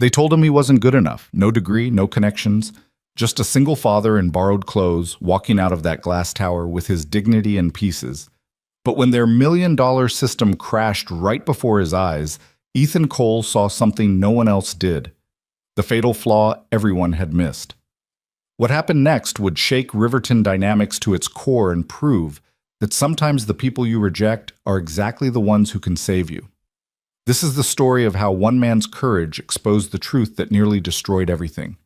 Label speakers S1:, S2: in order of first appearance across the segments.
S1: They told him he wasn't good enough. No degree, no connections. Just a single father in borrowed clothes, walking out of that glass tower with his dignity in pieces. But when their $1 million system crashed right before his eyes, Ethan Cole saw something no one else did. The fatal flaw everyone had missed. What happened next would shake Riverton Dynamics to its core and prove that sometimes the people you reject are exactly the ones who can save you. This is the story of how one man's courage exposed the truth that nearly destroyed everything.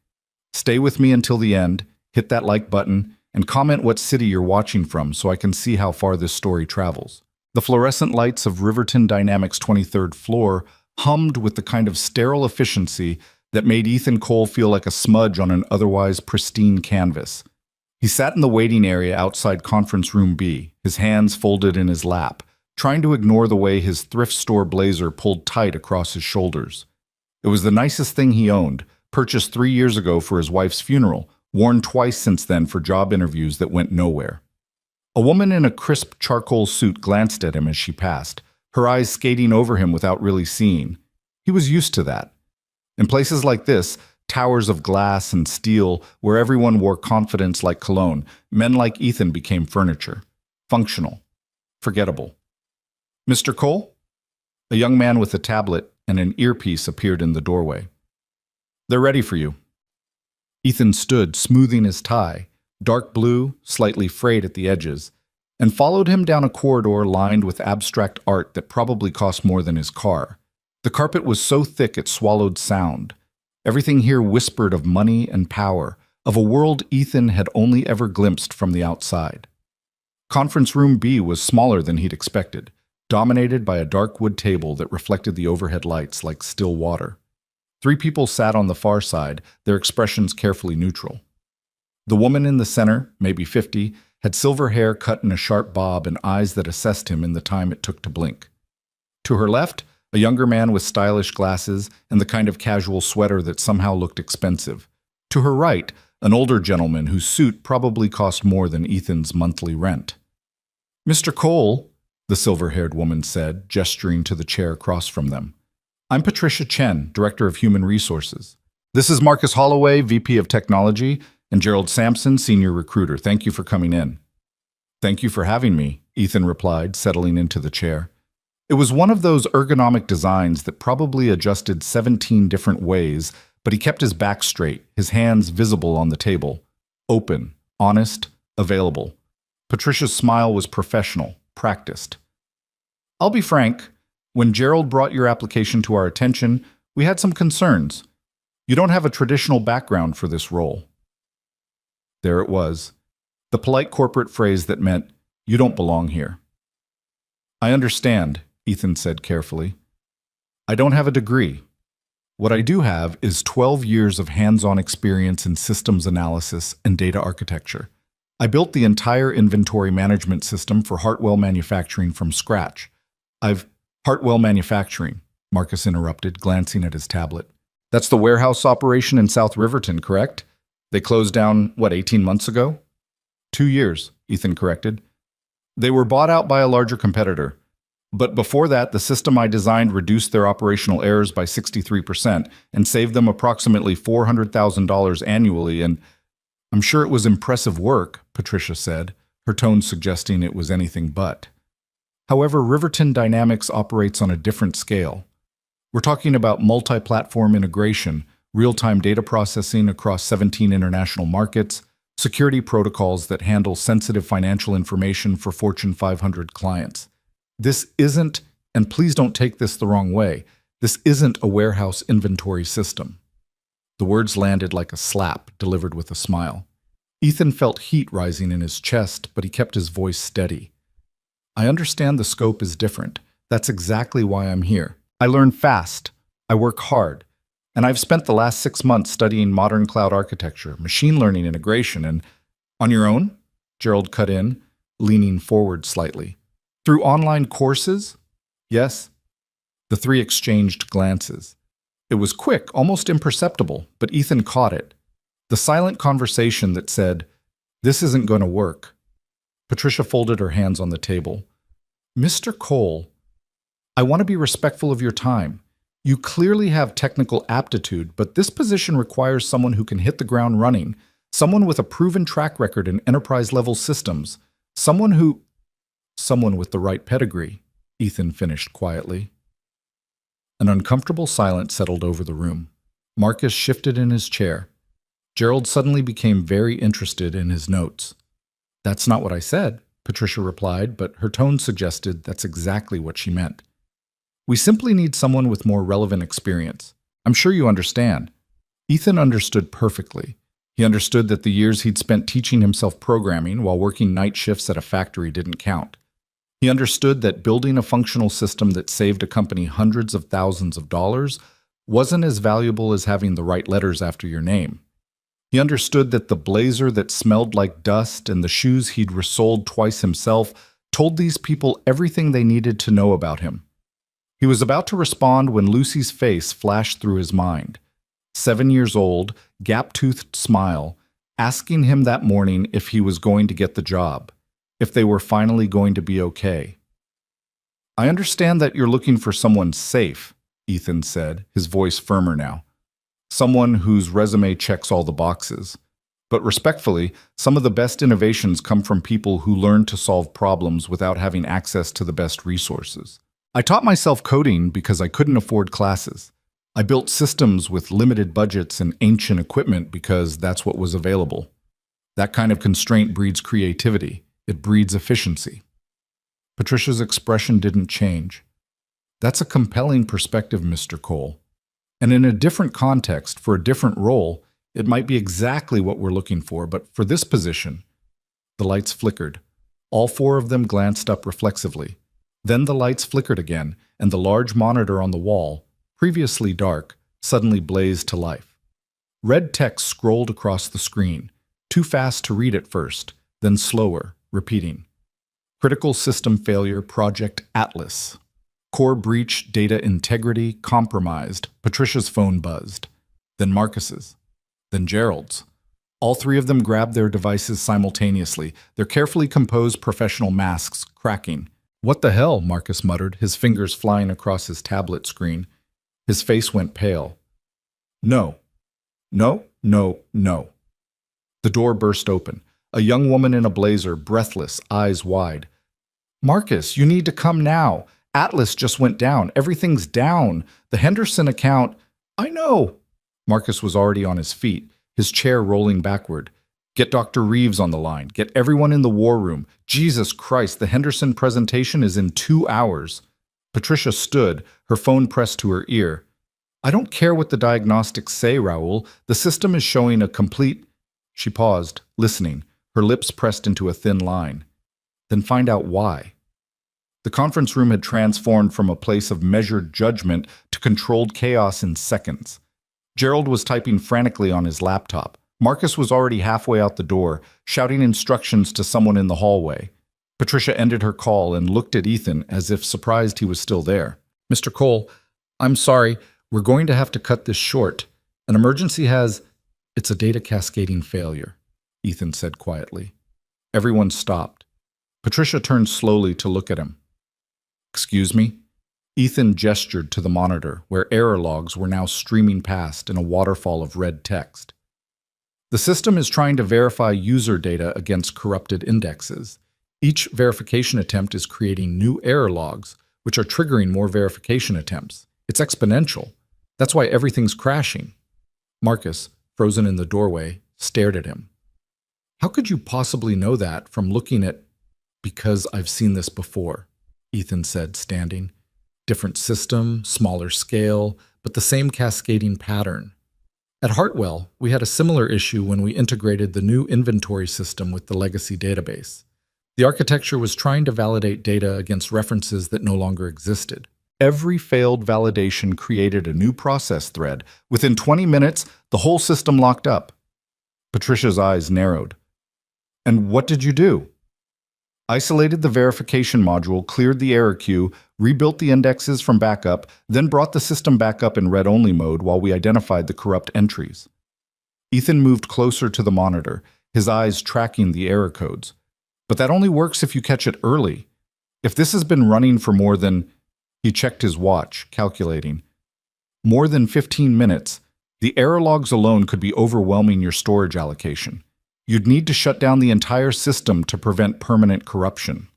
S1: Stay with me until the end, hit that like button, and comment what city you're watching from so I can see how far this story travels. The fluorescent lights of Riverton Dynamics' 23rd floor hummed with the kind of sterile efficiency that made Ethan Cole feel like a smudge on an otherwise pristine canvas. He sat in the waiting area outside Conference Room B, his hands folded in his lap, trying to ignore the way his thrift store blazer pulled tight across his shoulders. It was the nicest thing he owned, purchased 3 years ago for his wife's funeral, worn twice since then for job interviews that went nowhere. A woman in a crisp charcoal suit glanced at him as she passed, her eyes skating over him without really seeing. He was used to that. In places like this, towers of glass and steel where everyone wore confidence like cologne, men like Ethan became furniture. Functional. Forgettable. Mr. Cole? A young man with a tablet and an earpiece appeared in the doorway. They're ready for you. Ethan stood, smoothing his tie, dark blue, slightly frayed at the edges, and followed him down a corridor lined with abstract art that probably cost more than his car. The carpet was so thick it swallowed sound. Everything here whispered of money and power, of a world Ethan had only ever glimpsed from the outside. Conference Room B was smaller than he'd expected, dominated by a dark wood table that reflected the overhead lights like still water. 3 people sat on the far side, their expressions carefully neutral. The woman in the center, maybe 50, had silver hair cut in a sharp bob and eyes that assessed him in the time it took to blink. To her left, a younger man with stylish glasses and the kind of casual sweater that somehow looked expensive. To her right, an older gentleman whose suit probably cost more than Ethan's monthly rent. Mr. Cole, the silver-haired woman said, gesturing to the chair across from them. I'm Patricia Chen, Director of Human Resources. This is Marcus Holloway, VP of Technology, and Gerald Sampson, Senior Recruiter. Thank you for coming in. Thank you for having me, Ethan replied, settling into the chair. It was one of those ergonomic designs that probably adjusted 17 different ways, but he kept his back straight, his hands visible on the table. Open, honest, available. Patricia's smile was professional, practiced. I'll be frank, when Gerald brought your application to our attention, we had some concerns. You don't have a traditional background for this role. There it was, the polite corporate phrase that meant, you don't belong here. I understand, Ethan said carefully. I don't have a degree. What I do have is 12 years of hands-on experience in systems analysis and data architecture. I built the entire inventory management system for Hartwell Manufacturing from scratch. Hartwell Manufacturing, Marcus interrupted, glancing at his tablet. That's the warehouse operation in South Riverton, correct? They closed down, 18 months ago? 2 years, Ethan corrected. They were bought out by a larger competitor. But before that, the system I designed reduced their operational errors by 63% and saved them approximately $400,000 annually, and I'm sure it was impressive work, Patricia said, her tone suggesting it was anything but. However, Riverton Dynamics operates on a different scale. We're talking about multi-platform integration, real-time data processing across 17 international markets, security protocols that handle sensitive financial information for Fortune 500 clients. This isn't, and please don't take this the wrong way, this isn't a warehouse inventory system. The words landed like a slap, delivered with a smile. Ethan felt heat rising in his chest, but he kept his voice steady. I understand the scope is different. That's exactly why I'm here. I learn fast. I work hard. And I've spent the last 6 months studying modern cloud architecture, machine learning integration, and on your own? Gerald cut in, leaning forward slightly. Through online courses? Yes. The 3 exchanged glances. It was quick, almost imperceptible, but Ethan caught it. The silent conversation that said, "This isn't going to work." Patricia folded her hands on the table. Mr. Cole, I want to be respectful of your time. You clearly have technical aptitude, but this position requires someone who can hit the ground running, someone with a proven track record in enterprise-level systems, someone who... Someone with the right pedigree, Ethan finished quietly. An uncomfortable silence settled over the room. Marcus shifted in his chair. Gerald suddenly became very interested in his notes. "That's not what I said," Patricia replied, but her tone suggested that's exactly what she meant. "We simply need someone with more relevant experience. I'm sure you understand." Ethan understood perfectly. He understood that the years he'd spent teaching himself programming while working night shifts at a factory didn't count. He understood that building a functional system that saved a company hundreds of thousands of dollars wasn't as valuable as having the right letters after your name. He understood that the blazer that smelled like dust and the shoes he'd resoled twice himself told these people everything they needed to know about him. He was about to respond when Lucy's face flashed through his mind. 7 years old, gap-toothed smile, asking him that morning if he was going to get the job, if they were finally going to be okay. "I understand that you're looking for someone safe," Ethan said, his voice firmer now. "Someone whose resume checks all the boxes. But respectfully, some of the best innovations come from people who learn to solve problems without having access to the best resources. I taught myself coding because I couldn't afford classes. I built systems with limited budgets and ancient equipment because that's what was available. That kind of constraint breeds creativity. It breeds efficiency." Patricia's expression didn't change. "That's a compelling perspective, Mr. Cole. And in a different context, for a different role, it might be exactly what we're looking for, but for this position..." The lights flickered. All 4 of them glanced up reflexively. Then the lights flickered again, and the large monitor on the wall, previously dark, suddenly blazed to life. Red text scrolled across the screen, too fast to read at first, then slower, repeating. "Critical system failure, Project Atlas. Core breach, data integrity compromised." Patricia's phone buzzed. Then Marcus's. Then Gerald's. All 3 of them grabbed their devices simultaneously, their carefully composed professional masks cracking. "What the hell?" Marcus muttered, his fingers flying across his tablet screen. His face went pale. "No. No, no, no." The door burst open. A young woman in a blazer, breathless, eyes wide. "Marcus, you need to come now. Atlas just went down. Everything's down. The Henderson account..." "I know." Marcus was already on his feet, his chair rolling backward. "Get Dr. Reeves on the line. Get everyone in the war room. Jesus Christ, the Henderson presentation is in 2 hours. Patricia stood, her phone pressed to her ear. "I don't care what the diagnostics say, Raoul. The system is showing a complete..." She paused, listening, her lips pressed into a thin line. "Then find out why." The conference room had transformed from a place of measured judgment to controlled chaos in seconds. Gerald was typing frantically on his laptop. Marcus was already halfway out the door, shouting instructions to someone in the hallway. Patricia ended her call and looked at Ethan as if surprised he was still there. "Mr. Cole, I'm sorry. We're going to have to cut this short. An emergency has..." "It's a data cascading failure," Ethan said quietly. Everyone stopped. Patricia turned slowly to look at him. "Excuse me?" Ethan gestured to the monitor, where error logs were now streaming past in a waterfall of red text. "The system is trying to verify user data against corrupted indexes. Each verification attempt is creating new error logs, which are triggering more verification attempts. It's exponential. That's why everything's crashing." Marcus, frozen in the doorway, stared at him. "How could you possibly know that from looking at..." "Because I've seen this before," Ethan said, standing. "Different system, smaller scale, but the same cascading pattern. At Hartwell, we had a similar issue when we integrated the new inventory system with the legacy database. The architecture was trying to validate data against references that no longer existed. Every failed validation created a new process thread. Within 20 minutes, the whole system locked up." Patricia's eyes narrowed. "And what did you do?" "Isolated the verification module, cleared the error queue, rebuilt the indexes from backup, then brought the system back up in read-only mode while we identified the corrupt entries." Ethan moved closer to the monitor, his eyes tracking the error codes. "But that only works if you catch it early. If this has been running for more than..." He checked his watch, calculating. More than 15 minutes. The error logs alone could be overwhelming your storage allocation. You'd need to shut down the entire system to prevent permanent corruption.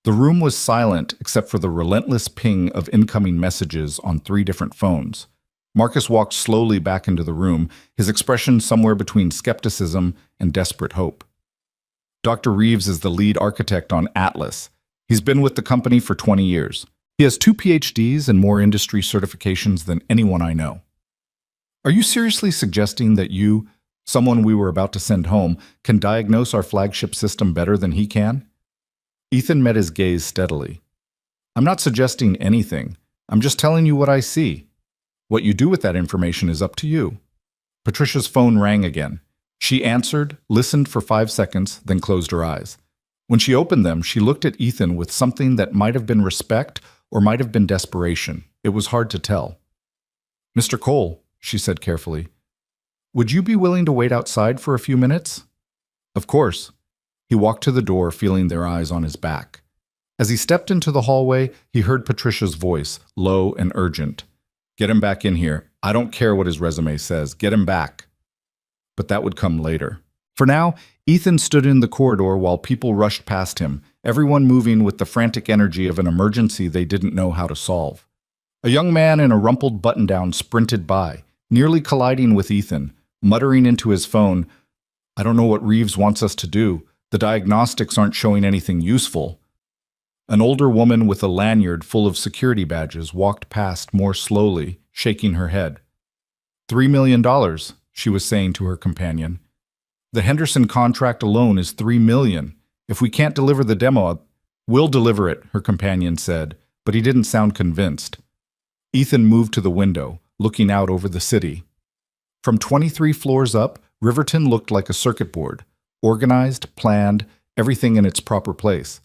S1: The room was silent except for the relentless ping of incoming messages on 3 different phones. Marcus walked slowly back into the room, his expression somewhere between skepticism and desperate hope. Dr. Reeves is the lead architect on Atlas. He's been with the company for 20 years. He has 2 PhDs and more industry certifications than anyone I know. Are you seriously suggesting that you, someone we were about to send home, can diagnose our flagship system better than he can? Ethan met his gaze steadily. I'm not suggesting anything. I'm just telling you what I see. What you do with that information is up to you. Patricia's phone rang again. She answered, listened for 5 seconds, then closed her eyes. When she opened them, she looked at Ethan with something that might have been respect or might have been desperation. It was hard to tell. Mr. Cole, she said carefully, would you be willing to wait outside for a few minutes? Of course. He walked to the door, feeling their eyes on his back. As he stepped into the hallway, he heard Patricia's voice, low and urgent. Get him back in here. I don't care what his resume says. Get him back. But that would come later. For now, Ethan stood in the corridor while people rushed past him, everyone moving with the frantic energy of an emergency they didn't know how to solve. A young man in a rumpled button-down sprinted by, nearly colliding with Ethan, muttering into his phone, I don't know what Reeves wants us to do. The diagnostics aren't showing anything useful. An older woman with a lanyard full of security badges walked past more slowly, shaking her head. $3 million, she was saying to her companion. The Henderson contract alone is $3 million. If we can't deliver the demo, we'll deliver it, her companion said, but he didn't sound convinced. Ethan moved to the window, looking out over the city. From 23 floors up, Riverton looked like a circuit board, organized, planned, everything in its proper place.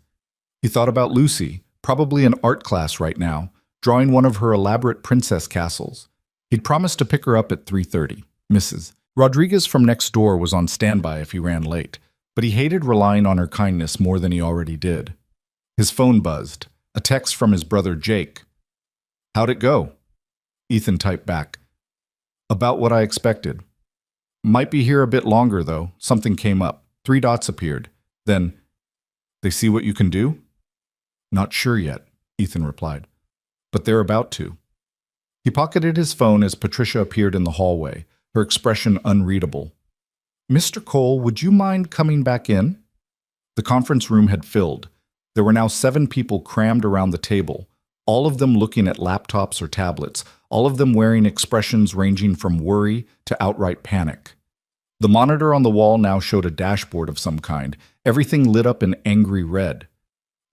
S1: He thought about Lucy, probably in art class right now, drawing one of her elaborate princess castles. He'd promised to pick her up at 3:30. Mrs. Rodriguez from next door was on standby if he ran late, but he hated relying on her kindness more than he already did. His phone buzzed, a text from his brother Jake. How'd it go? Ethan typed back. About what I expected. Might be here a bit longer, though. Something came up. 3 dots appeared. Then, they see what you can do? Not sure yet, Ethan replied. But they're about to. He pocketed his phone as Patricia appeared in the hallway, her expression unreadable. Mr. Cole, would you mind coming back in? The conference room had filled. There were now 7 people crammed around the table, all of them looking at laptops or tablets, all of them wearing expressions ranging from worry to outright panic. The monitor on the wall now showed a dashboard of some kind, everything lit up in angry red.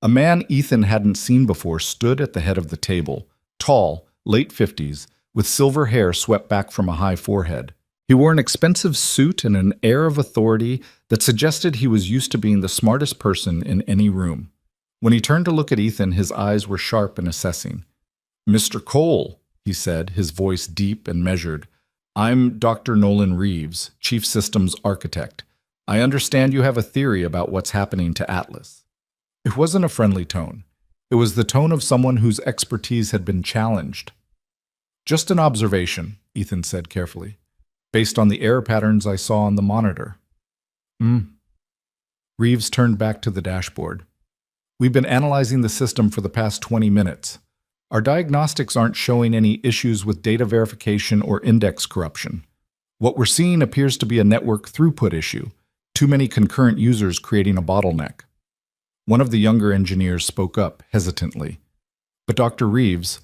S1: A man Ethan hadn't seen before stood at the head of the table, tall, late 50s, with silver hair swept back from a high forehead. He wore an expensive suit and an air of authority that suggested he was used to being the smartest person in any room. When he turned to look at Ethan, his eyes were sharp and assessing. Mr. Cole, he said, his voice deep and measured. I'm Dr. Nolan Reeves, Chief Systems Architect. I understand you have a theory about what's happening to Atlas. It wasn't a friendly tone. It was the tone of someone whose expertise had been challenged. Just an observation, Ethan said carefully, based on the error patterns I saw on the monitor. Reeves turned back to the dashboard. We've been analyzing the system for the past 20 minutes. Our diagnostics aren't showing any issues with data verification or index corruption. What we're seeing appears to be a network throughput issue, too many concurrent users creating a bottleneck. One of the younger engineers spoke up, hesitantly. But Dr. Reeves,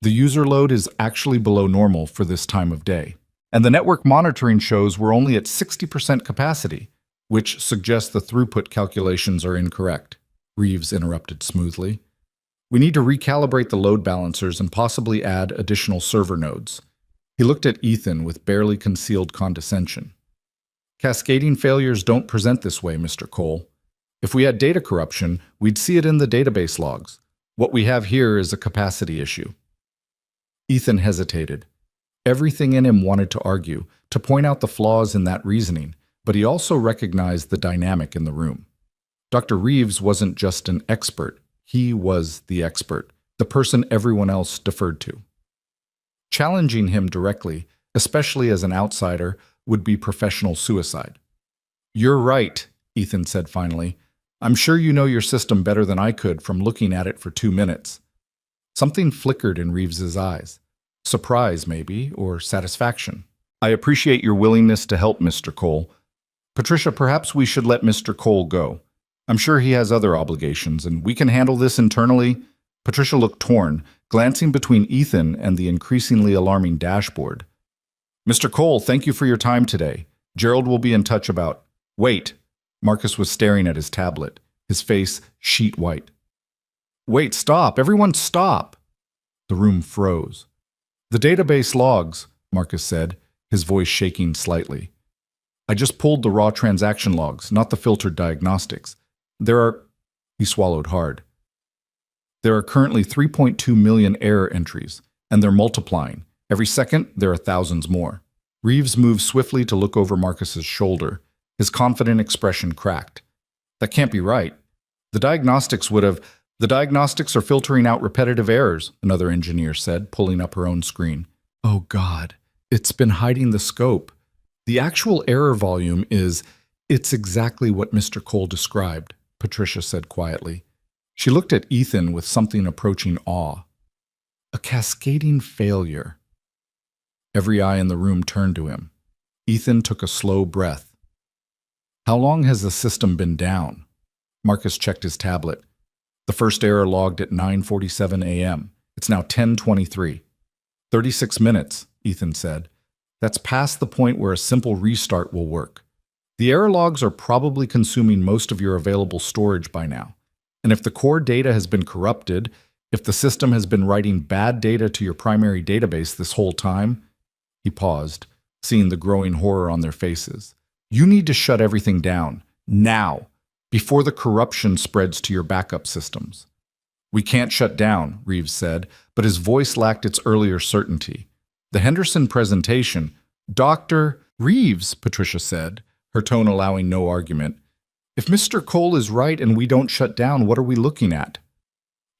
S1: the user load is actually below normal for this time of day. And the network monitoring shows we're only at 60% capacity, which suggests the throughput calculations are incorrect, Reeves interrupted smoothly. We need to recalibrate the load balancers and possibly add additional server nodes. He looked at Ethan with barely concealed condescension. Cascading failures don't present this way, Mr. Cole. If we had data corruption, we'd see it in the database logs. What we have here is a capacity issue. Ethan hesitated. Everything in him wanted to argue, to point out the flaws in that reasoning, but he also recognized the dynamic in the room. Dr. Reeves wasn't just an expert. He was the expert, the person everyone else deferred to. Challenging him directly, especially as an outsider, would be professional suicide. "You're right," Ethan said finally. "I'm sure you know your system better than I could from looking at it for 2 minutes." Something flickered in Reeves's eyes. Surprise, maybe, or satisfaction. "I appreciate your willingness to help, Mr. Cole. Patricia, perhaps we should let Mr. Cole go. I'm sure he has other obligations, and we can handle this internally." Patricia looked torn, glancing between Ethan and the increasingly alarming dashboard. "Mr. Cole, thank you for your time today. Gerald will be in touch about—" "Wait." Marcus was staring at his tablet, his face sheet white. "Wait, stop! Everyone stop!" The room froze. "The database logs," Marcus said, his voice shaking slightly. "I just pulled the raw transaction logs, not the filtered diagnostics. There are—" He swallowed hard. "There are currently 3.2 million error entries, and they're multiplying. Every second, there are thousands more." Reeves moved swiftly to look over Marcus's shoulder. His confident expression cracked. "That can't be right. The diagnostics are filtering out repetitive errors," another engineer said, pulling up her own screen. "Oh God, it's been hiding the scope. The actual error volume it's exactly what Mr. Cole described," Patricia said quietly. She looked at Ethan with something approaching awe. "A cascading failure." Every eye in the room turned to him. Ethan took a slow breath. "How long has the system been down?" Marcus checked his tablet. "The first error logged at 9:47 a.m. It's now 10:23. 36 minutes, Ethan said. "That's past the point where a simple restart will work. The error logs are probably consuming most of your available storage by now. And if the core data has been corrupted, if the system has been writing bad data to your primary database this whole time—" He paused, seeing the growing horror on their faces. "You need to shut everything down, now, before the corruption spreads to your backup systems." "We can't shut down," Reeves said, but his voice lacked its earlier certainty. "The Henderson presentation—" "Dr. Reeves," Patricia said, her tone allowing no argument. "If Mr. Cole is right and we don't shut down, what are we looking at?"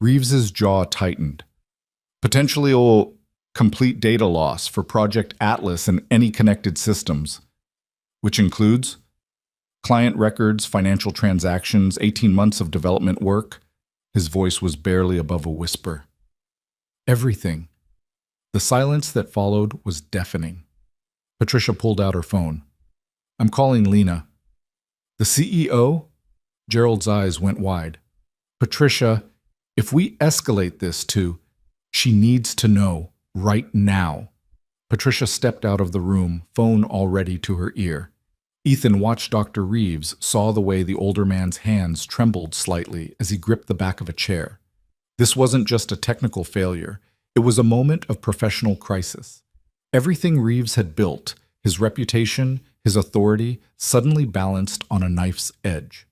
S1: Reeves's jaw tightened. "Potentially complete data loss for Project Atlas and any connected systems." "Which includes?" "Client records, financial transactions, 18 months of development work." His voice was barely above a whisper. "Everything." The silence that followed was deafening. Patricia pulled out her phone. "I'm calling Lena." "The CEO?" Gerald's eyes went wide. "Patricia, if we escalate this to—" "She needs to know, right now." Patricia stepped out of the room, phone already to her ear. Ethan watched Dr. Reeves, saw the way the older man's hands trembled slightly as he gripped the back of a chair. This wasn't just a technical failure. It was a moment of professional crisis. Everything Reeves had built, his reputation, his authority, suddenly balanced on a knife's edge.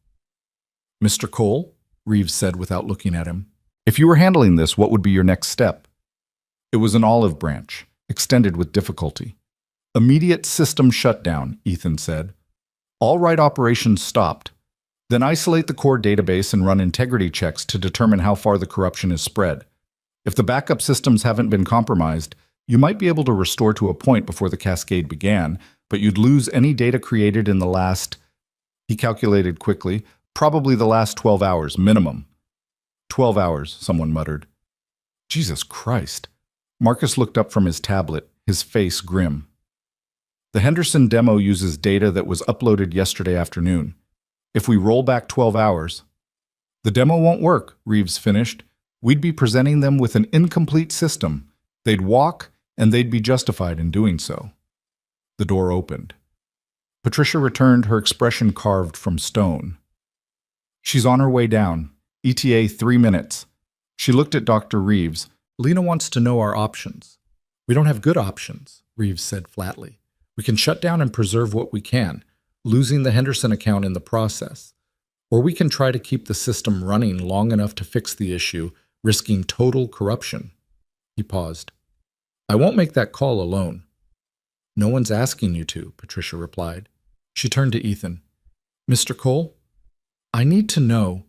S1: "Mr. Cole," Reeves said without looking at him, "if you were handling this, what would be your next step?" It was an olive branch, extended with difficulty. "Immediate system shutdown," Ethan said. "All write operations stopped. Then isolate the core database and run integrity checks to determine how far the corruption is spread. If the backup systems haven't been compromised, you might be able to restore to a point before the cascade began, but you'd lose any data created in the last—" He calculated quickly, "probably the last 12 hours, minimum." 12 hours, someone muttered. Jesus Christ. Marcus looked up from his tablet, his face grim. "The Henderson demo uses data that was uploaded yesterday afternoon. If we roll back 12 hours... "The demo won't work," Reeves finished. "We'd be presenting them with an incomplete system. They'd walk, and they'd be justified in doing so." The door opened. Patricia returned, her expression carved from stone. "She's on her way down. ETA 3 minutes." She looked at Dr. Reeves. "Lena wants to know our options." "We don't have good options," Reeves said flatly. "We can shut down and preserve what we can, losing the Henderson account in the process. Or we can try to keep the system running long enough to fix the issue, risking total corruption." He paused. "I won't make that call alone." "No one's asking you to," Patricia replied. She turned to Ethan. "Mr. Cole, I need to know,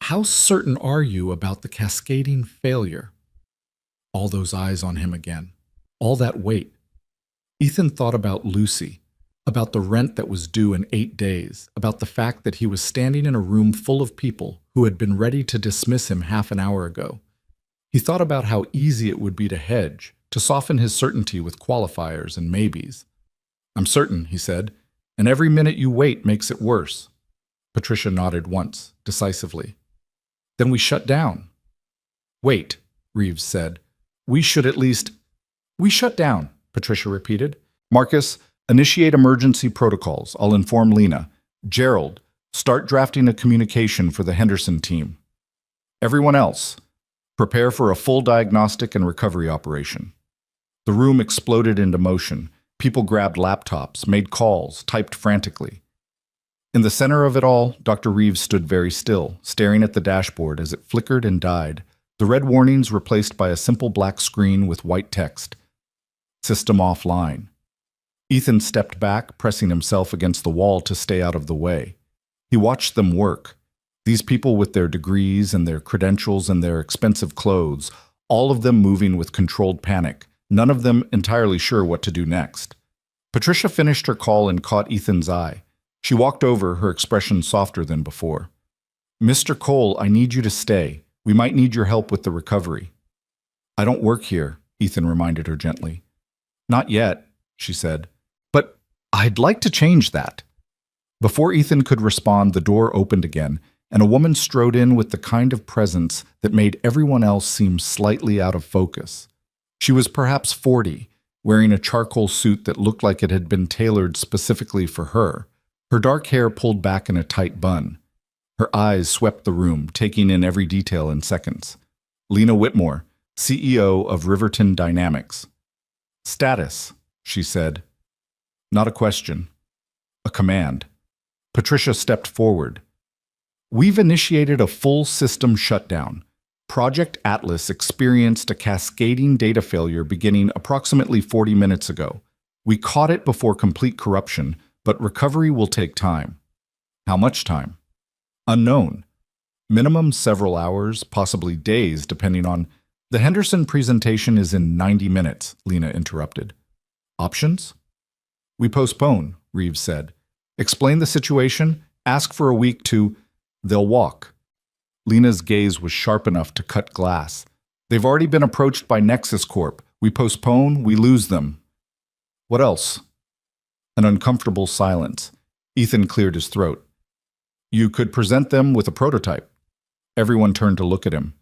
S1: how certain are you about the cascading failure?" All those eyes on him again. All that weight. Ethan thought about Lucy, about the rent that was due in 8 days, about the fact that he was standing in a room full of people who had been ready to dismiss him half an hour ago. He thought about how easy it would be to hedge, to soften his certainty with qualifiers and maybes. "I'm certain," he said, "and every minute you wait makes it worse." Patricia nodded once, decisively. "Then we shut down." "Wait," Reeves said. "We should at least—" "We shut down," Patricia repeated. "Marcus, initiate emergency protocols. I'll inform Lena. Gerald, start drafting a communication for the Henderson team. Everyone else, prepare for a full diagnostic and recovery operation." The room exploded into motion. People grabbed laptops, made calls, typed frantically. In the center of it all, Dr. Reeves stood very still, staring at the dashboard as it flickered and died, the red warnings replaced by a simple black screen with white text. "System offline." Ethan stepped back, pressing himself against the wall to stay out of the way. He watched them work. These people with their degrees and their credentials and their expensive clothes, all of them moving with controlled panic, none of them entirely sure what to do next. Patricia finished her call and caught Ethan's eye. She walked over, her expression softer than before. "Mr. Cole, I need you to stay. We might need your help with the recovery." "I don't work here," Ethan reminded her gently. "Not yet," she said. "But I'd like to change that." Before Ethan could respond, the door opened again, and a woman strode in with the kind of presence that made everyone else seem slightly out of focus. She was perhaps 40, wearing a charcoal suit that looked like it had been tailored specifically for her, her dark hair pulled back in a tight bun. Her eyes swept the room, taking in every detail in seconds. Lena Whitmore, CEO of Riverton Dynamics. "Status," she said. Not a question. A command. Patricia stepped forward. "We've initiated a full system shutdown. Project Atlas experienced a cascading data failure beginning approximately 40 minutes ago. We caught it before complete corruption, but recovery will take time." "How much time?" "Unknown. Minimum several hours, possibly days, depending on—" "The Henderson presentation is in 90 minutes, Lena interrupted. "Options?" "We postpone," Reeves said. "Explain the situation, ask for a week to—" "They'll walk." Lena's gaze was sharp enough to cut glass. "They've already been approached by Nexus Corp. We postpone, we lose them." "What else?" An uncomfortable silence. Ethan cleared his throat. "You could present them with a prototype." Everyone turned to look at him.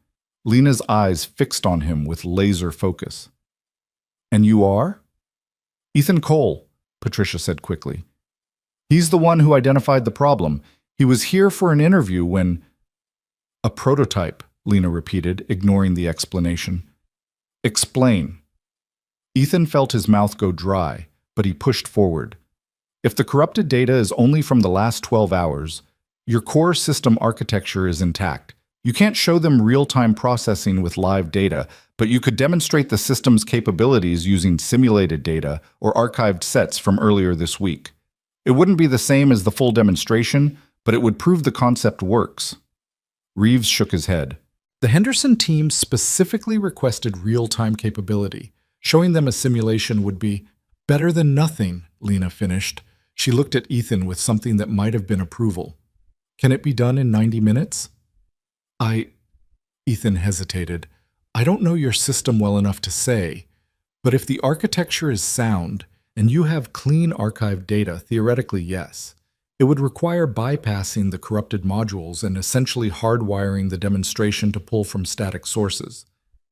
S1: Lena's eyes fixed on him with laser focus. "And you are?" "Ethan Cole," Patricia said quickly. "He's the one who identified the problem. He was here for an interview when—" "A prototype," Lena repeated, ignoring the explanation. "Explain." Ethan felt his mouth go dry, but he pushed forward. "If the corrupted data is only from the last 12 hours, your core system architecture is intact. You can't show them real-time processing with live data, but you could demonstrate the system's capabilities using simulated data or archived sets from earlier this week. It wouldn't be the same as the full demonstration, but it would prove the concept works." Reeves shook his head. "The Henderson team specifically requested real-time capability. Showing them a simulation would be—" "Better than nothing," Lena finished. She looked at Ethan with something that might have been approval. "Can it be done in 90 minutes? Ethan hesitated. "I don't know your system well enough to say, but if the architecture is sound and you have clean archived data, theoretically, yes. It would require bypassing the corrupted modules and essentially hardwiring the demonstration to pull from static sources.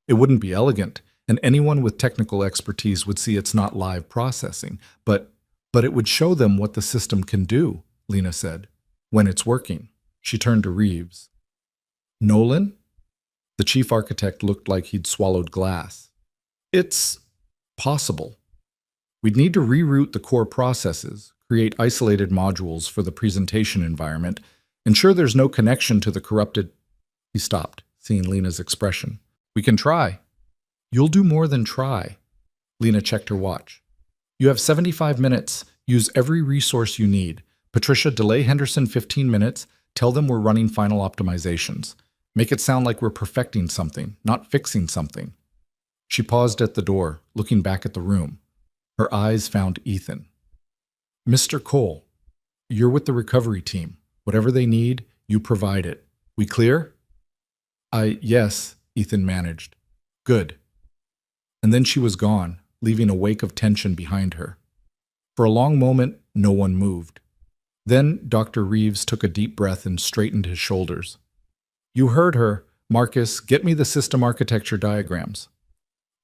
S1: It wouldn't be elegant, and anyone with technical expertise would see it's not live processing, but it would show them what the system can do," Lena said, "when it's working." She turned to Reeves. "Nolan?" The chief architect looked like he'd swallowed glass. "It's possible. We'd need to reroute the core processes, create isolated modules for the presentation environment, ensure there's no connection to the corrupted—" He stopped, seeing Lena's expression. "We can try." "You'll do more than try." Lena checked her watch. "You have 75 minutes. Use every resource you need. Patricia, delay Henderson 15 minutes. Tell them we're running final optimizations. Make it sound like we're perfecting something, not fixing something." She paused at the door, looking back at the room. Her eyes found Ethan. Mr. Cole, you're with the recovery team. Whatever they need, you provide it. We clear? Yes, Ethan managed. Good. And then she was gone, leaving a wake of tension behind her. For a long moment, no one moved. Then Dr. Reeves took a deep breath and straightened his shoulders. You heard her. Marcus, get me the system architecture diagrams.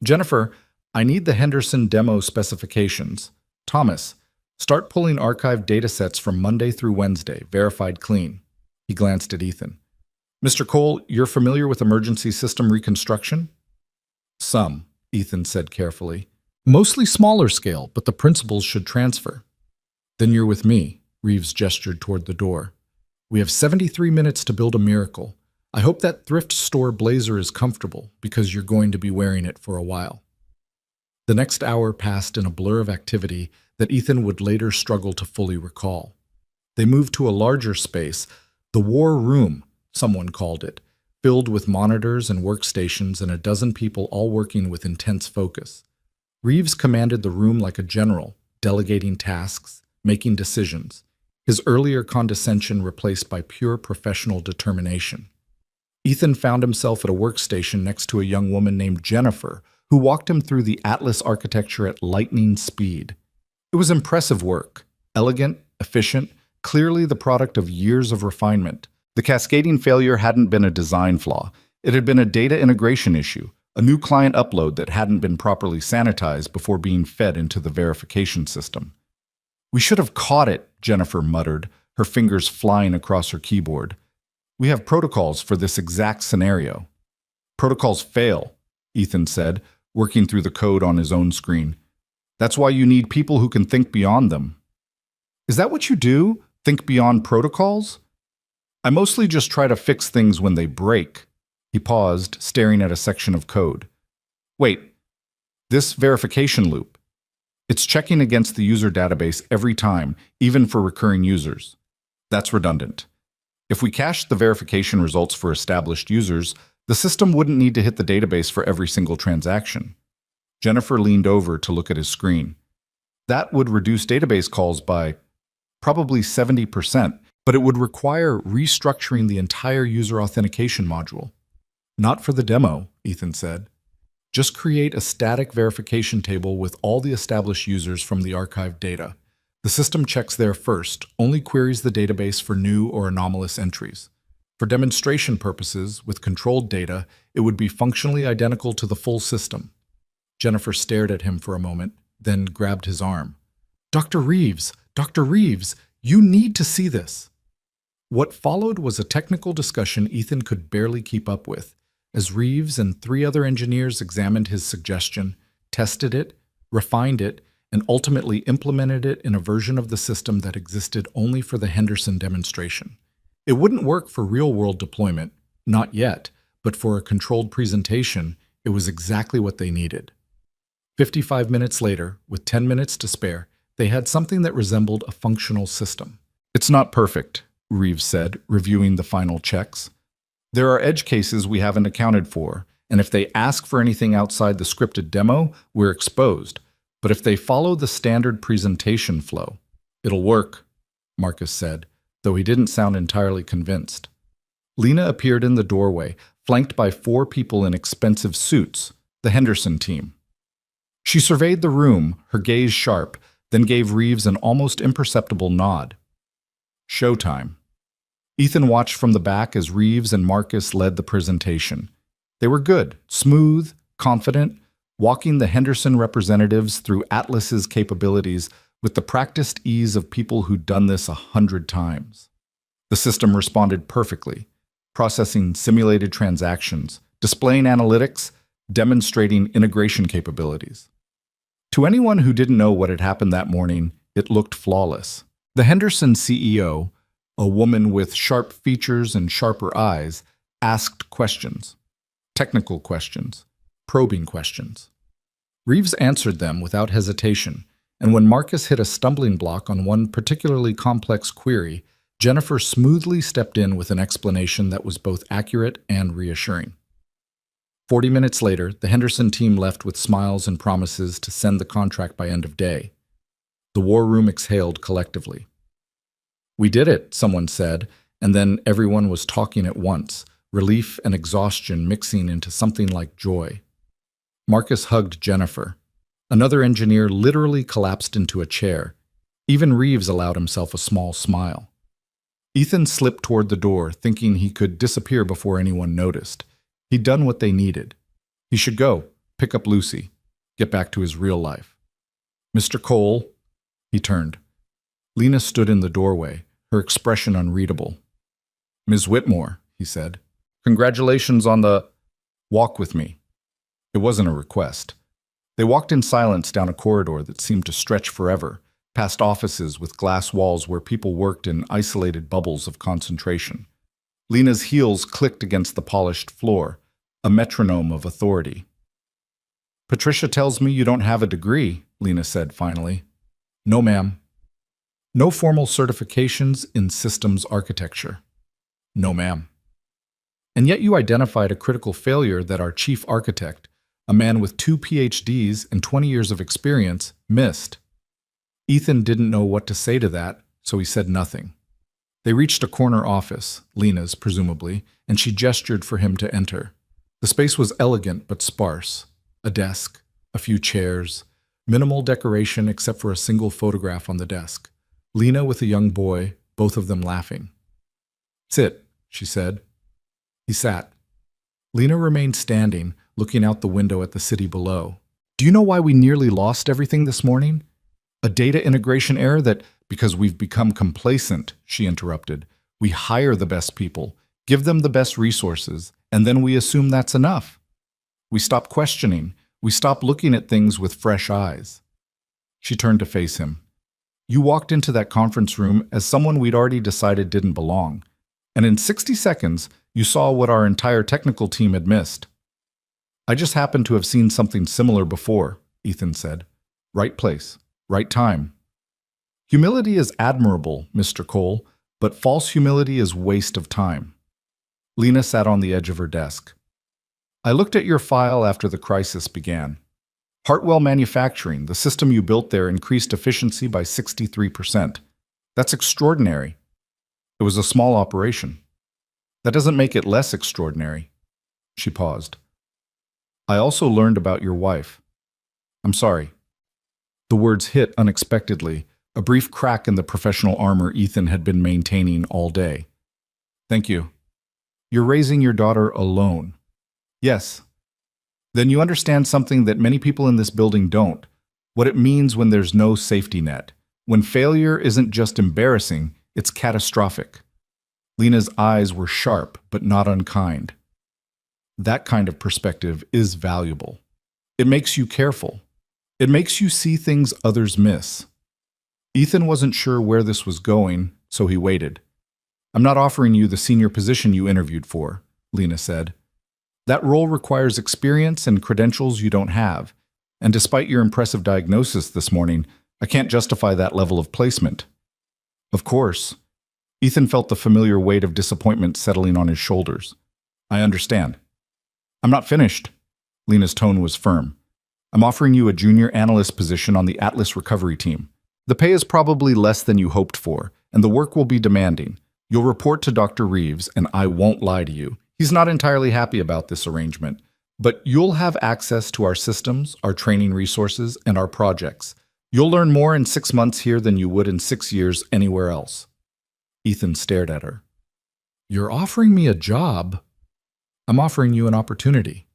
S1: Jennifer, I need the Henderson demo specifications. Thomas, start pulling archived datasets from Monday through Wednesday, verified clean. He glanced at Ethan. Mr. Cole, you're familiar with emergency system reconstruction? Some, Ethan said carefully. Mostly smaller scale, but the principles should transfer. Then you're with me, Reeves gestured toward the door. We have 73 minutes to build a miracle. I hope that thrift store blazer is comfortable because you're going to be wearing it for a while. The next hour passed in a blur of activity that Ethan would later struggle to fully recall. They moved to a larger space, the war room, someone called it, filled with monitors and workstations and a dozen people all working with intense focus. Reeves commanded the room like a general, delegating tasks, making decisions, his earlier condescension replaced by pure professional determination. Ethan found himself at a workstation next to a young woman named Jennifer, who walked him through the Atlas architecture at lightning speed. It was impressive work, elegant, efficient, clearly the product of years of refinement. The cascading failure hadn't been a design flaw. It had been a data integration issue, a new client upload that hadn't been properly sanitized before being fed into the verification system. We should have caught it, Jennifer muttered, her fingers flying across her keyboard. We have protocols for this exact scenario. Protocols fail, Ethan said, working through the code on his own screen. That's why you need people who can think beyond them. Is that what you do? Think beyond protocols? I mostly just try to fix things when they break. He paused, staring at a section of code. Wait, this verification loop. It's checking against the user database every time, even for recurring users. That's redundant. If we cached the verification results for established users, the system wouldn't need to hit the database for every single transaction. Jennifer leaned over to look at his screen. That would reduce database calls by probably 70%, but it would require restructuring the entire user authentication module. Not for the demo, Ethan said. Just create a static verification table with all the established users from the archived data. The system checks there first, only queries the database for new or anomalous entries. For demonstration purposes, with controlled data, it would be functionally identical to the full system. Jennifer stared at him for a moment, then grabbed his arm. Dr. Reeves, you need to see this. What followed was a technical discussion Ethan could barely keep up with, as Reeves and 3 other engineers examined his suggestion, tested it, refined it, and ultimately implemented it in a version of the system that existed only for the Henderson demonstration. It wouldn't work for real-world deployment, not yet, but for a controlled presentation, it was exactly what they needed. 55 minutes later, with 10 minutes to spare, they had something that resembled a functional system. It's not perfect, Reeves said, reviewing the final checks. There are edge cases we haven't accounted for, and if they ask for anything outside the scripted demo, we're exposed. But if they follow the standard presentation flow, it'll work, Marcus said, though he didn't sound entirely convinced. Lena appeared in the doorway, flanked by 4 people in expensive suits, the Henderson team. She surveyed the room, her gaze sharp, then gave Reeves an almost imperceptible nod. Showtime. Ethan watched from the back as Reeves and Marcus led the presentation. They were good, smooth, confident, walking the Henderson representatives through Atlas's capabilities with the practiced ease of people who'd done this 100 times. The system responded perfectly, processing simulated transactions, displaying analytics, demonstrating integration capabilities. To anyone who didn't know what had happened that morning, it looked flawless. The Henderson CEO, a woman with sharp features and sharper eyes, asked questions. Technical questions. Probing questions. Reeves answered them without hesitation, and when Marcus hit a stumbling block on one particularly complex query, Jennifer smoothly stepped in with an explanation that was both accurate and reassuring. 40 minutes later, the Henderson team left with smiles and promises to send the contract by end of day. The war room exhaled collectively. "We did it," someone said, and then everyone was talking at once, relief and exhaustion mixing into something like joy. Marcus hugged Jennifer. Another engineer literally collapsed into a chair. Even Reeves allowed himself a small smile. Ethan slipped toward the door, thinking he could disappear before anyone noticed. He'd done what they needed. He should go, pick up Lucy, get back to his real life. "Mr. Cole," he turned. Lena stood in the doorway, her expression unreadable. "Ms. Whitmore," he said, "congratulations on the walk with me." It wasn't a request. They walked in silence down a corridor that seemed to stretch forever, past offices with glass walls where people worked in isolated bubbles of concentration. Lena's heels clicked against the polished floor, a metronome of authority. "Patricia tells me you don't have a degree," Lena said finally. "No, ma'am." "No formal certifications in systems architecture." "No, ma'am." "And yet you identified a critical failure that our chief architect, a man with 2 PhDs and 20 years of experience, missed." Ethan didn't know what to say to that, so he said nothing. They reached a corner office, Lena's presumably, and she gestured for him to enter. The space was elegant but sparse. A desk, a few chairs, minimal decoration except for a single photograph on the desk. Lena with a young boy, both of them laughing. "Sit," she said. He sat. Lena remained standing, looking out the window at the city below. "Do you know why we nearly lost everything this morning? A data integration error that, because we've become complacent," she interrupted. "We hire the best people, give them the best resources, and then we assume that's enough. We stop questioning. We stop looking at things with fresh eyes." She turned to face him. "You walked into that conference room as someone we'd already decided didn't belong. And in 60 seconds, you saw what our entire technical team had missed." "I just happened to have seen something similar before," Ethan said. "Right place, right time." "Humility is admirable, Mr. Cole, but false humility is waste of time." Lena sat on the edge of her desk. "I looked at your file after the crisis began. Hartwell Manufacturing, the system you built there, increased efficiency by 63%. That's extraordinary. It was a small operation. That doesn't make it less extraordinary." She paused. "I also learned about your wife. I'm sorry." The words hit unexpectedly, a brief crack in the professional armor Ethan had been maintaining all day. "Thank you. You're raising your daughter alone." "Yes." "Then you understand something that many people in this building don't. What it means when there's no safety net. When failure isn't just embarrassing, it's catastrophic." Lena's eyes were sharp, but not unkind. That kind of perspective is valuable. It makes you careful. It makes you see things others miss. Ethan wasn't sure where this was going, so he waited. "I'm not offering you the senior position you interviewed for," Lena said. "That role requires experience and credentials you don't have, and despite your impressive diagnosis this morning, I can't justify that level of placement." "Of course." Ethan felt the familiar weight of disappointment settling on his shoulders. "I understand." "I'm not finished." Lena's tone was firm. "I'm offering you a junior analyst position on the Atlas recovery team. The pay is probably less than you hoped for, and the work will be demanding. You'll report to Dr. Reeves, and I won't lie to you. He's not entirely happy about this arrangement, but you'll have access to our systems, our training resources, and our projects. You'll learn more in 6 months here than you would in 6 years anywhere else." Ethan stared at her. "You're offering me a job?" "I'm offering you an opportunity."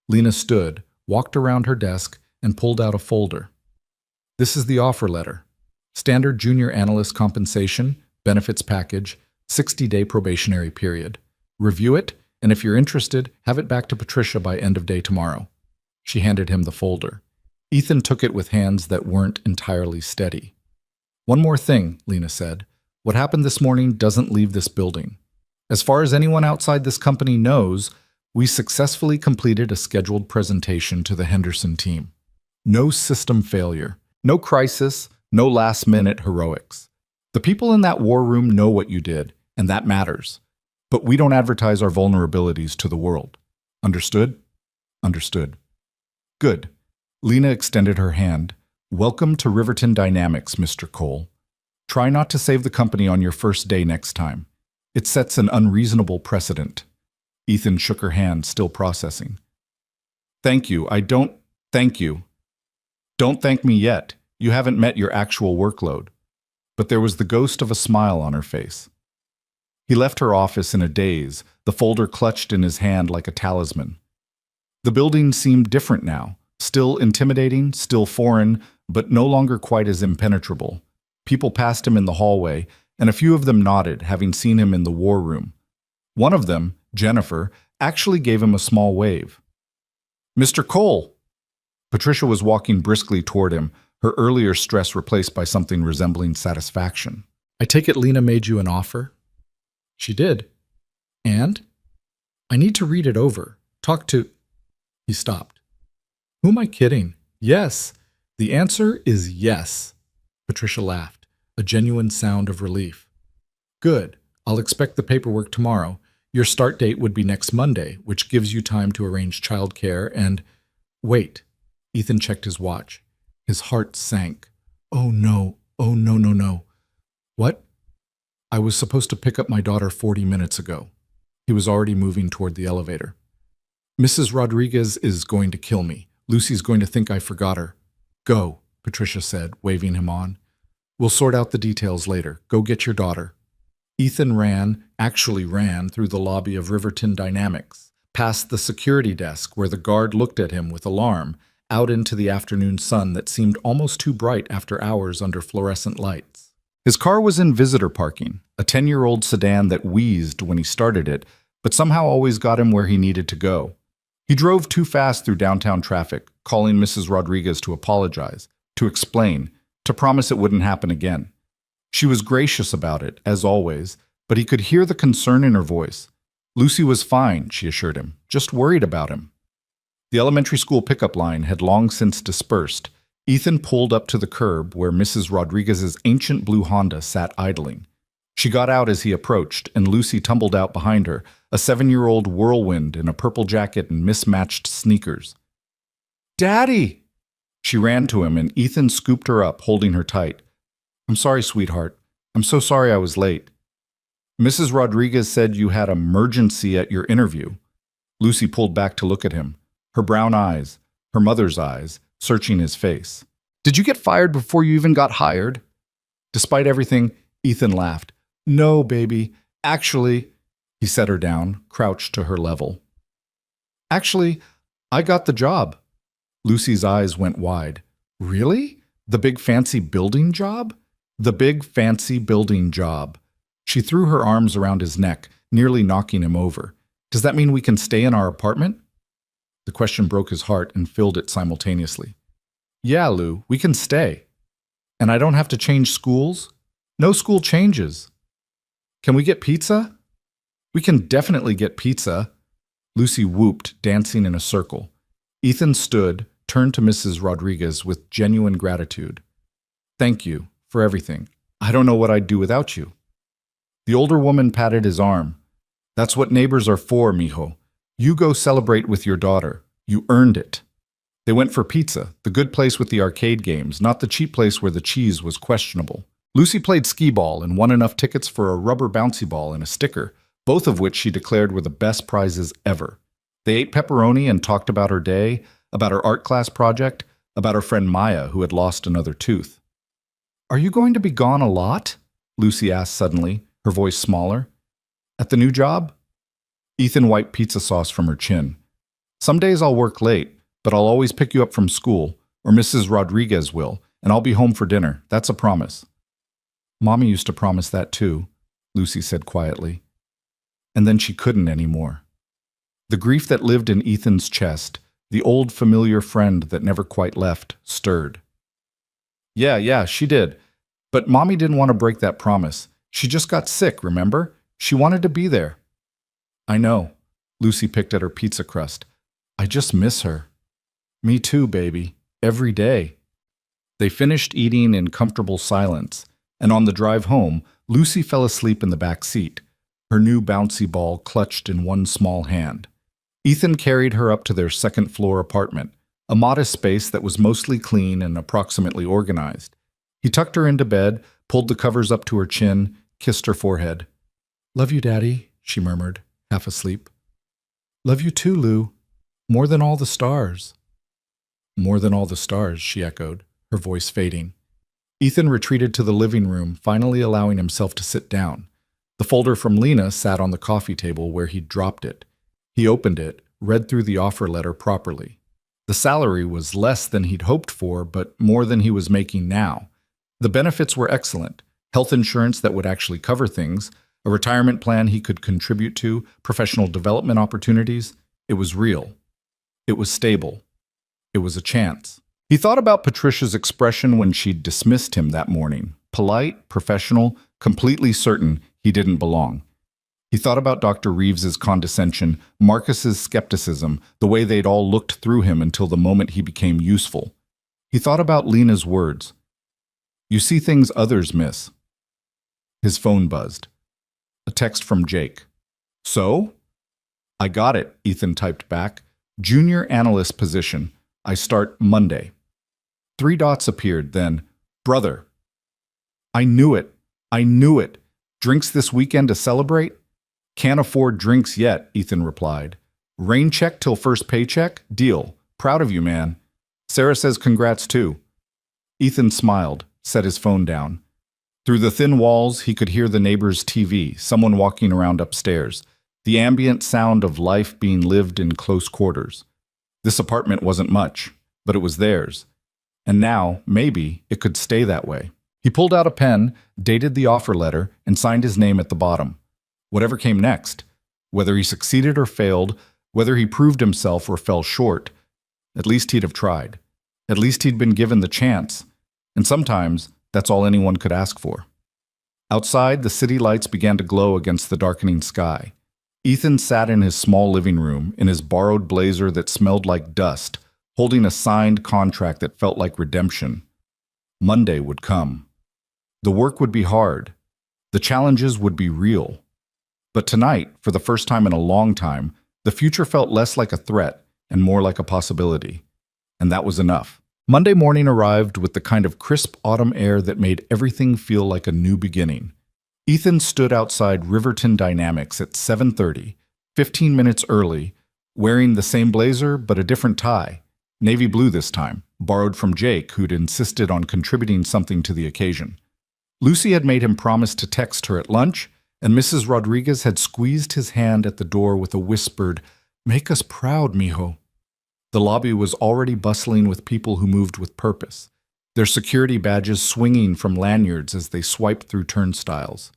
S1: Lena stood, walked around her desk, and pulled out a folder. "This is the offer letter. Standard junior analyst compensation, benefits package, 60-day probationary period. Review it, and if you're interested, have it back to Patricia by end of day tomorrow." She handed him the folder. Ethan took it with hands that weren't entirely steady. "One more thing," Lena said. "What happened this morning doesn't leave this building. As far as anyone outside this company knows, we successfully completed a scheduled presentation to the Henderson team. No system failure, no crisis, no last-minute heroics. The people in that war room know what you did, and that matters. But we don't advertise our vulnerabilities to the world. Understood?" Understood. Good. Lena extended her hand. Welcome to Riverton Dynamics, Mr. Cole. Try not to save the company on your first day next time. It sets an unreasonable precedent. Ethan shook her hand, still processing. Thank you. Thank you. Don't thank me yet. You haven't met your actual workload. But there was the ghost of a smile on her face. He left her office in a daze, the folder clutched in his hand like a talisman. The building seemed different now, still intimidating, still foreign, but no longer quite as impenetrable. People passed him in the hallway, and a few of them nodded, having seen him in the war room. One of them, Jennifer, actually gave him a small wave. Mr. Cole! Patricia was walking briskly toward him, her earlier stress replaced by something resembling satisfaction. I take it Lena made you an offer? She did. And? I need to read it over. Talk to... He stopped. Who am I kidding? Yes. The answer is yes. Patricia laughed, a genuine sound of relief. Good. I'll expect the paperwork tomorrow. Your start date would be next Monday, which gives you time to arrange childcare and... Wait. Ethan checked his watch. His heart sank. Oh no. Oh no, no, no. What? I was supposed to pick up my daughter 40 minutes ago. He was already moving toward the elevator. Mrs. Rodriguez is going to kill me. Lucy's going to think I forgot her. Go, Patricia said, waving him on. We'll sort out the details later. Go get your daughter. Ethan actually ran through the lobby of Riverton Dynamics, past the security desk where the guard looked at him with alarm, out into the afternoon sun that seemed almost too bright after hours under fluorescent lights. His car was in visitor parking, a 10-year-old sedan that wheezed when he started it, but somehow always got him where he needed to go. He drove too fast through downtown traffic, calling Mrs. Rodriguez to apologize, to explain, to promise it wouldn't happen again. She was gracious about it, as always, but he could hear the concern in her voice. Lucy was fine, she assured him, just worried about him. The elementary school pickup line had long since dispersed. Ethan pulled up to the curb where Mrs. Rodriguez's ancient blue Honda sat idling. She got out as he approached, and Lucy tumbled out behind her, a 7-year-old whirlwind in a purple jacket and mismatched sneakers. Daddy! She ran to him, and Ethan scooped her up, holding her tight. I'm sorry, sweetheart. I'm so sorry I was late. Mrs. Rodriguez said you had emergency at your interview. Lucy pulled back to look at him, her brown eyes, her mother's eyes, searching his face. Did you get fired before you even got hired? Despite everything, Ethan laughed. No, baby. Actually, he set her down, crouched to her level. Actually, I got the job. Lucy's eyes went wide. Really? The big fancy building job? The big fancy building job. She threw her arms around his neck, nearly knocking him over. Does that mean we can stay in our apartment? The question broke his heart and filled it simultaneously. Yeah, Lou, we can stay. And I don't have to change schools? No school changes. Can we get pizza? We can definitely get pizza. Lucy whooped, dancing in a circle. Ethan stood, turned to Mrs. Rodriguez with genuine gratitude. Thank you for everything. I don't know what I'd do without you. The older woman patted his arm. That's what neighbors are for, mijo. You go celebrate with your daughter. You earned it. They went for pizza, the good place with the arcade games, not the cheap place where the cheese was questionable. Lucy played skee-ball and won enough tickets for a rubber bouncy ball and a sticker, both of which she declared were the best prizes ever. They ate pepperoni and talked about her day, about her art class project, about her friend Maya, who had lost another tooth. Are you going to be gone a lot? Lucy asked suddenly, her voice smaller. At the new job? Ethan wiped pizza sauce from her chin. Some days I'll work late, but I'll always pick you up from school, or Mrs. Rodriguez will, and I'll be home for dinner. That's a promise. Mommy used to promise that too, Lucy said quietly. And then she couldn't anymore. The grief that lived in Ethan's chest, the old familiar friend that never quite left, stirred. Yeah, she did. But Mommy didn't want to break that promise. She just got sick, remember? She wanted to be there. I know. Lucy picked at her pizza crust. I just miss her. Me too, baby. Every day. They finished eating in comfortable silence, and on the drive home, Lucy fell asleep in the back seat, her new bouncy ball clutched in one small hand. Ethan carried her up to their second-floor apartment, a modest space that was mostly clean and approximately organized. He tucked her into bed, pulled the covers up to her chin, kissed her forehead. "Love you, Daddy," she murmured, half asleep. "Love you too, Lou. More than all the stars." "More than all the stars," she echoed, her voice fading. Ethan retreated to the living room, finally allowing himself to sit down. The folder from Lena sat on the coffee table where he'd dropped it. He opened it, read through the offer letter properly. The salary was less than he'd hoped for, but more than he was making now. The benefits were excellent. Health insurance that would actually cover things, a retirement plan he could contribute to, professional development opportunities. It was real. It was stable. It was a chance. He thought about Patricia's expression when she'd dismissed him that morning. Polite, professional, completely certain he didn't belong. He thought about Dr. Reeves's condescension, Marcus's skepticism, the way they'd all looked through him until the moment he became useful. He thought about Lena's words. "You see things others miss." His phone buzzed. A text from Jake. "So?" "I got it," Ethan typed back. "Junior analyst position. I start Monday." 3 dots appeared, then, "Brother." "I knew it. I knew it. Drinks this weekend to celebrate?" "Can't afford drinks yet," Ethan replied. "Rain check till first paycheck? Deal. Proud of you, man. Sarah says congrats too." Ethan smiled, set his phone down. Through the thin walls, he could hear the neighbor's TV, someone walking around upstairs, the ambient sound of life being lived in close quarters. This apartment wasn't much, but it was theirs. And now, maybe, it could stay that way. He pulled out a pen, dated the offer letter, and signed his name at the bottom. Whatever came next, whether he succeeded or failed, whether he proved himself or fell short, at least he'd have tried. At least he'd been given the chance. And sometimes, that's all anyone could ask for. Outside, the city lights began to glow against the darkening sky. Ethan sat in his small living room, in his borrowed blazer that smelled like dust, holding a signed contract that felt like redemption. Monday would come. The work would be hard. The challenges would be real. But tonight, for the first time in a long time, the future felt less like a threat and more like a possibility. And that was enough. Monday morning arrived with the kind of crisp autumn air that made everything feel like a new beginning. Ethan stood outside Riverton Dynamics at 7:30, 15 minutes early, wearing the same blazer but a different tie, navy blue this time, borrowed from Jake, who'd insisted on contributing something to the occasion. Lucy had made him promise to text her at lunch, and Mrs. Rodriguez had squeezed his hand at the door with a whispered, "Make us proud, mijo." The lobby was already bustling with people who moved with purpose, their security badges swinging from lanyards as they swiped through turnstiles.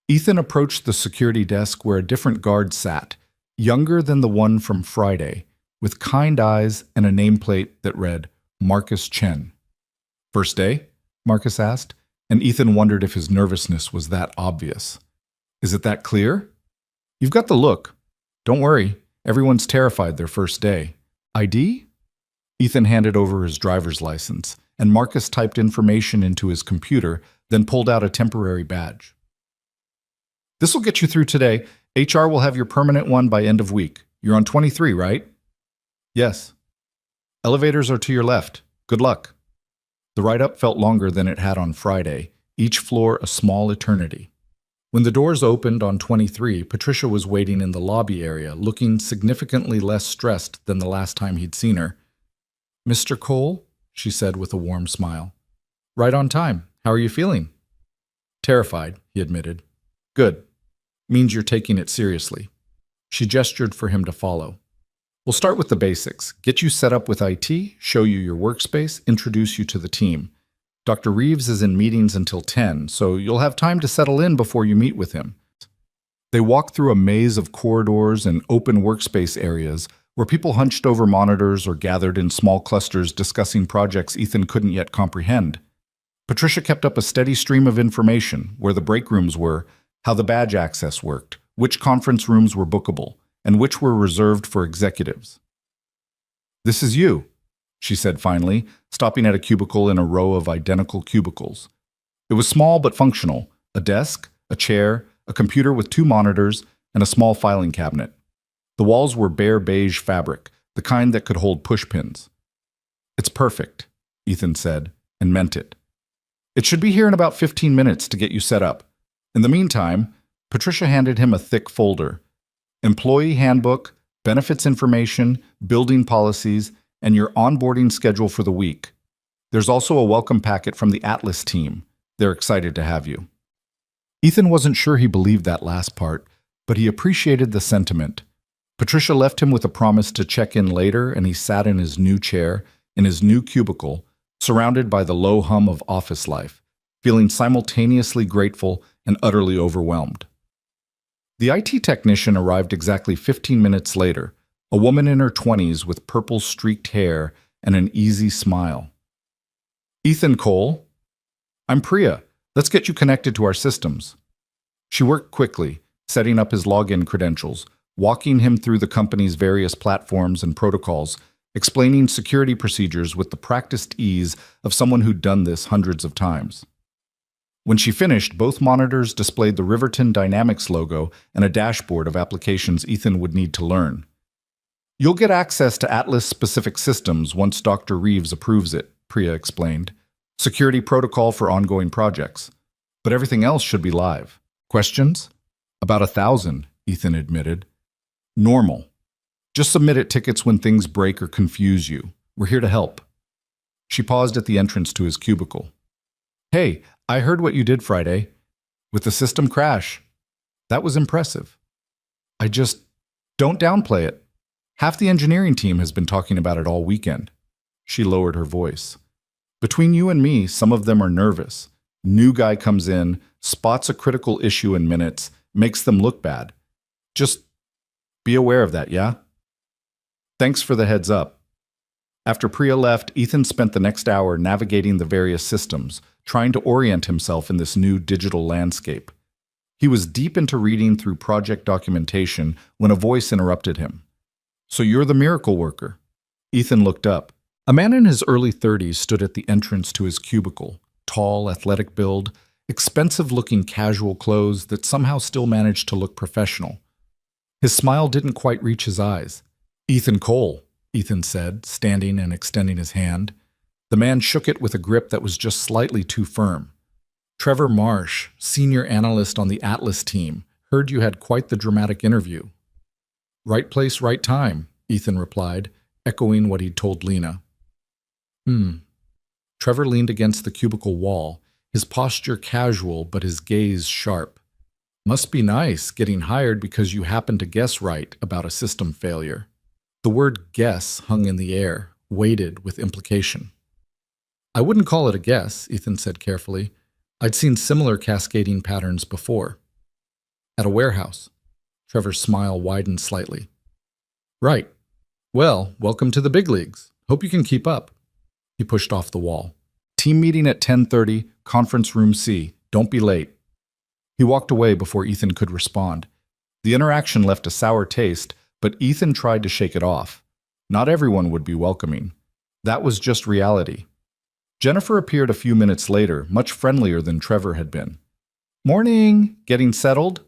S1: Ethan approached the security desk where a different guard sat, younger than the one from Friday, with kind eyes and a nameplate that read, Marcus Chen. "First day?" Marcus asked, and Ethan wondered if his nervousness was that obvious. "Is it that clear?" "You've got the look. Don't worry, everyone's terrified their first day. ID?" Ethan handed over his driver's license, and Marcus typed information into his computer, then pulled out a temporary badge. "This will get you through today. HR will have your permanent one by end of week. You're on 23, right?" "Yes." "Elevators are to your left. Good luck." The ride-up felt longer than it had on Friday, each floor a small eternity. When the doors opened on 23, Patricia was waiting in the lobby area, looking significantly less stressed than the last time he'd seen her. "Mr. Cole?" she said with a warm smile. "Right on time. How are you feeling?" "Terrified," he admitted. "Good. Means you're taking it seriously." She gestured for him to follow. "We'll start with the basics. Get you set up with IT, show you your workspace, introduce you to the team. Dr. Reeves is in meetings until 10, so you'll have time to settle in before you meet with him." They walked through a maze of corridors and open workspace areas where people hunched over monitors or gathered in small clusters discussing projects Ethan couldn't yet comprehend. Patricia kept up a steady stream of information, where the break rooms were, how the badge access worked, which conference rooms were bookable, and which were reserved for executives. "This is you," she said finally, stopping at a cubicle in a row of identical cubicles. It was small but functional, a desk, a chair, a computer with 2 monitors, and a small filing cabinet. The walls were bare beige fabric, the kind that could hold pushpins. "It's perfect," Ethan said, and meant it. "It should be here in about 15 minutes to get you set up. In the meantime," Patricia handed him a thick folder. "Employee handbook, benefits information, building policies, and your onboarding schedule for the week. There's also a welcome packet from the Atlas team. They're excited to have you." Ethan wasn't sure he believed that last part, but he appreciated the sentiment. Patricia left him with a promise to check in later, and he sat in his new chair, in his new cubicle, surrounded by the low hum of office life, feeling simultaneously grateful and utterly overwhelmed. The IT technician arrived exactly 15 minutes later, a woman in her 20s with purple streaked hair and an easy smile. "Ethan Cole? I'm Priya. Let's get you connected to our systems." She worked quickly, setting up his login credentials, walking him through the company's various platforms and protocols, explaining security procedures with the practiced ease of someone who'd done this hundreds of times. When she finished, both monitors displayed the Riverton Dynamics logo and a dashboard of applications Ethan would need to learn. "You'll get access to Atlas-specific systems once Dr. Reeves approves it," Priya explained. "Security protocol for ongoing projects. But everything else should be live." "Questions?" "About 1,000, Ethan admitted. "Normal. Just submit it tickets when things break or confuse you. We're here to help." She paused at the entrance to his cubicle. "Hey, I heard what you did Friday. With the system crash. That was impressive. Don't downplay it. Half the engineering team has been talking about it all weekend." She lowered her voice. "Between you and me, some of them are nervous. New guy comes in, spots a critical issue in minutes, makes them look bad. Just be aware of that, yeah?" "Thanks for the heads up." After Priya left, Ethan spent the next hour navigating the various systems, trying to orient himself in this new digital landscape. He was deep into reading through project documentation when a voice interrupted him. "So you're the miracle worker?" Ethan looked up. A man in his early 30s stood at the entrance to his cubicle, tall, athletic build, expensive-looking casual clothes that somehow still managed to look professional. His smile didn't quite reach his eyes. "Ethan Cole," Ethan said, standing and extending his hand. The man shook it with a grip that was just slightly too firm. "Trevor Marsh, senior analyst on the Atlas team. Heard you had quite the dramatic interview." "Right place, right time," Ethan replied, echoing what he'd told Lena. Trevor leaned against the cubicle wall, his posture casual but his gaze sharp. "Must be nice getting hired because you happened to guess right about a system failure." The word guess hung in the air, weighted with implication. "I wouldn't call it a guess," Ethan said carefully. "I'd seen similar cascading patterns before." "At a warehouse." Trevor's smile widened slightly. "Right. Well, welcome to the big leagues. Hope you can keep up." He pushed off the wall. "Team meeting at 10:30, conference room C. Don't be late." He walked away before Ethan could respond. The interaction left a sour taste, but Ethan tried to shake it off. Not everyone would be welcoming. That was just reality. Jennifer appeared a few minutes later, much friendlier than Trevor had been. "Morning! Getting settled?"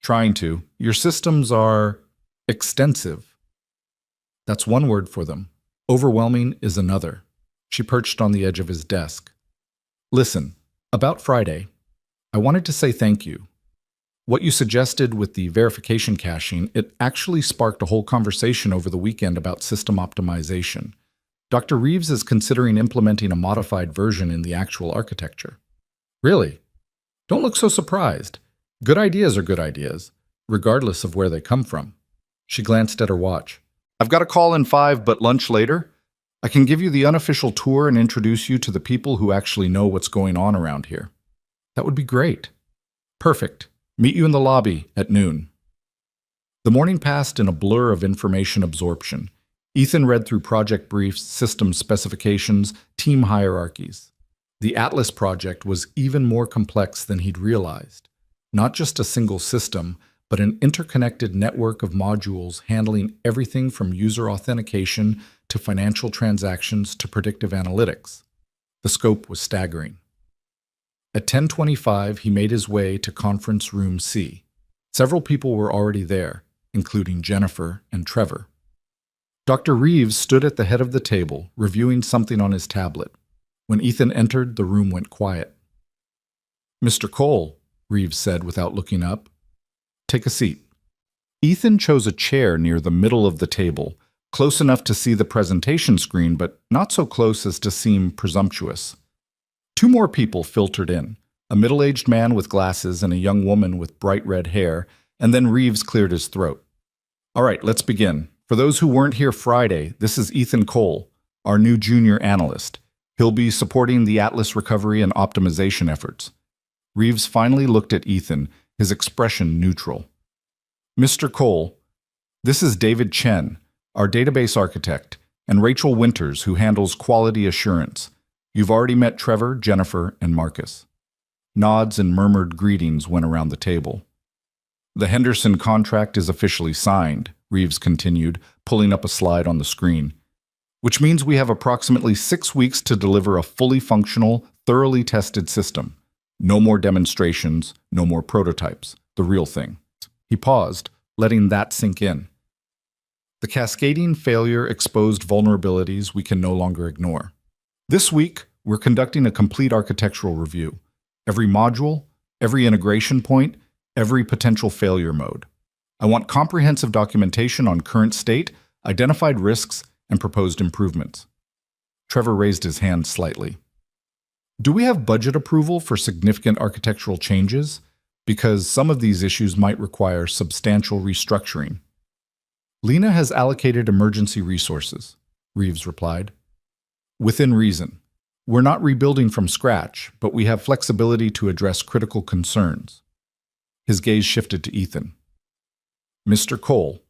S1: "Trying to. Your systems are extensive." That's one word for them. Overwhelming is another. She perched on the edge of his desk. "Listen, about Friday, I wanted to say thank you. What you suggested with the verification caching, it actually sparked a whole conversation over the weekend about system optimization. Dr. Reeves is considering implementing a modified version in the actual architecture." "Really? Don't look so surprised. Good ideas are good ideas, regardless of where they come from." She glanced at her watch. "I've got a call in 5, but lunch later. I can give you the unofficial tour and introduce you to the people who actually know what's going on around here." "That would be great." "Perfect. Meet you in the lobby at noon." The morning passed in a blur of information absorption. Ethan read through project briefs, system specifications, team hierarchies. The Atlas project was even more complex than he'd realized. Not just a single system, but an interconnected network of modules handling everything from user authentication to financial transactions to predictive analytics. The scope was staggering. At 10:25, he made his way to conference room C. Several people were already there. including Jennifer and Trevor. Dr. Reeves stood at the head of the table, reviewing something on his tablet. When Ethan entered, the room went quiet. "Mr. Cole," Reeves said without looking up, "take a seat." Ethan chose a chair near the middle of the table, close enough to see the presentation screen, but not so close as to seem presumptuous. Two more people filtered in, a middle-aged man with glasses and a young woman with bright red hair, and then Reeves cleared his throat. "All right, let's begin. For those who weren't here Friday, this is Ethan Cole, our new junior analyst. He'll be supporting the Atlas recovery and optimization efforts." Reeves finally looked at Ethan, his expression neutral. "Mr. Cole, this is David Chen, our database architect, and Rachel Winters, who handles quality assurance. You've already met Trevor, Jennifer, and Marcus." Nods and murmured greetings went around the table. "The Henderson contract is officially signed," Reeves continued, pulling up a slide on the screen, "which means we have approximately 6 weeks to deliver a fully functional, thoroughly tested system. No more demonstrations, no more prototypes, the real thing." He paused, letting that sink in. "The cascading failure exposed vulnerabilities we can no longer ignore. This week, we're conducting a complete architectural review. Every module, every integration point, every potential failure mode. I want comprehensive documentation on current state, identified risks, and proposed improvements." Trevor raised his hand slightly. "Do we have budget approval for significant architectural changes? Because some of these issues might require substantial restructuring." "Lena has allocated emergency resources," Reeves replied. "Within reason. We're not rebuilding from scratch, but we have flexibility to address critical concerns." His gaze shifted to Ethan. "Mr. Cole,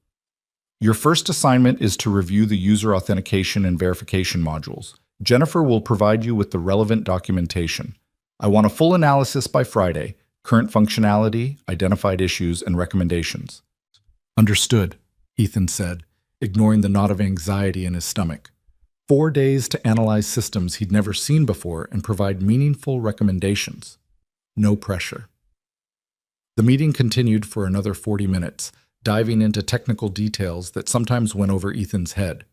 S1: your first assignment is to review the user authentication and verification modules. Jennifer will provide you with the relevant documentation. I want a full analysis by Friday, current functionality, identified issues, and recommendations." "Understood," Ethan said, ignoring the knot of anxiety in his stomach. 4 days to analyze systems he'd never seen before and provide meaningful recommendations. No pressure. The meeting continued for another 40 minutes, diving into technical details that sometimes went over Ethan's head.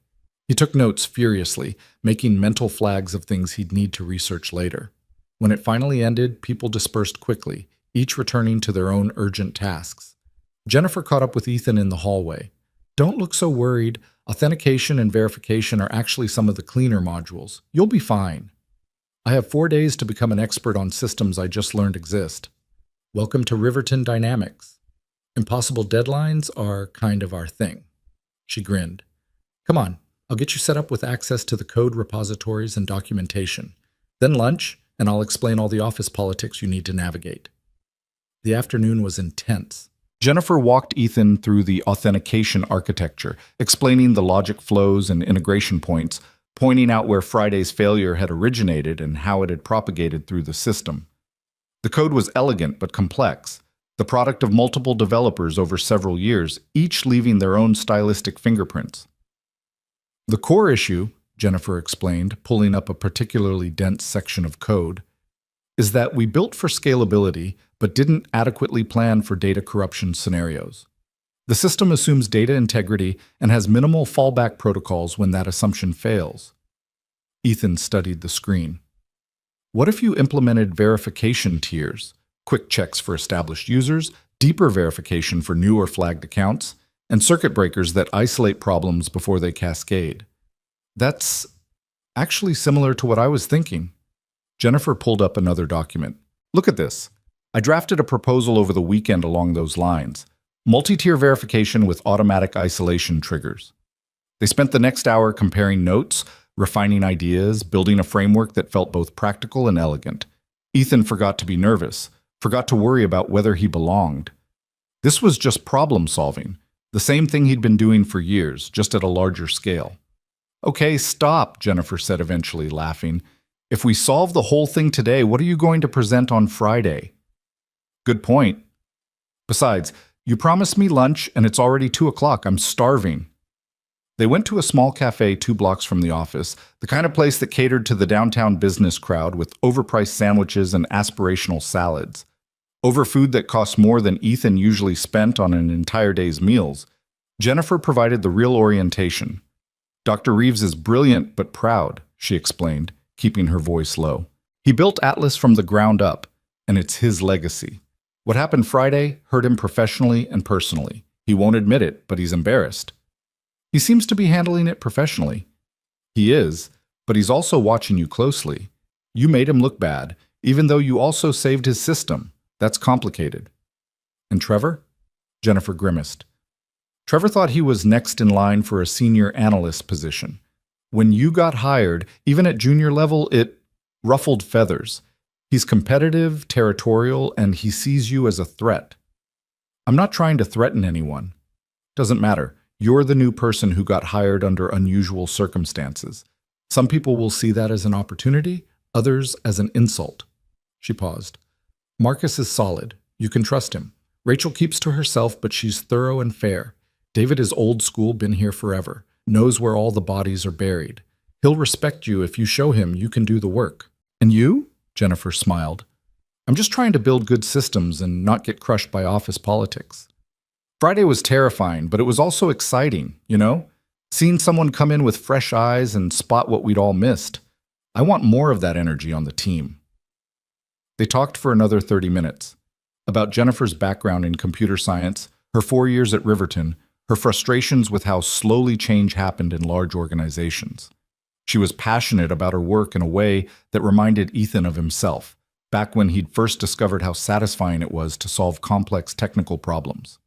S1: He took notes furiously, making mental flags of things he'd need to research later. When it finally ended, people dispersed quickly, each returning to their own urgent tasks. Jennifer caught up with Ethan in the hallway. "Don't look so worried. Authentication and verification are actually some of the cleaner modules. You'll be fine. I have 4 days to become an expert on systems I just learned exist. Welcome to Riverton Dynamics. Impossible deadlines are kind of our thing." She grinned. "Come on, I'll get you set up with access to the code repositories and documentation. Then lunch, and I'll explain all the office politics you need to navigate." The afternoon was intense. Jennifer walked Ethan through the authentication architecture, explaining the logic flows and integration points, pointing out where Friday's failure had originated and how it had propagated through the system. The code was elegant but complex, the product of multiple developers over several years, each leaving their own stylistic fingerprints. "The core issue," Jennifer explained, pulling up a particularly dense section of code, "is that we built for scalability but didn't adequately plan for data corruption scenarios. The system assumes data integrity and has minimal fallback protocols when that assumption fails." Ethan studied the screen. "What if you implemented verification tiers, quick checks for established users, deeper verification for new or flagged accounts, and circuit breakers that isolate problems before they cascade?" "That's actually similar to what I was thinking." Jennifer pulled up another document. "Look at this. I drafted a proposal over the weekend along those lines. Multi-tier verification with automatic isolation triggers." They spent the next hour comparing notes, refining ideas, building a framework that felt both practical and elegant. Ethan forgot to be nervous, forgot to worry about whether he belonged. This was just problem solving, the same thing he'd been doing for years, just at a larger scale. "Okay, stop," Jennifer said eventually, laughing. "If we solve the whole thing today, what are you going to present on Friday?" "Good point. Besides, you promised me lunch and it's already 2 o'clock. I'm starving." They went to a small cafe 2 blocks from the office, the kind of place that catered to the downtown business crowd with overpriced sandwiches and aspirational salads. Over food that cost more than Ethan usually spent on an entire day's meals, Jennifer provided the real orientation. Dr. Reeves is brilliant but proud, she explained, keeping her voice low. He built Atlas from the ground up, and it's his legacy. What happened Friday hurt him professionally and personally. He won't admit it, but he's embarrassed. He seems to be handling it professionally. He is, but he's also watching you closely. You made him look bad, even though you also saved his system. That's complicated. And Trevor? Jennifer grimaced. Trevor thought he was next in line for a senior analyst position. When you got hired, even at junior level, it ruffled feathers. He's competitive, territorial, and he sees you as a threat. I'm not trying to threaten anyone. Doesn't matter. You're the new person who got hired under unusual circumstances. Some people will see that as an opportunity, others as an insult. She paused. Marcus is solid. You can trust him. Rachel keeps to herself, but she's thorough and fair. David is old school, been here forever, knows where all the bodies are buried. He'll respect you if you show him you can do the work. And you? Jennifer smiled. I'm just trying to build good systems and not get crushed by office politics. Friday was terrifying, but it was also exciting, you know? Seeing someone come in with fresh eyes and spot what we'd all missed. I want more of that energy on the team. They talked for another 30 minutes about Jennifer's background in computer science, her 4 years at Riverton, her frustrations with how slowly change happened in large organizations. She was passionate about her work in a way that reminded Ethan of himself, back when he'd first discovered how satisfying it was to solve complex technical problems.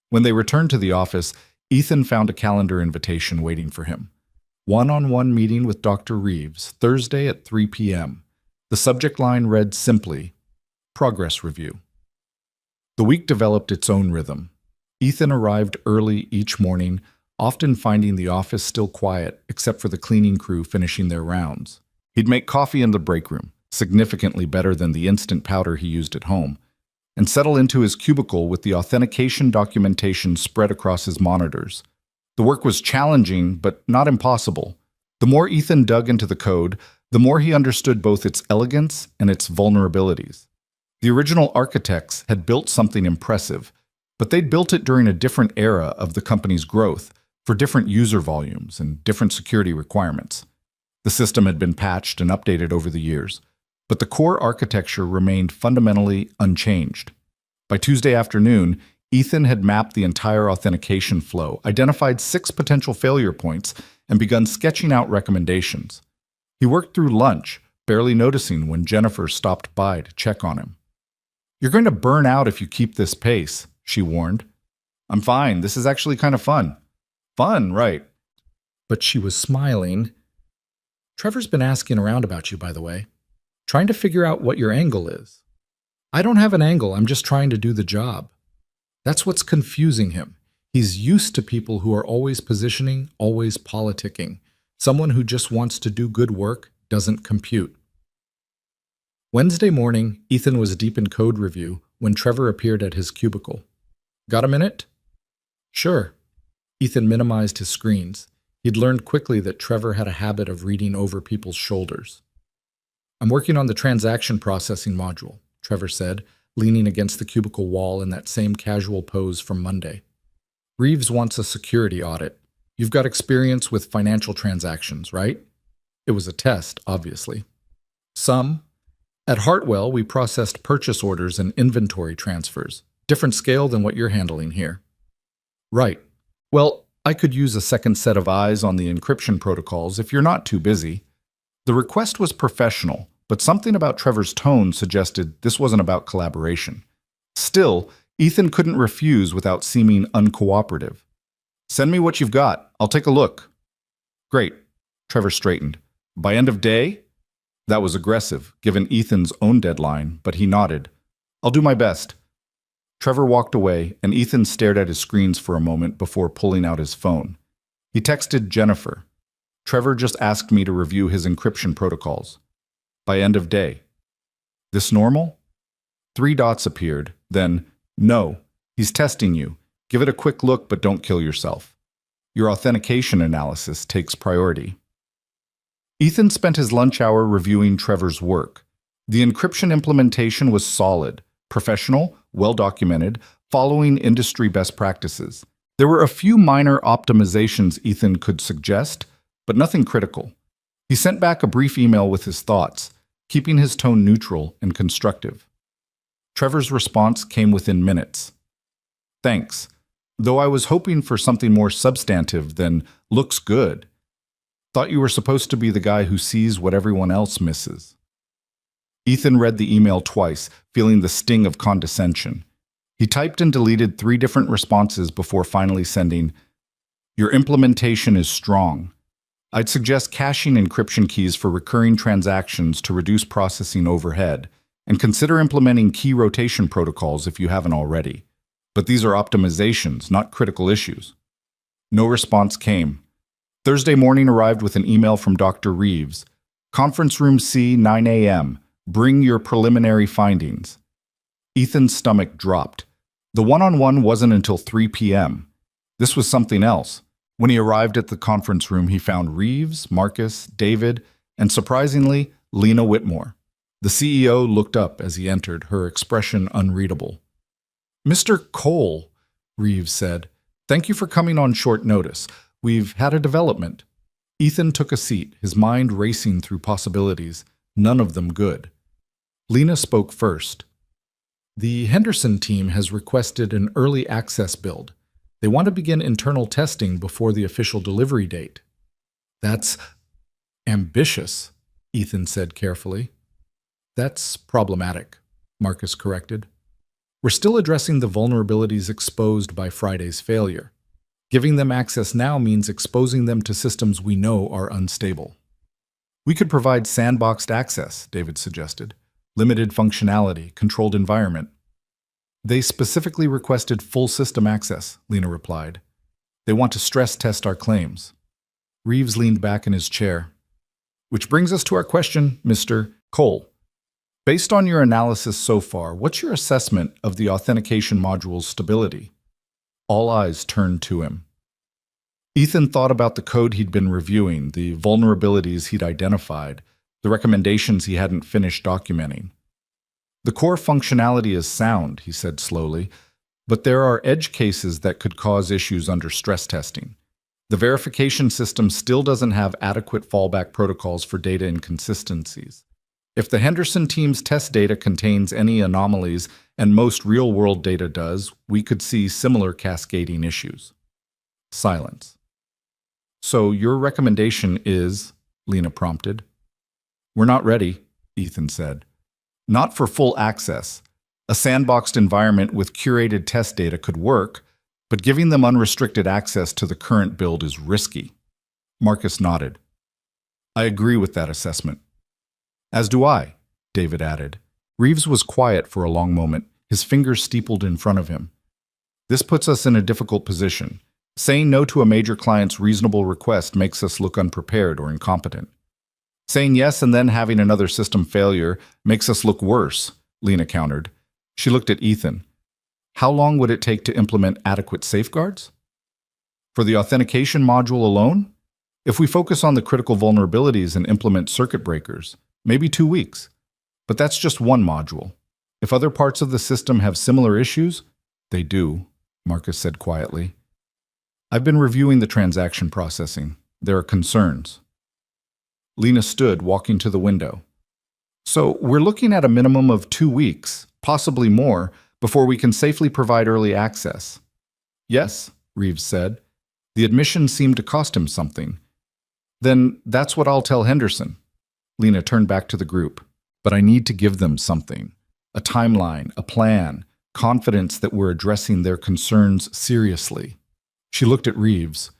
S1: When they returned to the office, Ethan found a calendar invitation waiting for him. One-on-one meeting with Dr. Reeves, Thursday at 3 p.m. The subject line read simply, Progress Review. The week developed its own rhythm. Ethan arrived early each morning, often finding the office still quiet except for the cleaning crew finishing their rounds. He'd make coffee in the break room, significantly better than the instant powder he used at home, and settle into his cubicle with the authentication documentation spread across his monitors. The work was challenging, but not impossible. The more Ethan dug into the code, the more he understood both its elegance and its vulnerabilities. The original architects had built something impressive, but they'd built it during a different era of the company's growth, for different user volumes and different security requirements. The system had been patched and updated over the years, but the core architecture remained fundamentally unchanged. By Tuesday afternoon, Ethan had mapped the entire authentication flow, identified 6 potential failure points, and begun sketching out recommendations. He worked through lunch, barely noticing when Jennifer stopped by to check on him. You're going to burn out if you keep this pace, she warned. I'm fine. This is actually kind of fun. Fun, right? But she was smiling. Trevor's been asking around about you, by the way, trying to figure out what your angle is. I don't have an angle. I'm just trying to do the job. That's what's confusing him. He's used to people who are always positioning, always politicking. Someone who just wants to do good work doesn't compute. Wednesday morning, Ethan was deep in code review when Trevor appeared at his cubicle. Got a minute? Sure. Ethan minimized his screens. He'd learned quickly that Trevor had a habit of reading over people's shoulders. I'm working on the transaction processing module, Trevor said, leaning against the cubicle wall in that same casual pose from Monday. Reeves wants a security audit. You've got experience with financial transactions, right? It was a test, obviously. Some. At Hartwell, we processed purchase orders and inventory transfers. Different scale than what you're handling here. Right. Well, I could use a second set of eyes on the encryption protocols if you're not too busy. The request was professional, but something about Trevor's tone suggested this wasn't about collaboration. Still, Ethan couldn't refuse without seeming uncooperative. Send me what you've got. I'll take a look. Great. Trevor straightened. By end of day? That was aggressive, given Ethan's own deadline, but he nodded. I'll do my best. Trevor walked away, and Ethan stared at his screens for a moment before pulling out his phone. He texted Jennifer. Trevor just asked me to review his encryption protocols. By end of day. This normal? 3 dots appeared, then, no, he's testing you. Give it a quick look, but don't kill yourself. Your authentication analysis takes priority. Ethan spent his lunch hour reviewing Trevor's work. The encryption implementation was solid, professional, well-documented, following industry best practices. There were a few minor optimizations Ethan could suggest, but nothing critical. He sent back a brief email with his thoughts, keeping his tone neutral and constructive. Trevor's response came within minutes. Thanks, though I was hoping for something more substantive than looks good. Thought you were supposed to be the guy who sees what everyone else misses. Ethan read the email twice, feeling the sting of condescension. He typed and deleted 3 different responses before finally sending, "Your implementation is strong. I'd suggest caching encryption keys for recurring transactions to reduce processing overhead, and consider implementing key rotation protocols if you haven't already. But these are optimizations, not critical issues." No response came. Thursday morning arrived with an email from Dr. Reeves. "Conference room C, 9 a.m. Bring your preliminary findings." Ethan's stomach dropped. The one-on-one wasn't until 3 p.m. This was something else. When he arrived at the conference room, he found Reeves, Marcus, David, and surprisingly, Lena Whitmore. The CEO looked up as he entered, her expression unreadable. "Mr. Cole," Reeves said, "thank you for coming on short notice. We've had a development." Ethan took a seat, his mind racing through possibilities, none of them good. Lena spoke first. "The Henderson team has requested an early access build. They want to begin internal testing before the official delivery date." "That's ambitious," Ethan said carefully. "That's problematic," Marcus corrected. "We're still addressing the vulnerabilities exposed by Friday's failure. Giving them access now means exposing them to systems we know are unstable." "We could provide sandboxed access," David suggested. "Limited functionality, controlled environment." "They specifically requested full system access," Lena replied. "They want to stress test our claims." Reeves leaned back in his chair. "Which brings us to our question, Mr. Cole. Based on your analysis so far, what's your assessment of the authentication module's stability?" All eyes turned to him. Ethan thought about the code he'd been reviewing, the vulnerabilities he'd identified, the recommendations he hadn't finished documenting. "The core functionality is sound," he said slowly, "but there are edge cases that could cause issues under stress testing. The verification system still doesn't have adequate fallback protocols for data inconsistencies. If the Henderson team's test data contains any anomalies, and most real-world data does, we could see similar cascading issues." Silence. "So your recommendation is," Lena prompted. "We're not ready," Ethan said. "Not for full access. A sandboxed environment with curated test data could work, but giving them unrestricted access to the current build is risky." Marcus nodded. "I agree with that assessment." "As do I," David added. Reeves was quiet for a long moment, his fingers steepled in front of him. "This puts us in a difficult position. Saying no to a major client's reasonable request makes us look unprepared or incompetent. Saying yes and then having another system failure makes us look worse," Lena countered. She looked at Ethan. "How long would it take to implement adequate safeguards?" "For the authentication module alone? If we focus on the critical vulnerabilities and implement circuit breakers, maybe 2 weeks. But that's just one module. If other parts of the system have similar issues, they do," Marcus said quietly. "I've been reviewing the transaction processing. There are concerns." Lena stood, walking to the window. "So we're looking at a minimum of 2 weeks, possibly more, before we can safely provide early access." "Yes," Reeves said. The admission seemed to cost him something. "Then that's what I'll tell Henderson." Lena turned back to the group. "But I need to give them something. A timeline, a plan, confidence that we're addressing their concerns seriously." She looked at Reeves.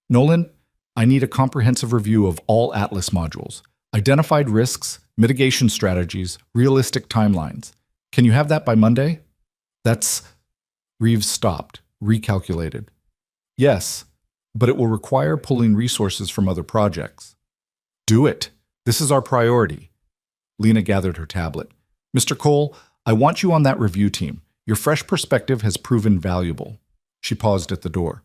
S1: "Nolan, I need a comprehensive review of all Atlas modules. Identified risks, mitigation strategies, realistic timelines. Can you have that by Monday?" "That's..." Reeves stopped, recalculated. "Yes, but it will require pulling resources from other projects." "Do it. This is our priority." Lena gathered her tablet. "Mr. Cole, I want you on that review team. Your fresh perspective has proven valuable." She paused at the door.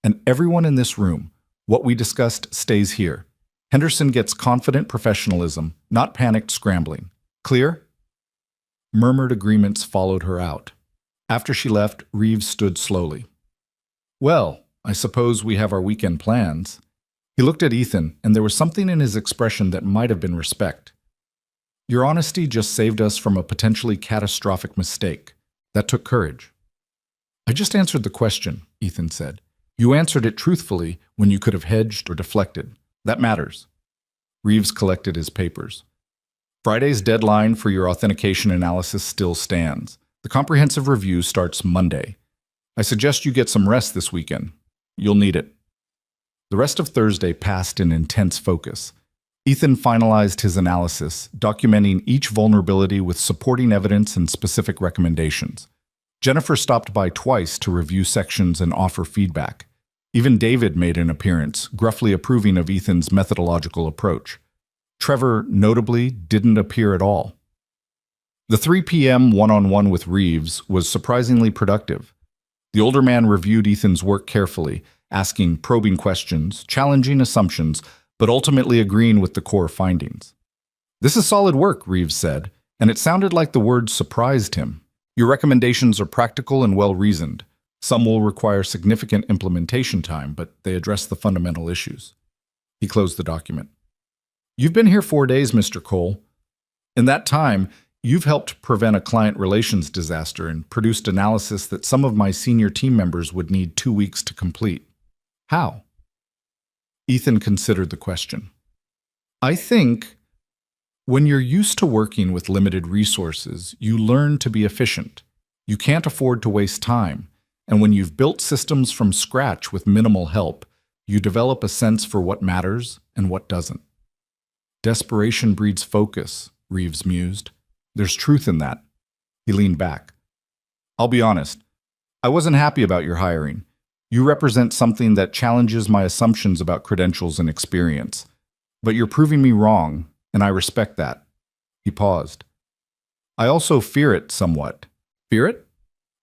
S1: "And everyone in this room, what we discussed stays here. Henderson gets confident professionalism, not panicked scrambling. Clear?" Murmured agreements followed her out. After she left, Reeves stood slowly. Well, I suppose we have our weekend plans. He looked at Ethan, and there was something in his expression that might have been respect. Your honesty just saved us from a potentially catastrophic mistake. That took courage. I just answered the question, Ethan said. You answered it truthfully when you could have hedged or deflected. That matters. Reeves collected his papers. Friday's deadline for your authentication analysis still stands. The comprehensive review starts Monday. I suggest you get some rest this weekend. You'll need it. The rest of Thursday passed in intense focus. Ethan finalized his analysis, documenting each vulnerability with supporting evidence and specific recommendations. Jennifer stopped by twice to review sections and offer feedback. Even David made an appearance, gruffly approving of Ethan's methodological approach. Trevor, notably, didn't appear at all. The 3 p.m. one-on-one with Reeves was surprisingly productive. The older man reviewed Ethan's work carefully, asking probing questions, challenging assumptions, but ultimately agreeing with the core findings. This is solid work, Reeves said, and it sounded like the words surprised him. Your recommendations are practical and well-reasoned. Some will require significant implementation time, but they address the fundamental issues. He closed the document. You've been here 4 days, Mr. Cole. In that time, you've helped prevent a client relations disaster and produced analysis that some of my senior team members would need 2 weeks to complete. How? Ethan considered the question. I think when you're used to working with limited resources, you learn to be efficient. You can't afford to waste time. And when you've built systems from scratch with minimal help, you develop a sense for what matters and what doesn't. Desperation breeds focus, Reeves mused. There's truth in that. He leaned back. I'll be honest. I wasn't happy about your hiring. You represent something that challenges my assumptions about credentials and experience. But you're proving me wrong, and I respect that. He paused. I also fear it somewhat. Fear it?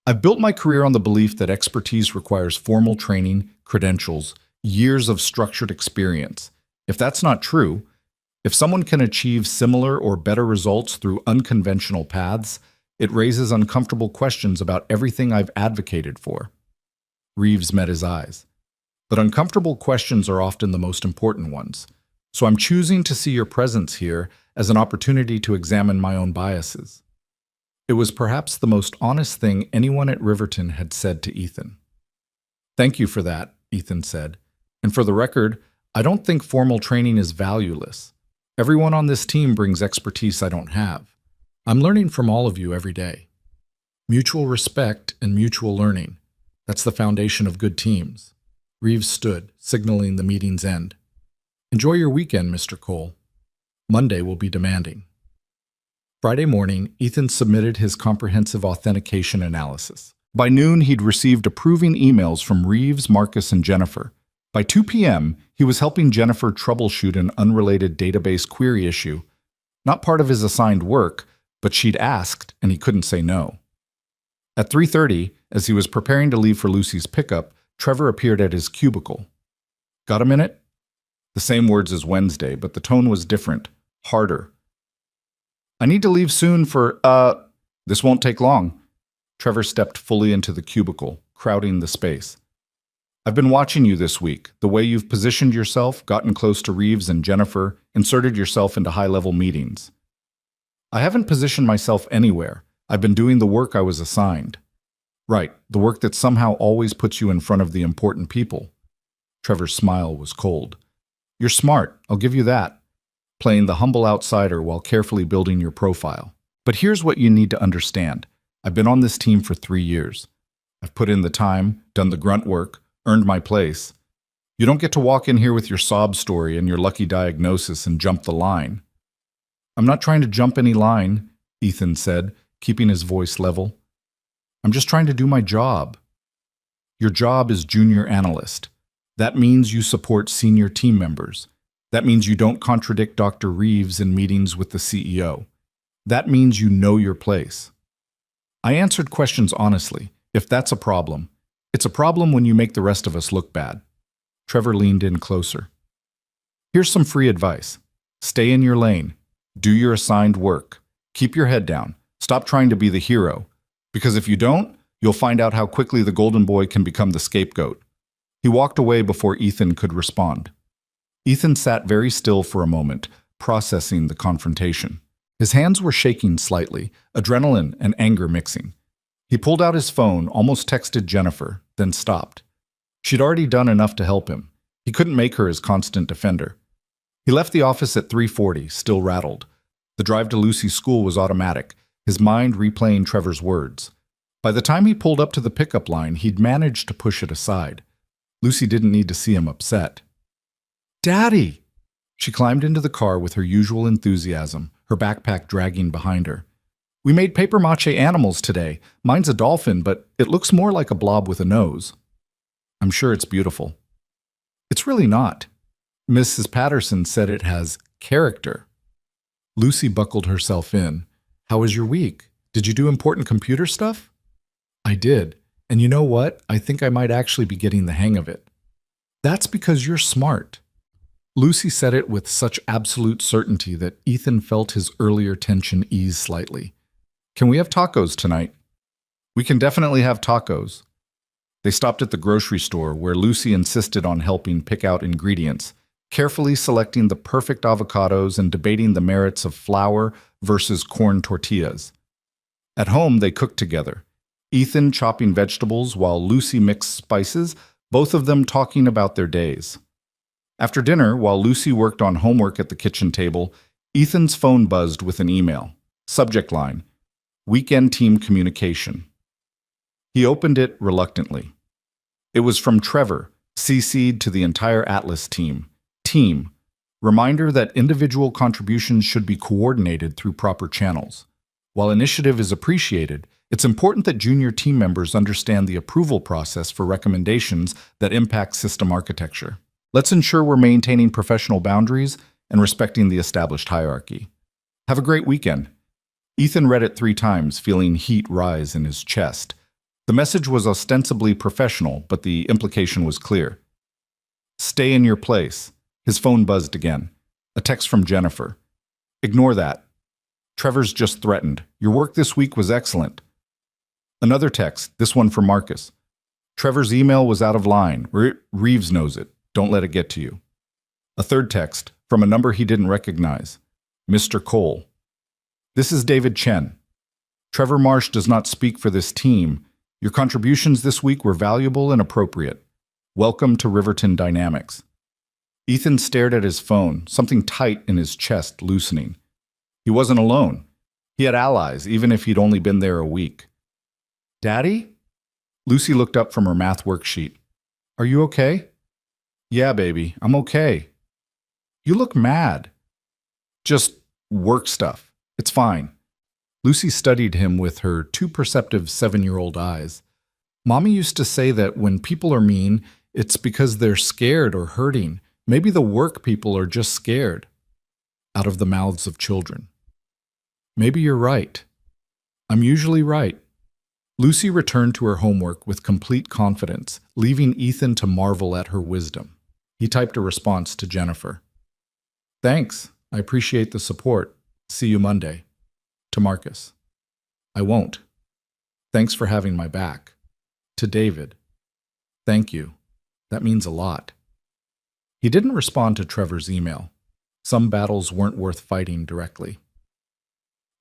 S1: I've built my career on the belief that expertise requires formal training, credentials, years of structured experience. If that's not true, if someone can achieve similar or better results through unconventional paths, it raises uncomfortable questions about everything I've advocated for. Reeves met his eyes. But uncomfortable questions are often the most important ones. So I'm choosing to see your presence here as an opportunity to examine my own biases. It was perhaps the most honest thing anyone at Riverton had said to Ethan. Thank you for that, Ethan said. And for the record, I don't think formal training is valueless. Everyone on this team brings expertise I don't have. I'm learning from all of you every day. Mutual respect and mutual learning. That's the foundation of good teams. Reeves stood, signaling the meeting's end. Enjoy your weekend, Mr. Cole. Monday will be demanding. Friday morning, Ethan submitted his comprehensive authentication analysis. By noon, he'd received approving emails from Reeves, Marcus, and Jennifer. By 2 p.m., he was helping Jennifer troubleshoot an unrelated database query issue. Not part of his assigned work, but she'd asked, and he couldn't say no. At 3:30, as he was preparing to leave for Lucy's pickup, Trevor appeared at his cubicle. Got a minute? The same words as Wednesday, but the tone was different, harder. I need to leave soon for, this won't take long. Trevor stepped fully into the cubicle, crowding the space. I've been watching you this week, the way you've positioned yourself, gotten close to Reeves and Jennifer, inserted yourself into high-level meetings. I haven't positioned myself anywhere. I've been doing the work I was assigned. Right, the work that somehow always puts you in front of the important people. Trevor's smile was cold. You're smart, I'll give you that. Playing the humble outsider while carefully building your profile. But here's what you need to understand. I've been on this team for 3 years. I've put in the time, done the grunt work, earned my place. You don't get to walk in here with your sob story and your lucky diagnosis and jump the line. I'm not trying to jump any line, Ethan said, keeping his voice level. I'm just trying to do my job. Your job is junior analyst. That means you support senior team members. That means you don't contradict Dr. Reeves in meetings with the CEO. That means you know your place. I answered questions honestly. If that's a problem, it's a problem when you make the rest of us look bad. Trevor leaned in closer. Here's some free advice. Stay in your lane. Do your assigned work. Keep your head down. Stop trying to be the hero. Because if you don't, you'll find out how quickly the golden boy can become the scapegoat. He walked away before Ethan could respond. Ethan sat very still for a moment, processing the confrontation. His hands were shaking slightly, adrenaline and anger mixing. He pulled out his phone, almost texted Jennifer, then stopped. She'd already done enough to help him. He couldn't make her his constant defender. He left the office at 3:40, still rattled. The drive to Lucy's school was automatic, his mind replaying Trevor's words. By the time he pulled up to the pickup line, he'd managed to push it aside. Lucy didn't need to see him upset. "Daddy!" She climbed into the car with her usual enthusiasm, her backpack dragging behind her. "We made papier-mâché animals today. Mine's a dolphin, but it looks more like a blob with a nose." "I'm sure it's beautiful." "It's really not. Mrs. Patterson said it has character." Lucy buckled herself in. "How was your week? Did you do important computer stuff?" "I did. And you know what? I think I might actually be getting the hang of it." "That's because you're smart." Lucy said it with such absolute certainty that Ethan felt his earlier tension ease slightly. "Can we have tacos tonight?" "We can definitely have tacos." They stopped at the grocery store where Lucy insisted on helping pick out ingredients, carefully selecting the perfect avocados and debating the merits of flour versus corn tortillas. At home, they cooked together, Ethan chopping vegetables while Lucy mixed spices, both of them talking about their days. After dinner, while Lucy worked on homework at the kitchen table, Ethan's phone buzzed with an email. Subject line: Weekend Team Communication. He opened it reluctantly. It was from Trevor, CC'd to the entire Atlas team. Team, reminder that individual contributions should be coordinated through proper channels. While initiative is appreciated, it's important that junior team members understand the approval process for recommendations that impact system architecture. Let's ensure we're maintaining professional boundaries and respecting the established hierarchy. Have a great weekend. Ethan read it 3 times, feeling heat rise in his chest. The message was ostensibly professional, but the implication was clear. Stay in your place. His phone buzzed again. A text from Jennifer. Ignore that. Trevor's just threatened. Your work this week was excellent. Another text, this one from Marcus. Trevor's email was out of line. Reeves knows it. Don't let it get to you. A third text, from a number he didn't recognize. Mr. Cole. This is David Chen. Trevor Marsh does not speak for this team. Your contributions this week were valuable and appropriate. Welcome to Riverton Dynamics. Ethan stared at his phone, something tight in his chest loosening. He wasn't alone. He had allies, even if he'd only been there a week. Daddy? Lucy looked up from her math worksheet. Are you okay? Yeah, baby, I'm okay. You look mad. Just work stuff. It's fine. Lucy studied him with her too perceptive 7-year-old eyes. Mommy used to say that when people are mean, it's because they're scared or hurting. Maybe the work people are just scared. Out of the mouths of children. Maybe you're right. I'm usually right. Lucy returned to her homework with complete confidence, leaving Ethan to marvel at her wisdom. He typed a response to Jennifer. Thanks. I appreciate the support. See you Monday. To Marcus. I won't. Thanks for having my back. To David. Thank you. That means a lot. He didn't respond to Trevor's email. Some battles weren't worth fighting directly.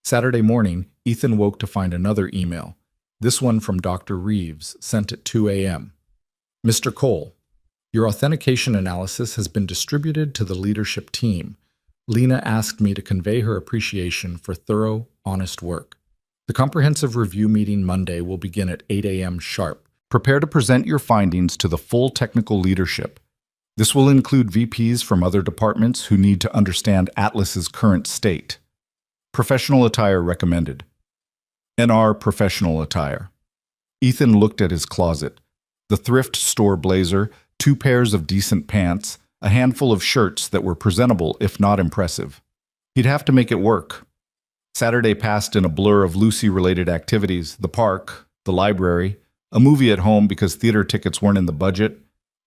S1: Saturday morning, Ethan woke to find another email, this one from Dr. Reeves, sent at 2 a.m. Mr. Cole, your authentication analysis has been distributed to the leadership team. Lena asked me to convey her appreciation for thorough, honest work. The comprehensive review meeting Monday will begin at 8 a.m. sharp. Prepare to present your findings to the full technical leadership. This will include VPs from other departments who need to understand Atlas's current state. Professional attire recommended. NR professional attire. Ethan looked at his closet. The thrift store blazer, 2 pairs of decent pants, a handful of shirts that were presentable if not impressive. He'd have to make it work. Saturday passed in a blur of Lucy-related activities, the park, the library, a movie at home because theater tickets weren't in the budget.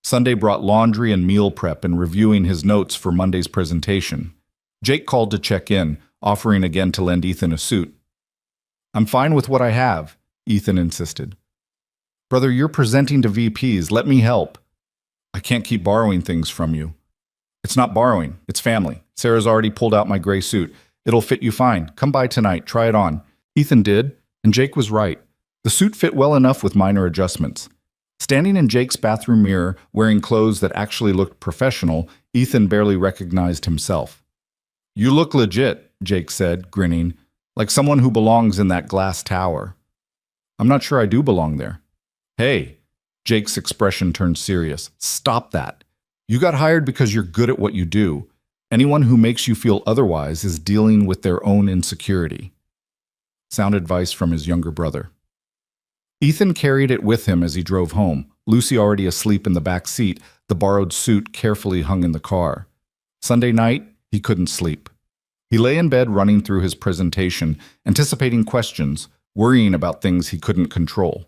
S1: Sunday brought laundry and meal prep and reviewing his notes for Monday's presentation. Jake called to check in, offering again to lend Ethan a suit. I'm fine with what I have, Ethan insisted. Brother, you're presenting to VPs. Let me help. I can't keep borrowing things from you. It's not borrowing, it's family. Sarah's already pulled out my gray suit. It'll fit you fine. Come by tonight, try it on. Ethan did, and Jake was right. The suit fit well enough with minor adjustments. Standing in Jake's bathroom mirror, wearing clothes that actually looked professional, Ethan barely recognized himself. You look legit, Jake said, grinning, like someone who belongs in that glass tower. I'm not sure I do belong there. Hey, Jake's expression turned serious. Stop that. You got hired because you're good at what you do. Anyone who makes you feel otherwise is dealing with their own insecurity. Sound advice from his younger brother. Ethan carried it with him as he drove home, Lucy already asleep in the back seat, the borrowed suit carefully hung in the car. Sunday night, he couldn't sleep. He lay in bed running through his presentation, anticipating questions, worrying about things he couldn't control.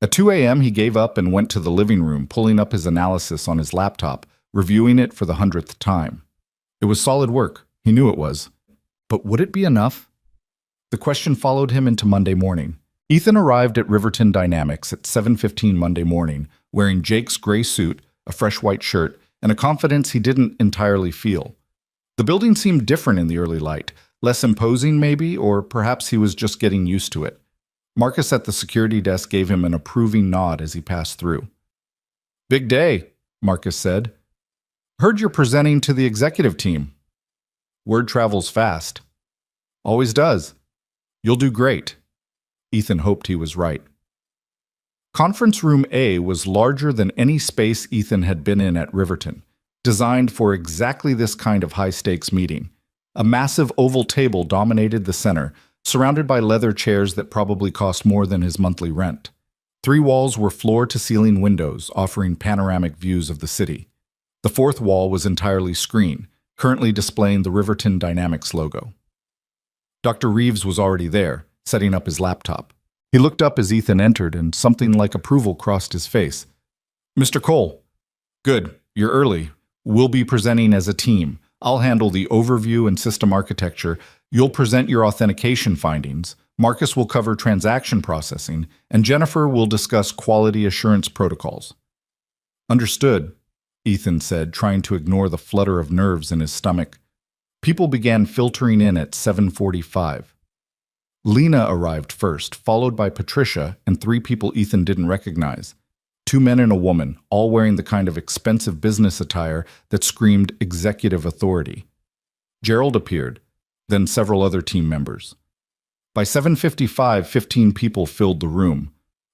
S1: At 2 a.m., he gave up and went to the living room, pulling up his analysis on his laptop, reviewing it for the 100th time. It was solid work. He knew it was. But would it be enough? The question followed him into Monday morning. Ethan arrived at Riverton Dynamics at 7:15 Monday morning, wearing Jake's gray suit, a fresh white shirt, and a confidence he didn't entirely feel. The building seemed different in the early light, less imposing maybe, or perhaps he was just getting used to it. Marcus at the security desk gave him an approving nod as he passed through. Big day, Marcus said. Heard you're presenting to the executive team. Word travels fast. Always does. You'll do great. Ethan hoped he was right. Conference Room A was larger than any space Ethan had been in at Riverton, designed for exactly this kind of high-stakes meeting. A massive oval table dominated the center, surrounded by leather chairs that probably cost more than his monthly rent. 3 walls were floor-to-ceiling windows, offering panoramic views of the city. The 4th wall was entirely screen, currently displaying the Riverton Dynamics logo. Dr. Reeves was already there, setting up his laptop. He looked up as Ethan entered, and something like approval crossed his face. Mr. Cole. Good, you're early. We'll be presenting as a team. I'll handle the overview and system architecture. You'll present your authentication findings. Marcus will cover transaction processing, and Jennifer will discuss quality assurance protocols. Understood, Ethan said, trying to ignore the flutter of nerves in his stomach. People began filtering in at 7:45. Lena arrived first, followed by Patricia and 3 people Ethan didn't recognize. 2 men and a woman, all wearing the kind of expensive business attire that screamed executive authority. Gerald appeared, then several other team members. By 7:55, 15 people filled the room.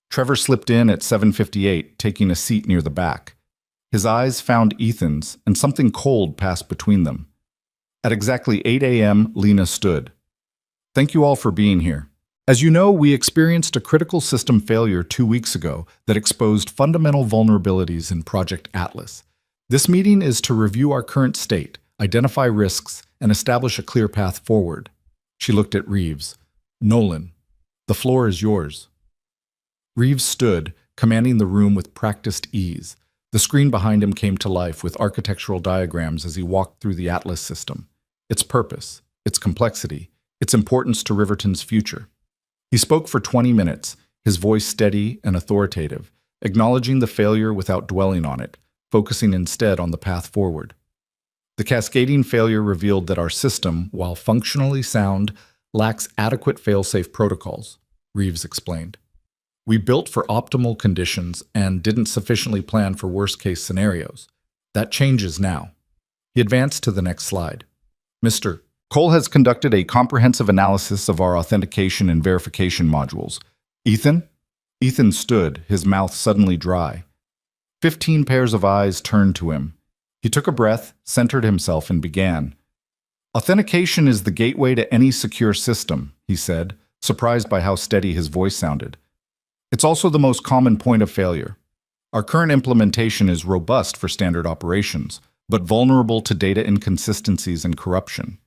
S1: Trevor slipped in at 7:58, taking a seat near the back. His eyes found Ethan's, and something cold passed between them. At exactly 8 a.m., Lena stood. Thank you all for being here. As you know, we experienced a critical system failure 2 weeks ago that exposed fundamental vulnerabilities in Project Atlas. This meeting is to review our current state, identify risks, and establish a clear path forward. She looked at Reeves. Nolan, the floor is yours. Reeves stood, commanding the room with practiced ease. The screen behind him came to life with architectural diagrams as he walked through the Atlas system, its purpose, its complexity, its importance to Riverton's future. He spoke for 20 minutes, his voice steady and authoritative, acknowledging the failure without dwelling on it, focusing instead on the path forward. The cascading failure revealed that our system, while functionally sound, lacks adequate fail-safe protocols, Reeves explained. We built for optimal conditions and didn't sufficiently plan for worst-case scenarios. That changes now. He advanced to the next slide. Mr. Cole has conducted a comprehensive analysis of our authentication and verification modules. Ethan? Ethan stood, his mouth suddenly dry. 15 pairs of eyes turned to him. He took a breath, centered himself, and began. Authentication is the gateway to any secure system, he said, surprised by how steady his voice sounded. It's also the most common point of failure. Our current implementation is robust for standard operations, but vulnerable to data inconsistencies and corruption.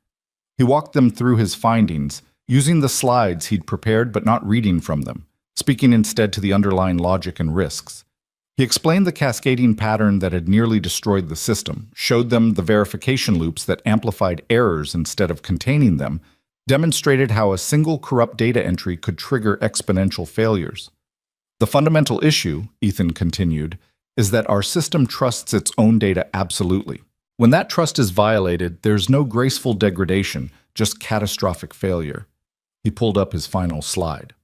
S1: He walked them through his findings, using the slides he'd prepared but not reading from them, speaking instead to the underlying logic and risks. He explained the cascading pattern that had nearly destroyed the system, showed them the verification loops that amplified errors instead of containing them, demonstrated how a single corrupt data entry could trigger exponential failures. The fundamental issue, Ethan continued, is that our system trusts its own data absolutely. When that trust is violated, there's no graceful degradation, just catastrophic failure. He pulled up his final slide.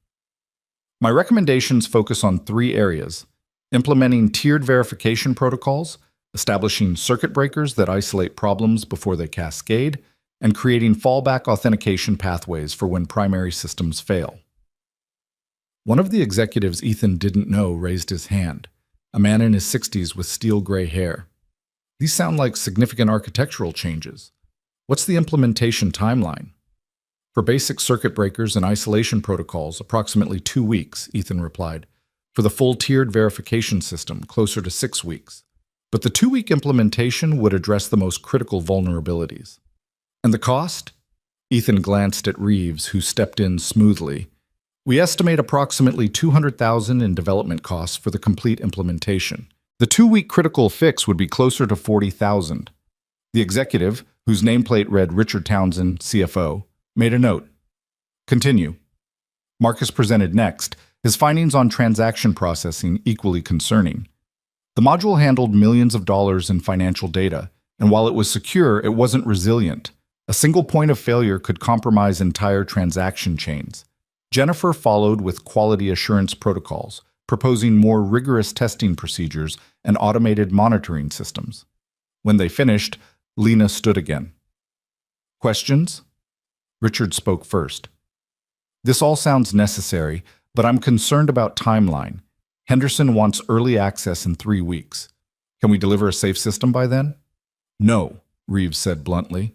S1: My recommendations focus on 3 areas: implementing tiered verification protocols, establishing circuit breakers that isolate problems before they cascade, and creating fallback authentication pathways for when primary systems fail. One of the executives Ethan didn't know raised his hand, a man in his 60s with steel-gray hair. These sound like significant architectural changes. What's the implementation timeline? For basic circuit breakers and isolation protocols, approximately 2 weeks, Ethan replied. For the full tiered verification system, closer to 6 weeks. But the 2-week implementation would address the most critical vulnerabilities. And the cost? Ethan glanced at Reeves, who stepped in smoothly. We estimate approximately $200,000 in development costs for the complete implementation. The 2-week critical fix would be closer to $40,000. The executive, whose nameplate read Richard Townsend, CFO, made a note. Continue. Marcus presented next, his findings on transaction processing equally concerning. The module handled millions of dollars in financial data, and while it was secure, it wasn't resilient. A single point of failure could compromise entire transaction chains. Jennifer followed with quality assurance protocols, proposing more rigorous testing procedures and automated monitoring systems. When they finished, Lena stood again. Questions? Richard spoke first. This all sounds necessary, but I'm concerned about timeline. Henderson wants early access in 3 weeks. Can we deliver a safe system by then? No, Reeves said bluntly.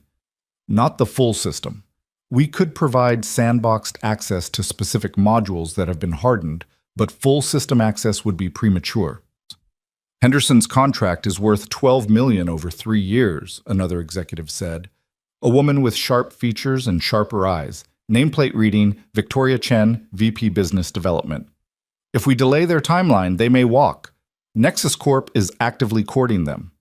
S1: Not the full system. We could provide sandboxed access to specific modules that have been hardened, but full system access would be premature. Henderson's contract is worth $12 million over 3 years, another executive said. A woman with sharp features and sharper eyes. Nameplate reading, Victoria Chen, VP Business Development. If we delay their timeline, they may walk. Nexus Corp is actively courting them.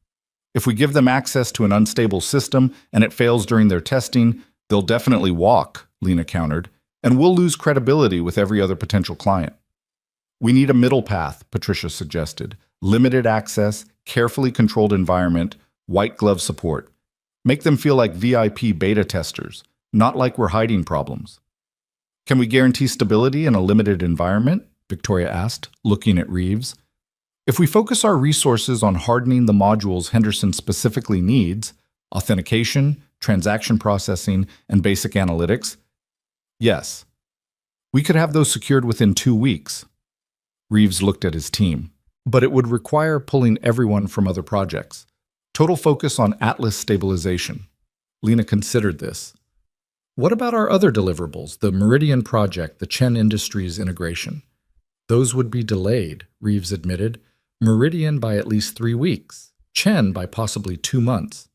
S1: If we give them access to an unstable system and it fails during their testing, they'll definitely walk, Lena countered, and we'll lose credibility with every other potential client. We need a middle path, Patricia suggested. Limited access, carefully controlled environment, white glove support. Make them feel like VIP beta testers, not like we're hiding problems. Can we guarantee stability in a limited environment? Victoria asked, looking at Reeves. If we focus our resources on hardening the modules Henderson specifically needs, authentication, transaction processing, and basic analytics, yes. We could have those secured within 2 weeks. Reeves looked at his team. But it would require pulling everyone from other projects. Total focus on Atlas stabilization. Lena considered this. What about our other deliverables, the Meridian project, the Chen Industries integration? Those would be delayed, Reeves admitted. Meridian by at least 3 weeks. Chen by possibly 2 months.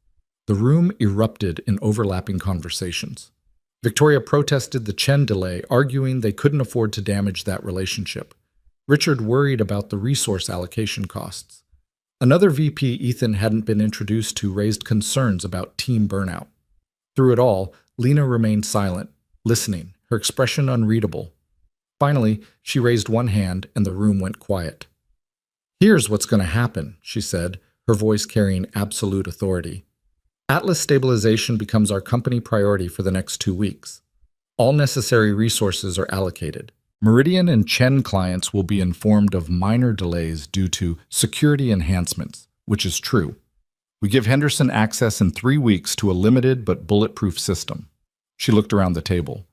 S1: The room erupted in overlapping conversations. Victoria protested the Chen delay, arguing they couldn't afford to damage that relationship. Richard worried about the resource allocation costs. Another VP Ethan hadn't been introduced to raised concerns about team burnout. Through it all, Lena remained silent, listening, her expression unreadable. Finally, she raised one hand and the room went quiet. Here's what's going to happen, she said, her voice carrying absolute authority. Atlas stabilization becomes our company priority for the next 2 weeks. All necessary resources are allocated. Meridian and Chen clients will be informed of minor delays due to security enhancements, which is true. We give Henderson access in 3 weeks to a limited but bulletproof system. She looked around the table.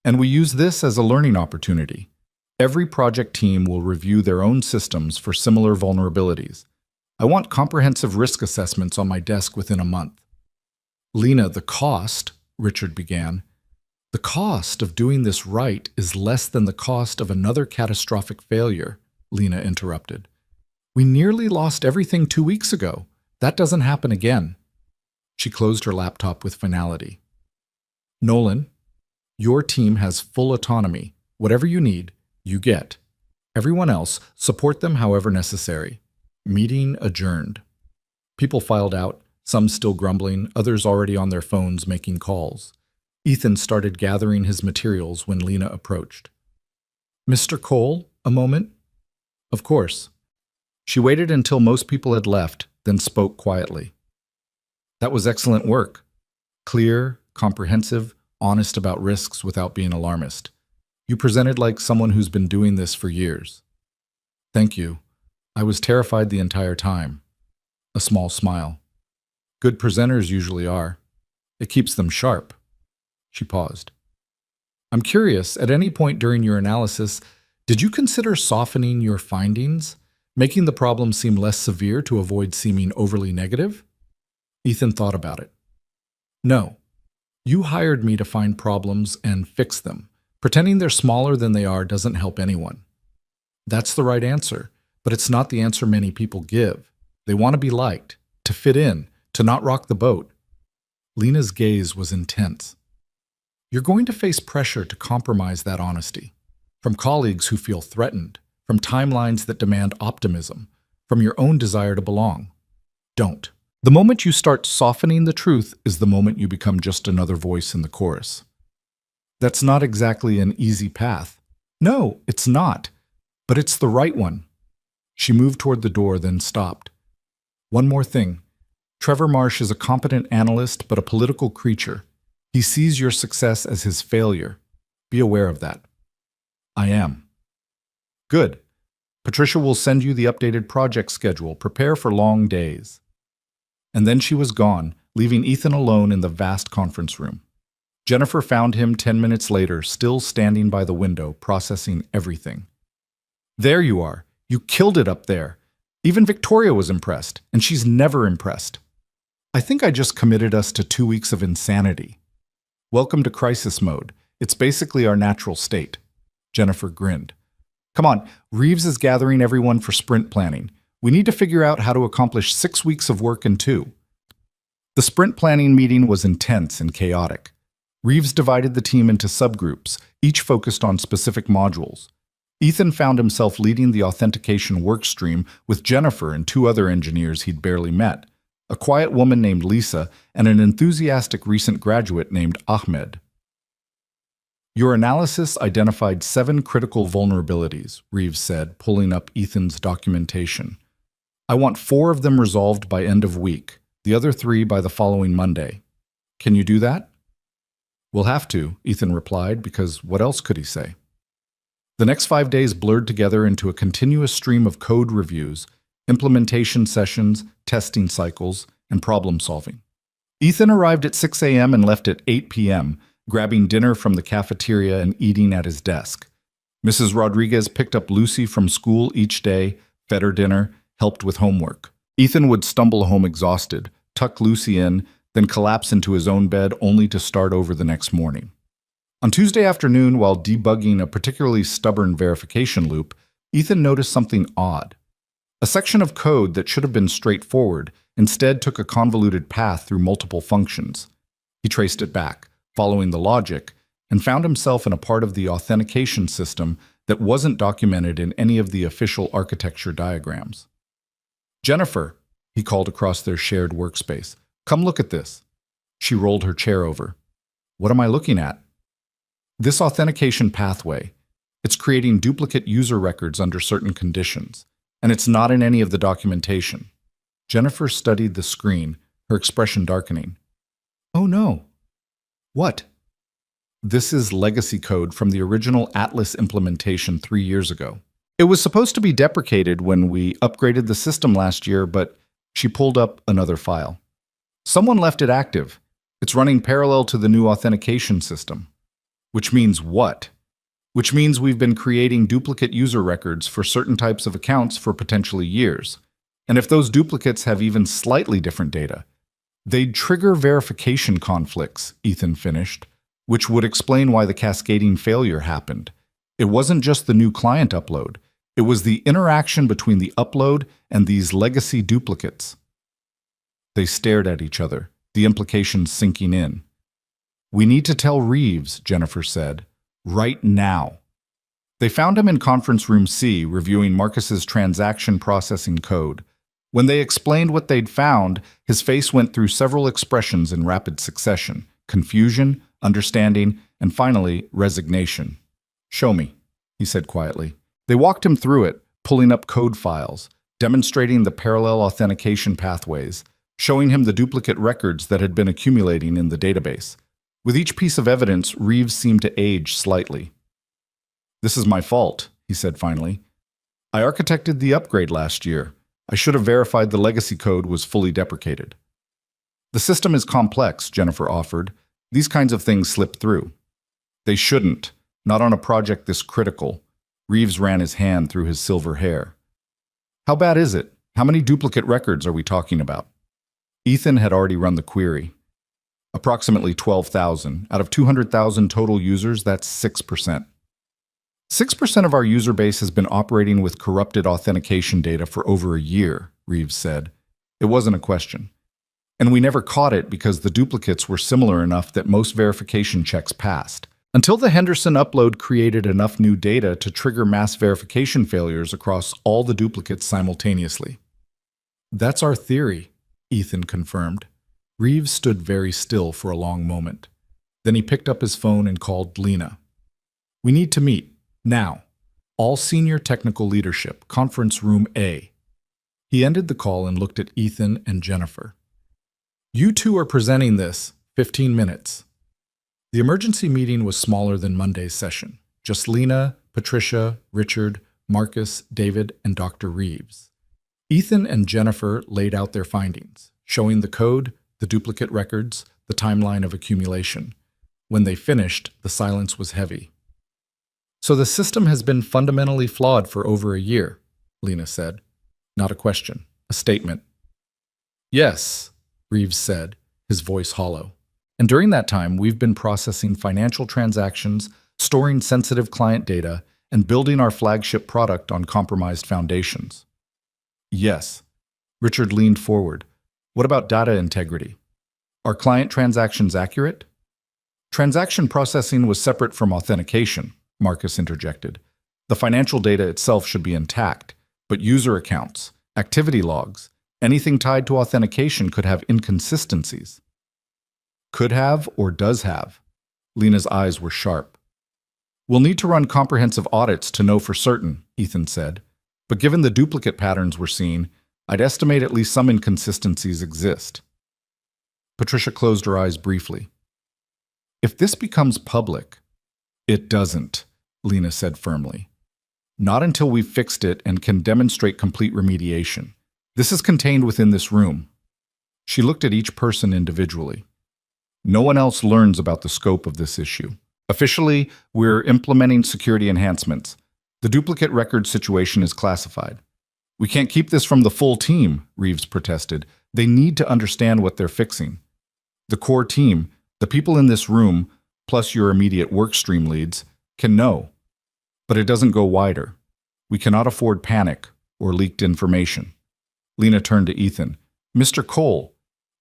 S1: And we use this as a learning opportunity. Every project team will review their own systems for similar vulnerabilities. I want comprehensive risk assessments on my desk within a month. Lena, the cost, Richard began. The cost of doing this right is less than the cost of another catastrophic failure, Lena interrupted. We nearly lost everything 2 weeks ago. That doesn't happen again. She closed her laptop with finality. Nolan, your team has full autonomy. Whatever you need, you get. Everyone else, support them however necessary. Meeting adjourned. People filed out, some still grumbling, others already on their phones making calls. Ethan started gathering his materials when Lena approached. Mr. Cole, a moment? Of course. She waited until most people had left, then spoke quietly. That was excellent work. Clear, comprehensive, honest about risks without being alarmist. You presented like someone who's been doing this for years. Thank you. I was terrified the entire time. A small smile. Good presenters usually are. It keeps them sharp. She paused. I'm curious, at any point during your analysis, did you consider softening your findings, making the problem seem less severe to avoid seeming overly negative? Ethan thought about it. No. You hired me to find problems and fix them. Pretending they're smaller than they are doesn't help anyone. That's the right answer, but it's not the answer many people give. They want to be liked, to fit in, to not rock the boat. Lena's gaze was intense. You're going to face pressure to compromise that honesty. From colleagues who feel threatened, from timelines that demand optimism, from your own desire to belong. Don't. The moment you start softening the truth is the moment you become just another voice in the chorus. That's not exactly an easy path. No, it's not. But it's the right one. She moved toward the door, then stopped. One more thing. Trevor Marsh is a competent analyst, but a political creature. He sees your success as his failure. Be aware of that. I am. Good. Patricia will send you the updated project schedule. Prepare for long days. And then she was gone, leaving Ethan alone in the vast conference room. Jennifer found him 10 minutes later, still standing by the window, processing everything. There you are. You killed it up there. Even Victoria was impressed, and she's never impressed. I think I just committed us to 2 weeks of insanity. Welcome to crisis mode. It's basically our natural state. Jennifer grinned. Come on, Reeves is gathering everyone for sprint planning. We need to figure out how to accomplish 6 weeks of work in 2. The sprint planning meeting was intense and chaotic. Reeves divided the team into subgroups, each focused on specific modules. Ethan found himself leading the authentication workstream with Jennifer and 2 other engineers he'd barely met, a quiet woman named Lisa and an enthusiastic recent graduate named Ahmed. Your analysis identified 7 critical vulnerabilities, Reeves said, pulling up Ethan's documentation. I want 4 of them resolved by end of week, the other 3 by the following Monday. Can you do that? We'll have to, Ethan replied, because what else could he say? The next 5 days blurred together into a continuous stream of code reviews, implementation sessions, testing cycles, and problem solving. Ethan arrived at 6 a.m. and left at 8 p.m., grabbing dinner from the cafeteria and eating at his desk. Mrs. Rodriguez picked up Lucy from school each day, fed her dinner, helped with homework. Ethan would stumble home exhausted, tuck Lucy in, then collapse into his own bed only to start over the next morning. On Tuesday afternoon, while debugging a particularly stubborn verification loop, Ethan noticed something odd. A section of code that should have been straightforward instead took a convoluted path through multiple functions. He traced it back, following the logic, and found himself in a part of the authentication system that wasn't documented in any of the official architecture diagrams. Jennifer, he called across their shared workspace, come look at this. She rolled her chair over. What am I looking at? This authentication pathway. It's creating duplicate user records under certain conditions, and it's not in any of the documentation. Jennifer studied the screen, her expression darkening. Oh no. What? This is legacy code from the original Atlas implementation 3 years ago. It was supposed to be deprecated when we upgraded the system last year, but she pulled up another file. Someone left it active. It's running parallel to the new authentication system. Which means what? Which means we've been creating duplicate user records for certain types of accounts for potentially years. And if those duplicates have even slightly different data, they'd trigger verification conflicts, Ethan finished, which would explain why the cascading failure happened. It wasn't just the new client upload. It was the interaction between the upload and these legacy duplicates. They stared at each other, the implications sinking in. We need to tell Reeves, Jennifer said, right now. They found him in conference room C reviewing Marcus's transaction processing code. When they explained what they'd found, his face went through several expressions in rapid succession: confusion, understanding, and finally, resignation. Show me, he said quietly. They walked him through it, pulling up code files. demonstrating the parallel authentication pathways, showing him the duplicate records that had been accumulating in the database. With each piece of evidence, Reeves seemed to age slightly. "This is my fault," he said finally. "I architected the upgrade last year. I should have verified the legacy code was fully deprecated." "The system is complex," Jennifer offered. "These kinds of things slip through." "They shouldn't, not on a project this critical." Reeves ran his hand through his silver hair. "How bad is it? How many duplicate records are we talking about?" Ethan had already run the query. "Approximately 12,000. Out of 200,000 total users, that's 6%. 6% of our user base has been operating with corrupted authentication data for over a year," Reeves said. It wasn't a question. "And we never caught it because the duplicates were similar enough that most verification checks passed. Until the Henderson upload created enough new data to trigger mass verification failures across all the duplicates simultaneously." "That's our theory," Ethan confirmed. Reeves stood very still for a long moment. Then he picked up his phone and called Lena. "We need to meet. Now. All senior technical leadership, conference room A." He ended the call and looked at Ethan and Jennifer. "You two are presenting this. 15 minutes. The emergency meeting was smaller than Monday's session. Just Lena, Patricia, Richard, Marcus, David, and Dr. Reeves. Ethan and Jennifer laid out their findings, showing the code, the duplicate records, the timeline of accumulation. When they finished, the silence was heavy. "So the system has been fundamentally flawed for over a year," Lena said. Not a question, a statement. "Yes," Reeves said, his voice hollow. "And during that time, we've been processing financial transactions, storing sensitive client data, and building our flagship product on compromised foundations." "Yes." Richard leaned forward. "What about data integrity? Are client transactions accurate?" "Transaction processing was separate from authentication," Marcus interjected. "The financial data itself should be intact, but user accounts, activity logs, anything tied to authentication could have inconsistencies." "Could have or does have." Lena's eyes were sharp. "We'll need to run comprehensive audits to know for certain," Ethan said. "But given the duplicate patterns we're seeing, I'd estimate at least some inconsistencies exist." Patricia closed her eyes briefly. "If this becomes public..." "It doesn't," Lena said firmly. "Not until we've fixed it and can demonstrate complete remediation. This is contained within this room." She looked at each person individually. "No one else learns about the scope of this issue. Officially, we're implementing security enhancements. The duplicate record situation is classified." "We can't keep this from the full team," Reeves protested. "They need to understand what they're fixing." "The core team, the people in this room, plus your immediate workstream leads, can know. But it doesn't go wider. We cannot afford panic or leaked information." Lena turned to Ethan. "Mr. Cole,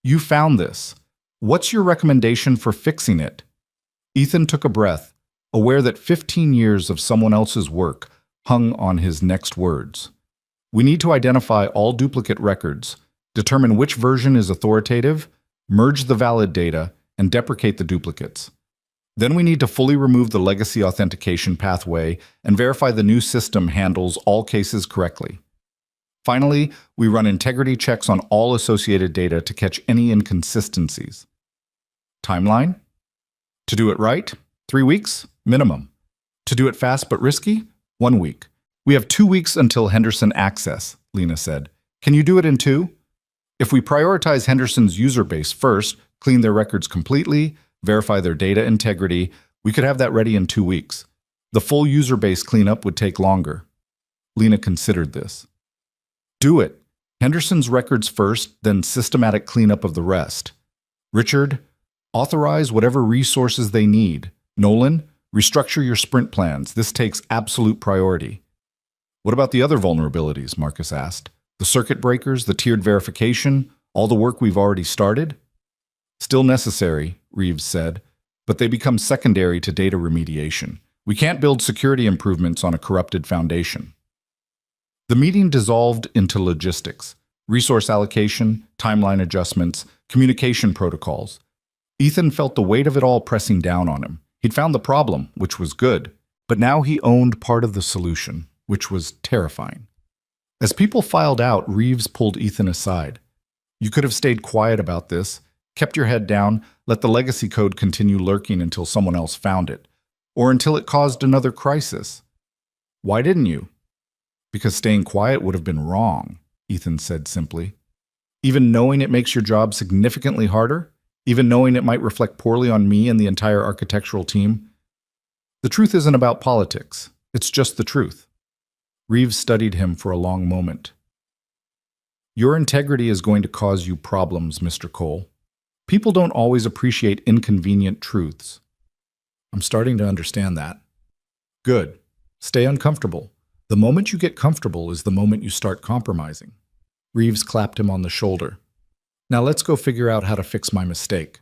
S1: you found this. What's your recommendation for fixing it?" Ethan took a breath, aware that 15 years of someone else's work hung on his next words. "We need to identify all duplicate records, determine which version is authoritative, merge the valid data, and deprecate the duplicates. Then we need to fully remove the legacy authentication pathway and verify the new system handles all cases correctly. Finally, we run integrity checks on all associated data to catch any inconsistencies." Timeline? To do it right, 3 weeks, minimum. To do it fast but risky, 1 week. "We have 2 weeks until Henderson access," Lena said. "Can you do it in 2? If we prioritize Henderson's user base first, clean their records completely, verify their data integrity, we could have that ready in 2 weeks. The full user base cleanup would take longer." Lena considered this. "Do it. Henderson's records first, then systematic cleanup of the rest. Richard, authorize whatever resources they need. Nolan, restructure your sprint plans. This takes absolute priority." "What about the other vulnerabilities?" Marcus asked. "The circuit breakers, the tiered verification, all the work we've already started?" "Still necessary," Reeves said, "but they become secondary to data remediation. We can't build security improvements on a corrupted foundation." The meeting dissolved into logistics, resource allocation, timeline adjustments, communication protocols. Ethan felt the weight of it all pressing down on him. He'd found the problem, which was good, but now he owned part of the solution, which was terrifying. As people filed out, Reeves pulled Ethan aside. You could have stayed quiet about this, kept your head down, let the legacy code continue lurking until someone else found it, or until it caused another crisis. Why didn't you? Because staying quiet would have been wrong, Ethan said simply. Even knowing it makes your job significantly harder? Even knowing it might reflect poorly on me and the entire architectural team? The truth isn't about politics. It's just the truth. Reeves studied him for a long moment. Your integrity is going to cause you problems, Mr. Cole. People don't always appreciate inconvenient truths. I'm starting to understand that. Good. Stay uncomfortable. The moment you get comfortable is the moment you start compromising. Reeves clapped him on the shoulder. Now let's go figure out how to fix my mistake.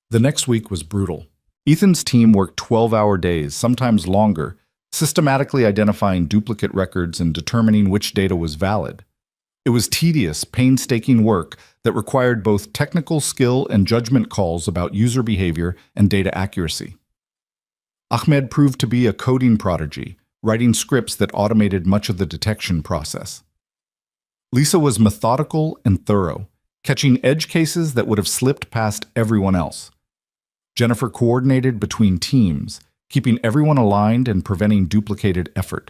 S1: The next week was brutal. Ethan's team worked 12-hour days, sometimes longer, systematically identifying duplicate records and determining which data was valid. It was tedious, painstaking work that required both technical skill and judgment calls about user behavior and data accuracy. Ahmed proved to be a coding prodigy, writing scripts that automated much of the detection process. Lisa was methodical and thorough, catching edge cases that would have slipped past everyone else. Jennifer coordinated between teams, keeping everyone aligned and preventing duplicated effort.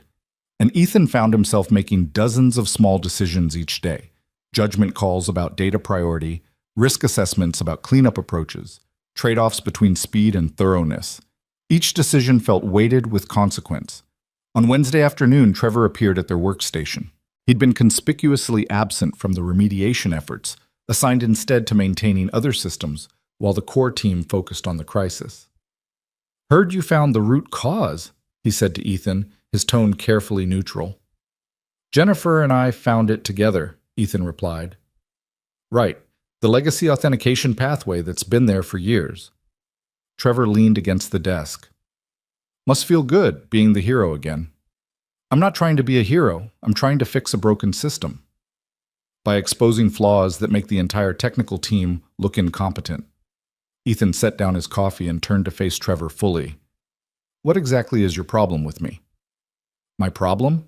S1: And Ethan found himself making dozens of small decisions each day, judgment calls about data priority, risk assessments about cleanup approaches, trade-offs between speed and thoroughness. Each decision felt weighted with consequence. On Wednesday afternoon, Trevor appeared at their workstation. He'd been conspicuously absent from the remediation efforts, assigned instead to maintaining other systems, while the core team focused on the crisis. Heard you found the root cause, he said to Ethan, his tone carefully neutral. Jennifer and I found it together, Ethan replied. Right, the legacy authentication pathway that's been there for years. Trevor leaned against the desk. Must feel good being the hero again. I'm not trying to be a hero, I'm trying to fix a broken system. By exposing flaws that make the entire technical team look incompetent. Ethan set down his coffee and turned to face Trevor fully. What exactly is your problem with me? My problem?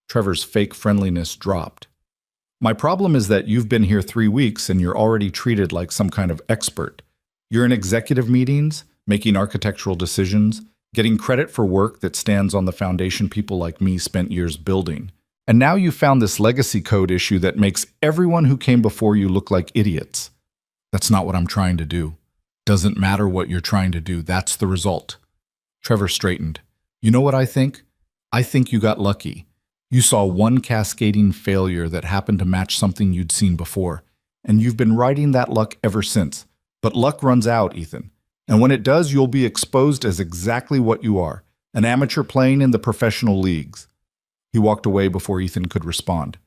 S1: Trevor's fake friendliness dropped. My problem is that you've been here 3 weeks and you're already treated like some kind of expert. You're in executive meetings, making architectural decisions, getting credit for work that stands on the foundation people like me spent years building. And now you found this legacy code issue that makes everyone who came before you look like idiots. That's not what I'm trying to do. Doesn't matter what you're trying to do, that's the result. Trevor straightened. You know what I think? I think you got lucky. You saw one cascading failure that happened to match something you'd seen before, and you've been riding that luck ever since. But luck runs out, Ethan. And when it does, you'll be exposed as exactly what you are, an amateur playing in the professional leagues. He walked away before Ethan could respond.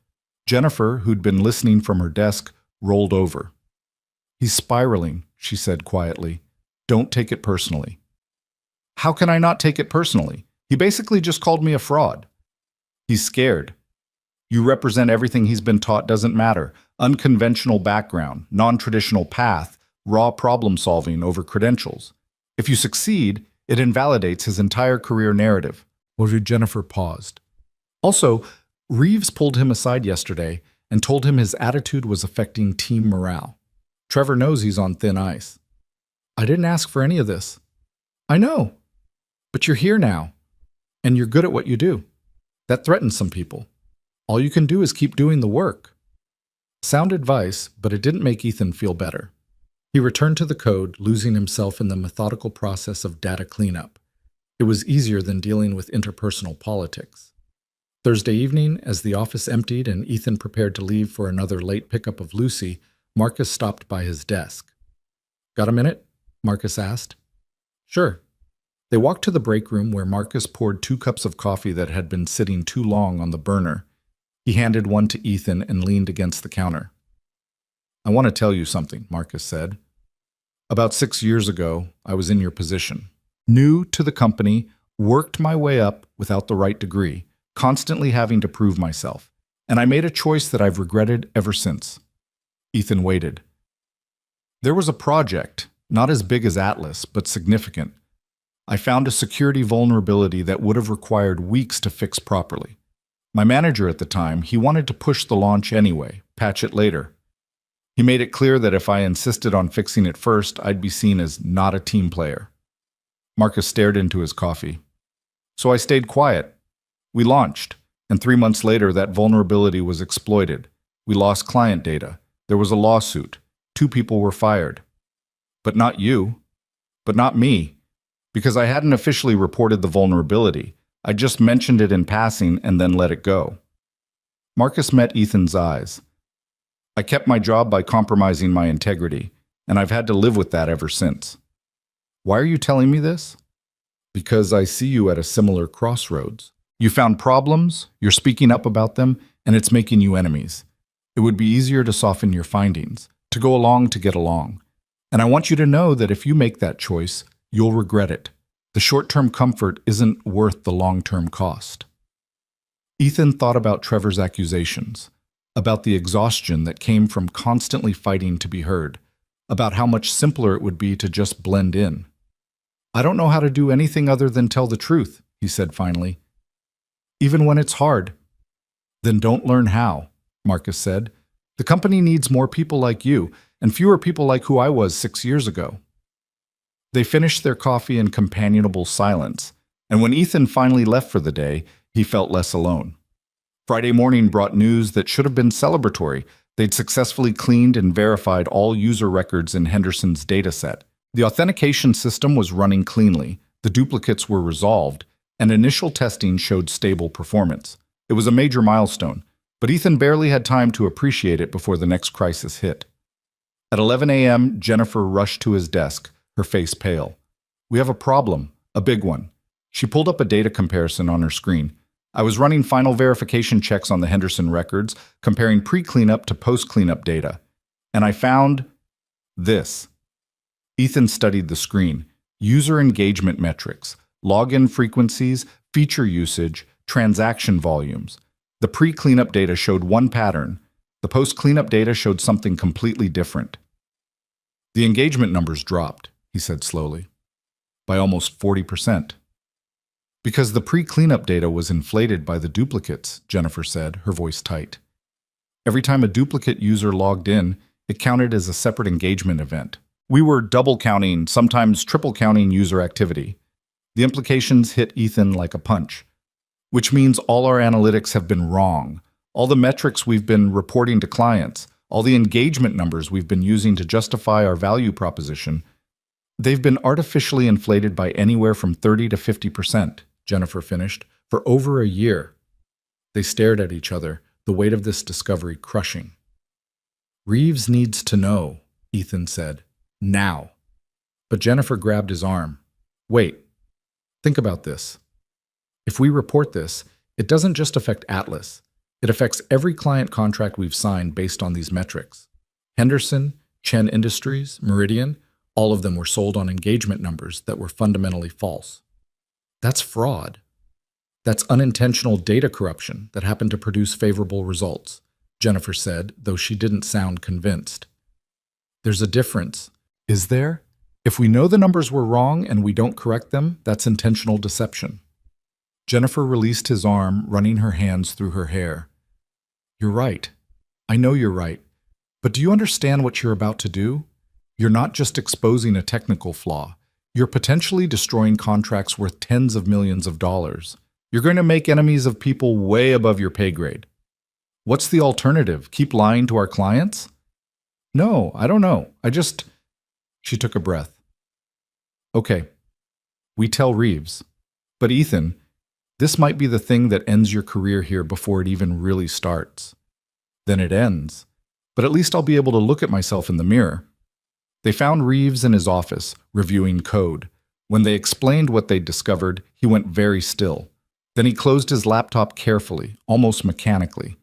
S1: Jennifer, who'd been listening from her desk, rolled over. He's spiraling, she said quietly. Don't take it personally. How can I not take it personally? He basically just called me a fraud. He's scared. You represent everything he's been taught doesn't matter. Unconventional background, non-traditional path, raw problem solving over credentials. If you succeed, it invalidates his entire career narrative. Jennifer paused. Also, Reeves pulled him aside yesterday and told him his attitude was affecting team morale. Trevor knows he's on thin ice. I didn't ask for any of this. I know. But you're here now, and you're good at what you do. That threatens some people. All you can do is keep doing the work. Sound advice, but it didn't make Ethan feel better. He returned to the code, losing himself in the methodical process of data cleanup. It was easier than dealing with interpersonal politics. Thursday evening, as the office emptied and Ethan prepared to leave for another late pickup of Lucy, Marcus stopped by his desk. Got a minute? Marcus asked. Sure. They walked to the break room where Marcus poured 2 cups of coffee that had been sitting too long on the burner. He handed one to Ethan and leaned against the counter. I want to tell you something, Marcus said. About 6 years ago, I was in your position. New to the company, worked my way up without the right degree, constantly having to prove myself. And I made a choice that I've regretted ever since. Ethan waited. There was a project, not as big as Atlas, but significant. I found a security vulnerability that would have required weeks to fix properly. My manager at the time, he wanted to push the launch anyway, patch it later. He made it clear that if I insisted on fixing it first, I'd be seen as not a team player. Marcus stared into his coffee. So I stayed quiet. We launched, and 3 months later that vulnerability was exploited. We lost client data. There was a lawsuit. 2 people were fired. But not you. But not me. Because I hadn't officially reported the vulnerability. I just mentioned it in passing and then let it go. Marcus met Ethan's eyes. I kept my job by compromising my integrity, and I've had to live with that ever since. Why are you telling me this? Because I see you at a similar crossroads. You found problems, you're speaking up about them, and it's making you enemies. It would be easier to soften your findings, to go along to get along. And I want you to know that if you make that choice, you'll regret it. The short-term comfort isn't worth the long-term cost. Ethan thought about Trevor's accusations, about the exhaustion that came from constantly fighting to be heard, about how much simpler it would be to just blend in. I don't know how to do anything other than tell the truth, he said finally. Even when it's hard. Then don't learn how, Marcus said. The company needs more people like you, and fewer people like who I was 6 years ago. They finished their coffee in companionable silence, and when Ethan finally left for the day, he felt less alone. Friday morning brought news that should have been celebratory. They'd successfully cleaned and verified all user records in Henderson's dataset. The authentication system was running cleanly, the duplicates were resolved, and initial testing showed stable performance. It was a major milestone, but Ethan barely had time to appreciate it before the next crisis hit. At 11 a.m., Jennifer rushed to his desk, her face pale. We have a problem, a big one. She pulled up a data comparison on her screen. I was running final verification checks on the Henderson records, comparing pre-cleanup to post-cleanup data. And I found this. Ethan studied the screen. User engagement metrics, login frequencies, feature usage, transaction volumes. The pre-cleanup data showed one pattern. The post-cleanup data showed something completely different. The engagement numbers dropped, he said slowly, by almost 40%. Because the pre-cleanup data was inflated by the duplicates, Jennifer said, her voice tight. Every time a duplicate user logged in, it counted as a separate engagement event. We were double counting, sometimes triple counting user activity. The implications hit Ethan like a punch, which means all our analytics have been wrong. All the metrics we've been reporting to clients, all the engagement numbers we've been using to justify our value proposition, they've been artificially inflated by anywhere from 30 to 50%. Jennifer finished, for over a year. They stared at each other, the weight of this discovery crushing. Reeves needs to know, Ethan said. Now. But Jennifer grabbed his arm. Wait. Think about this. If we report this, it doesn't just affect Atlas. It affects every client contract we've signed based on these metrics. Henderson, Chen Industries, Meridian, all of them were sold on engagement numbers that were fundamentally false. That's fraud. That's unintentional data corruption that happened to produce favorable results, Jennifer said, though she didn't sound convinced. There's a difference. Is there? If we know the numbers were wrong and we don't correct them, that's intentional deception. Jennifer released his arm, running her hands through her hair. You're right. I know you're right. But do you understand what you're about to do? You're not just exposing a technical flaw. You're potentially destroying contracts worth tens of millions of dollars. You're going to make enemies of people way above your pay grade. What's the alternative? Keep lying to our clients? No, I don't know. She took a breath. Okay, we tell Reeves. But Ethan, this might be the thing that ends your career here before it even really starts. Then it ends. But at least I'll be able to look at myself in the mirror. They found Reeves in his office, reviewing code. When they explained what they'd discovered, he went very still. Then he closed his laptop carefully, almost mechanically.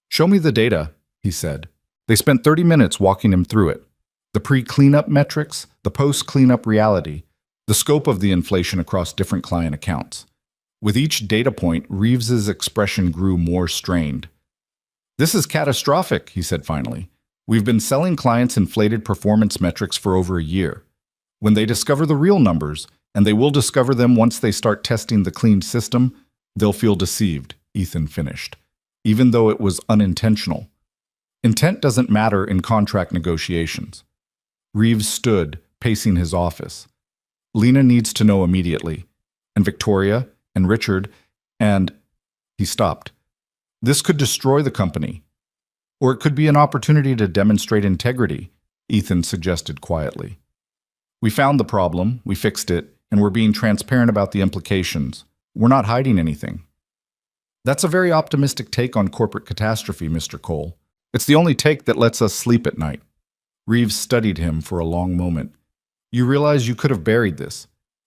S1: Show me the data, he said. They spent 30 minutes walking him through it. The pre-cleanup metrics, the post-cleanup reality, the scope of the inflation across different client accounts. With each data point, Reeves's expression grew more strained. This is catastrophic, he said finally. We've been selling clients inflated performance metrics for over a year. When they discover the real numbers, and they will discover them once they start testing the cleaned system, they'll feel deceived, Ethan finished, even though it was unintentional. Intent doesn't matter in contract negotiations. Reeves stood, pacing his office. Lena needs to know immediately, and Victoria, and Richard, and... He stopped. This could destroy the company. Or it could be an opportunity to demonstrate integrity, Ethan suggested quietly. We found the problem, we fixed it, and we're being transparent about the implications. We're not hiding anything. That's a very optimistic take on corporate catastrophe, Mr. Cole. It's the only take that lets us sleep at night. Reeves studied him for a long moment. You realize you could have buried this,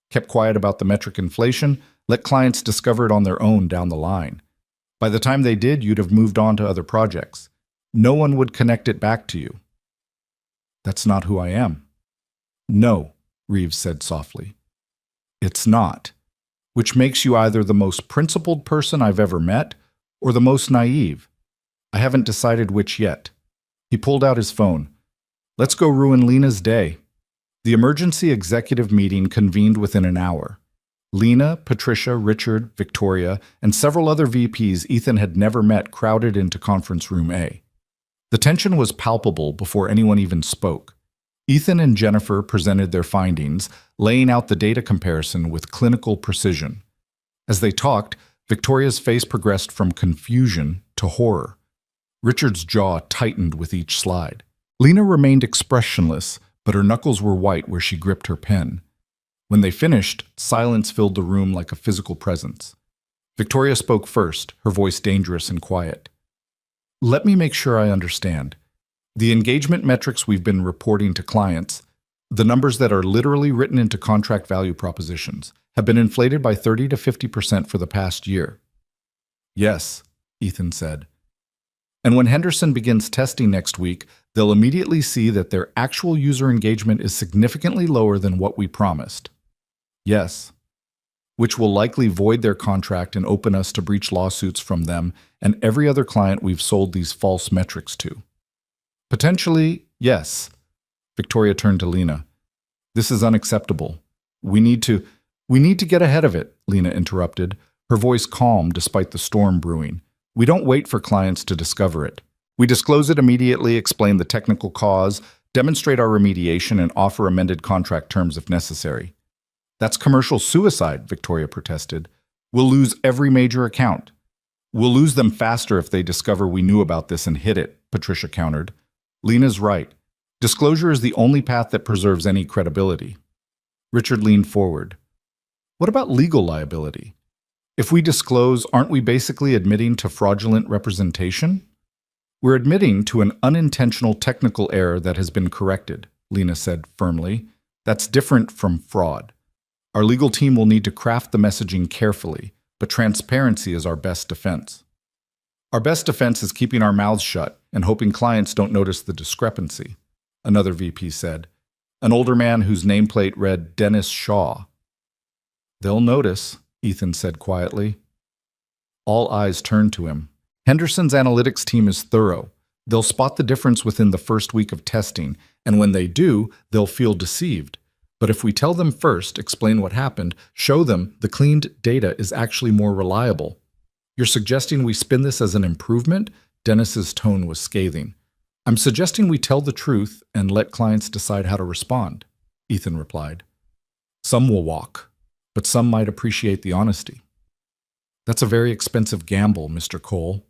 S1: kept quiet about the metric inflation, let clients discover it on their own down the line. By the time they did, you'd have moved on to other projects. No one would connect it back to you. That's not who I am. No, Reeves said softly. It's not. Which makes you either the most principled person I've ever met or the most naive. I haven't decided which yet. He pulled out his phone. Let's go ruin Lena's day. The emergency executive meeting convened within an hour. Lena, Patricia, Richard, Victoria, and several other VPs Ethan had never met crowded into conference room A. The tension was palpable before anyone even spoke. Ethan and Jennifer presented their findings, laying out the data comparison with clinical precision. As they talked, Victoria's face progressed from confusion to horror. Richard's jaw tightened with each slide. Lena remained expressionless, but her knuckles were white where she gripped her pen. When they finished, silence filled the room like a physical presence. Victoria spoke first, her voice dangerous and quiet. Let me make sure I understand. The engagement metrics we've been reporting to clients, the numbers that are literally written into contract value propositions, have been inflated by 30 to 50% for the past year. Yes, Ethan said. And when Henderson begins testing next week, they'll immediately see that their actual user engagement is significantly lower than what we promised. Yes. Which will likely void their contract and open us to breach lawsuits from them and every other client we've sold these false metrics to. Potentially, yes. Victoria turned to Lena. This is unacceptable. We need to get ahead of it, Lena interrupted, her voice calm despite the storm brewing. We don't wait for clients to discover it. We disclose it immediately, explain the technical cause, demonstrate our remediation, and offer amended contract terms if necessary. That's commercial suicide, Victoria protested. We'll lose every major account. We'll lose them faster if they discover we knew about this and hid it, Patricia countered. Lena's right. Disclosure is the only path that preserves any credibility. Richard leaned forward. What about legal liability? If we disclose, aren't we basically admitting to fraudulent representation? We're admitting to an unintentional technical error that has been corrected, Lena said firmly. That's different from fraud. Our legal team will need to craft the messaging carefully, but transparency is our best defense. Our best defense is keeping our mouths shut and hoping clients don't notice the discrepancy, another VP said, an older man whose nameplate read Dennis Shaw. They'll notice, Ethan said quietly. All eyes turned to him. Henderson's analytics team is thorough. They'll spot the difference within the first week of testing, and when they do, they'll feel deceived. But if we tell them first, explain what happened, show them the cleaned data is actually more reliable. You're suggesting we spin this as an improvement? Dennis's tone was scathing. I'm suggesting we tell the truth and let clients decide how to respond, Ethan replied. Some will walk, but some might appreciate the honesty. That's a very expensive gamble, Mr. Cole.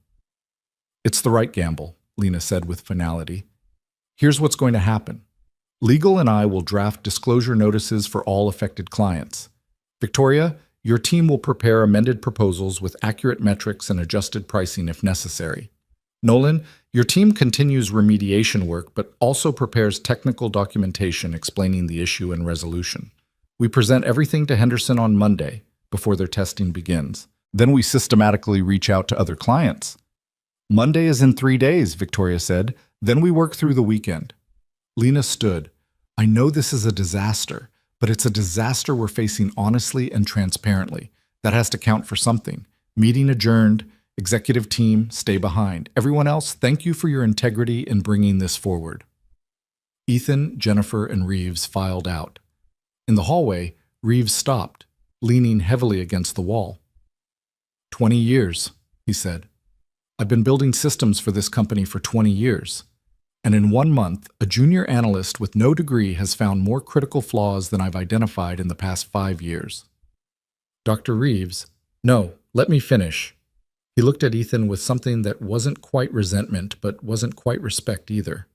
S1: It's the right gamble, Lena said with finality. Here's what's going to happen. Legal and I will draft disclosure notices for all affected clients. Victoria, your team will prepare amended proposals with accurate metrics and adjusted pricing if necessary. Nolan, your team continues remediation work but also prepares technical documentation explaining the issue and resolution. We present everything to Henderson on Monday before their testing begins. Then we systematically reach out to other clients. Monday is in 3 days, Victoria said. Then we work through the weekend. Lena stood. I know this is a disaster, but it's a disaster we're facing honestly and transparently. That has to count for something. Meeting adjourned. Executive team, stay behind. Everyone else, thank you for your integrity in bringing this forward. Ethan, Jennifer, and Reeves filed out. In the hallway, Reeves stopped, leaning heavily against the wall. 20 years, he he said. "I've been building systems for this company for 20 years. And in 1 month, a junior analyst with no degree has found more critical flaws than I've identified in the past 5 years." Dr. Reeves, "No, let me finish." He looked at Ethan with something that wasn't quite resentment, but wasn't quite respect either.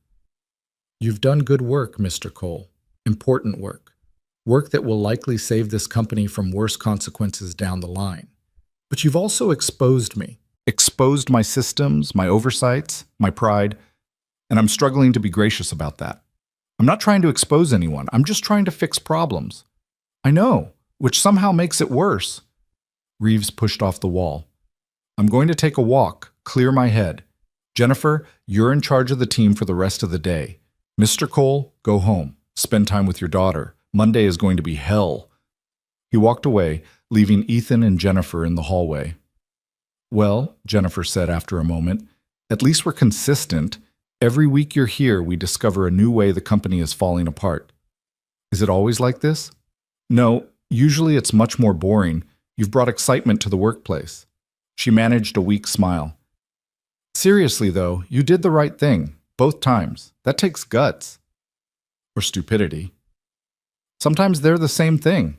S1: "You've done good work, Mr. Cole. Important work. Work that will likely save this company from worse consequences down the line. But you've also exposed me. Exposed my systems, my oversights, my pride, and I'm struggling to be gracious about that. I'm not trying to expose anyone. I'm just trying to fix problems. I know, which somehow makes it worse." Reeves pushed off the wall. "I'm going to take a walk, clear my head. Jennifer, you're in charge of the team for the rest of the day. Mr. Cole, go home. Spend time with your daughter. Monday is going to be hell." He walked away, leaving Ethan and Jennifer in the hallway. "Well," Jennifer said after a moment, "at least we're consistent. Every week you're here, we discover a new way the company is falling apart. Is it always like this?" "No, usually it's much more boring. You've brought excitement to the workplace." She managed a weak smile. "Seriously, though, you did the right thing, both times. That takes guts." "Or stupidity." "Sometimes they're the same thing."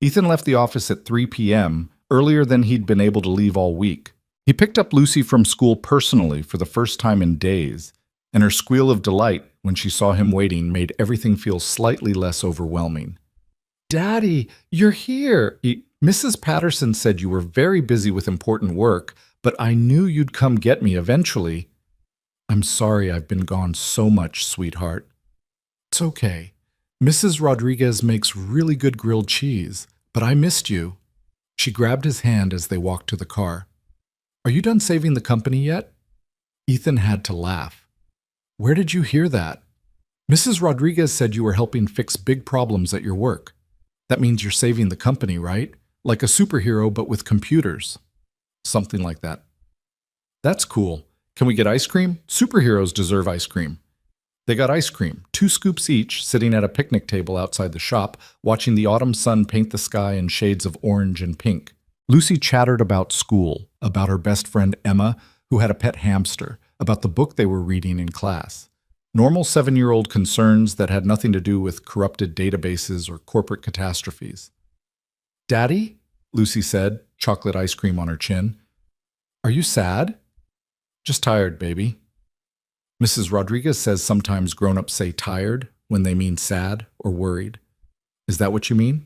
S1: Ethan left the office at 3 p.m., earlier than he'd been able to leave all week. He picked up Lucy from school personally for the first time in days, and her squeal of delight when she saw him waiting made everything feel slightly less overwhelming. "Daddy, you're here! Mrs. Patterson said you were very busy with important work, but I knew you'd come get me eventually." "I'm sorry I've been gone so much, sweetheart." "It's okay. Mrs. Rodriguez makes really good grilled cheese, but I missed you." She grabbed his hand as they walked to the car. "Are you done saving the company yet?" Ethan had to laugh. "Where did you hear that?" "Mrs. Rodriguez said you were helping fix big problems at your work. That means you're saving the company, right? Like a superhero, but with computers." "Something like that." "That's cool. Can we get ice cream? Superheroes deserve ice cream." They got ice cream, 2 scoops each, sitting at a picnic table outside the shop, watching the autumn sun paint the sky in shades of orange and pink. Lucy chattered about school, about her best friend Emma, who had a pet hamster, about the book they were reading in class. Normal 7-year-old concerns that had nothing to do with corrupted databases or corporate catastrophes. "Daddy?" Lucy said, chocolate ice cream on her chin. "Are you sad?" "Just tired, baby." Mrs. Rodriguez says sometimes grown-ups say tired when they mean sad or worried. Is that what you mean?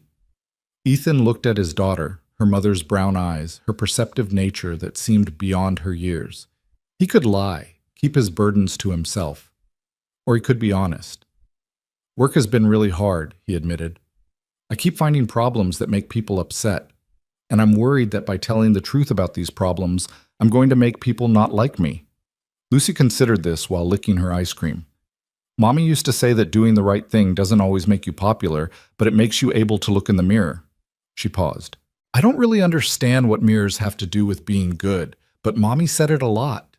S1: Ethan looked at his daughter, her mother's brown eyes, her perceptive nature that seemed beyond her years. He could lie, keep his burdens to himself. Or he could be honest. "Work has been really hard," he admitted. "I keep finding problems that make people upset, and I'm worried that by telling the truth about these problems, I'm going to make people not like me." Lucy considered this while licking her ice cream. "Mommy used to say that doing the right thing doesn't always make you popular, but it makes you able to look in the mirror." She paused. "I don't really understand what mirrors have to do with being good, but Mommy said it a lot."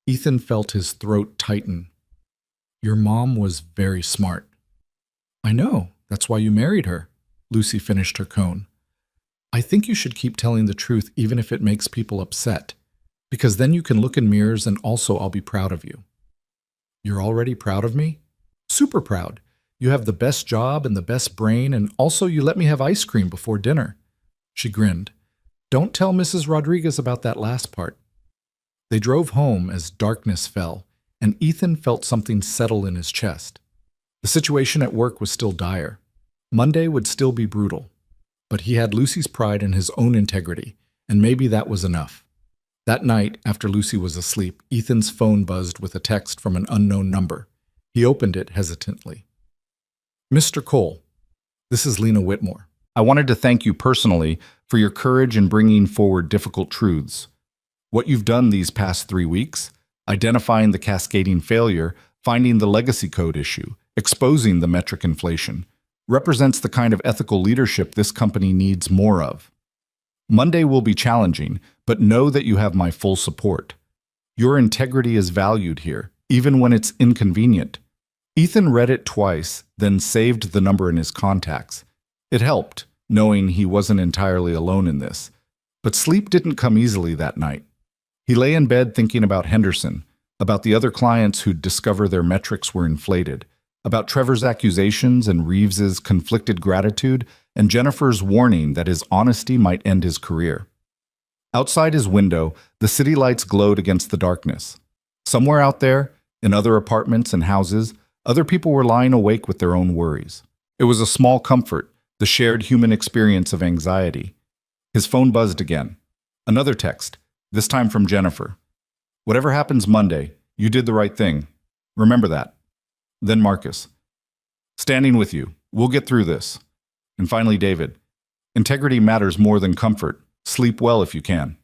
S1: Ethan felt his throat tighten. "Your mom was very smart." "I know. That's why you married her." Lucy finished her cone. "I think you should keep telling the truth even if it makes people upset. Because then you can look in mirrors and also I'll be proud of you." "You're already proud of me?" "Super proud. You have the best job and the best brain, and also you let me have ice cream before dinner." She grinned. "Don't tell Mrs. Rodriguez about that last part." They drove home as darkness fell, and Ethan felt something settle in his chest. The situation at work was still dire. Monday would still be brutal. But he had Lucy's pride in his own integrity, and maybe that was enough. That night, after Lucy was asleep, Ethan's phone buzzed with a text from an unknown number. He opened it hesitantly. "Mr. Cole, this is Lena Whitmore. I wanted to thank you personally for your courage in bringing forward difficult truths. What you've done these past 3 weeks, identifying the cascading failure, finding the legacy code issue, exposing the metric inflation, represents the kind of ethical leadership this company needs more of. Monday will be challenging, but know that you have my full support. Your integrity is valued here, even when it's inconvenient." Ethan read it twice, then saved the number in his contacts. It helped, knowing he wasn't entirely alone in this. But sleep didn't come easily that night. He lay in bed thinking about Henderson, about the other clients who'd discover their metrics were inflated, about Trevor's accusations and Reeves's conflicted gratitude, and Jennifer's warning that his honesty might end his career. Outside his window, the city lights glowed against the darkness. Somewhere out there, in other apartments and houses, other people were lying awake with their own worries. It was a small comfort, the shared human experience of anxiety. His phone buzzed again. Another text, this time from Jennifer. "Whatever happens Monday, you did the right thing. Remember that." Then Marcus. "Standing with you. We'll get through this." And finally David. "Integrity matters more than comfort. Sleep well if you can."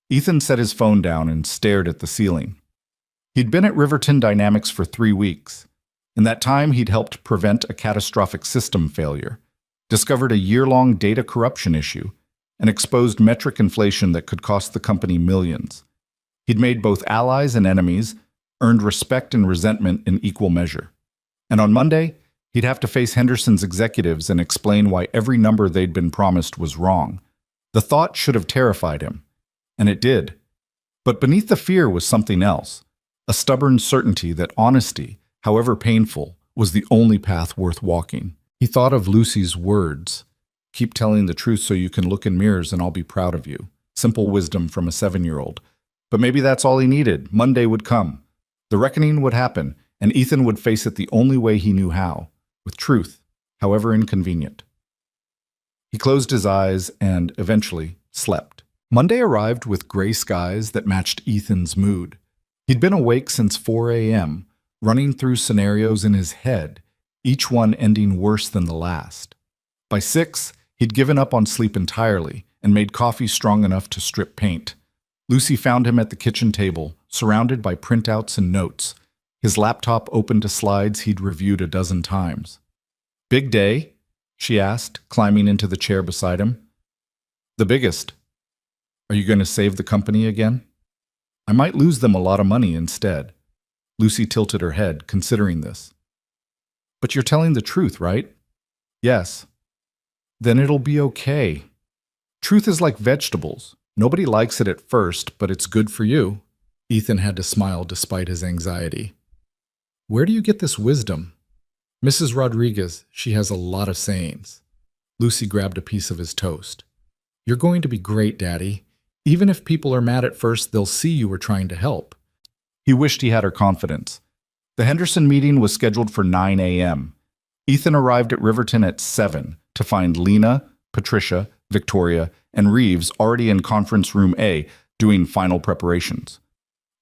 S1: Ethan set his phone down and stared at the ceiling. He'd been at Riverton Dynamics for 3 weeks. In that time, he'd helped prevent a catastrophic system failure, discovered a year-long data corruption issue, and exposed metric inflation that could cost the company millions. He'd made both allies and enemies, earned respect and resentment in equal measure. And on Monday, he'd have to face Henderson's executives and explain why every number they'd been promised was wrong. The thought should have terrified him, and it did. But beneath the fear was something else, a stubborn certainty that honesty, however painful, was the only path worth walking. He thought of Lucy's words, "Keep telling the truth so you can look in mirrors and I'll be proud of you." Simple wisdom from a 7-year-old. But maybe that's all he needed. Monday would come. The reckoning would happen, and Ethan would face it the only way he knew how, with truth, however inconvenient. He closed his eyes and, eventually, slept. Monday arrived with gray skies that matched Ethan's mood. He'd been awake since 4 a.m., running through scenarios in his head, each one ending worse than the last. By 6, he'd given up on sleep entirely and made coffee strong enough to strip paint. Lucy found him at the kitchen table, surrounded by printouts and notes, his laptop open to slides he'd reviewed a dozen times. "Big day?" she asked, climbing into the chair beside him. "The biggest. Are you going to save the company again?" "I might lose them a lot of money instead." Lucy tilted her head, considering this. "But you're telling the truth, right?" "Yes." "Then it'll be okay. Truth is like vegetables. Nobody likes it at first, but it's good for you." Ethan had to smile despite his anxiety. "Where do you get this wisdom?" "Mrs. Rodriguez, she has a lot of sayings." Lucy grabbed a piece of his toast. "You're going to be great, Daddy. Even if people are mad at first, they'll see you were trying to help." He wished he had her confidence. The Henderson meeting was scheduled for 9 a.m. Ethan arrived at Riverton at 7 to find Lena, Patricia, Victoria, and Reeves already in conference room A doing final preparations.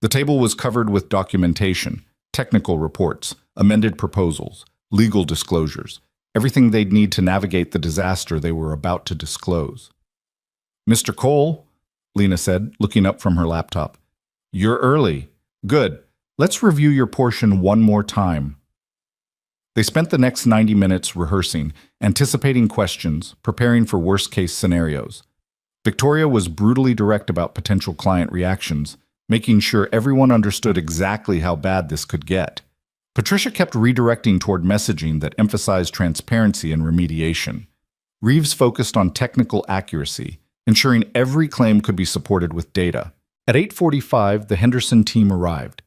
S1: The table was covered with documentation, technical reports, amended proposals, legal disclosures, everything they'd need to navigate the disaster they were about to disclose. "Mr. Cole," Lena said, looking up from her laptop. "You're early. Good. Let's review your portion one more time." They spent the next 90 minutes rehearsing, anticipating questions, preparing for worst-case scenarios. Victoria was brutally direct about potential client reactions, making sure everyone understood exactly how bad this could get. Patricia kept redirecting toward messaging that emphasized transparency and remediation. Reeves focused on technical accuracy, ensuring every claim could be supported with data. At 8:45, the Henderson team arrived.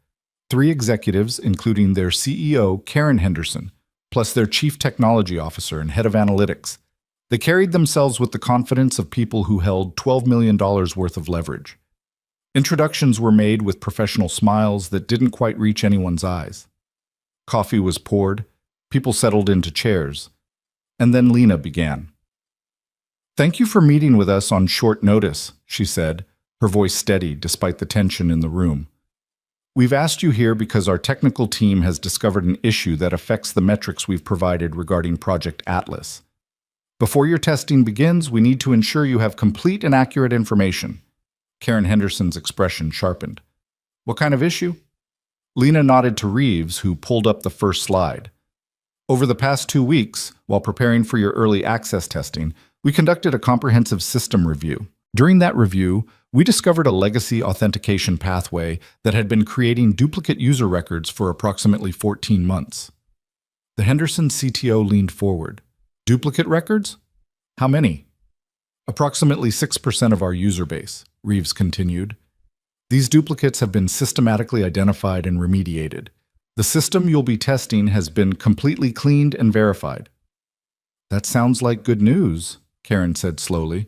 S1: 3 executives, including their CEO, Karen Henderson, plus their chief technology officer and head of analytics. They carried themselves with the confidence of people who held $12 million worth of leverage. Introductions were made with professional smiles that didn't quite reach anyone's eyes. Coffee was poured, people settled into chairs, and then Lena began. "Thank you for meeting with us on short notice," she said, her voice steady despite the tension in the room. "We've asked you here because our technical team has discovered an issue that affects the metrics we've provided regarding Project Atlas. Before your testing begins, we need to ensure you have complete and accurate information." Karen Henderson's expression sharpened. "What kind of issue?" Lena nodded to Reeves, who pulled up the first slide. "Over the past 2 weeks, while preparing for your early access testing, we conducted a comprehensive system review. During that review, we discovered a legacy authentication pathway that had been creating duplicate user records for approximately 14 months. The Henderson CTO leaned forward. "Duplicate records? How many?" "Approximately 6% of our user base," Reeves continued. These duplicates have been systematically identified and remediated. The system you'll be testing has been completely cleaned and verified. That sounds like good news, Karen said slowly.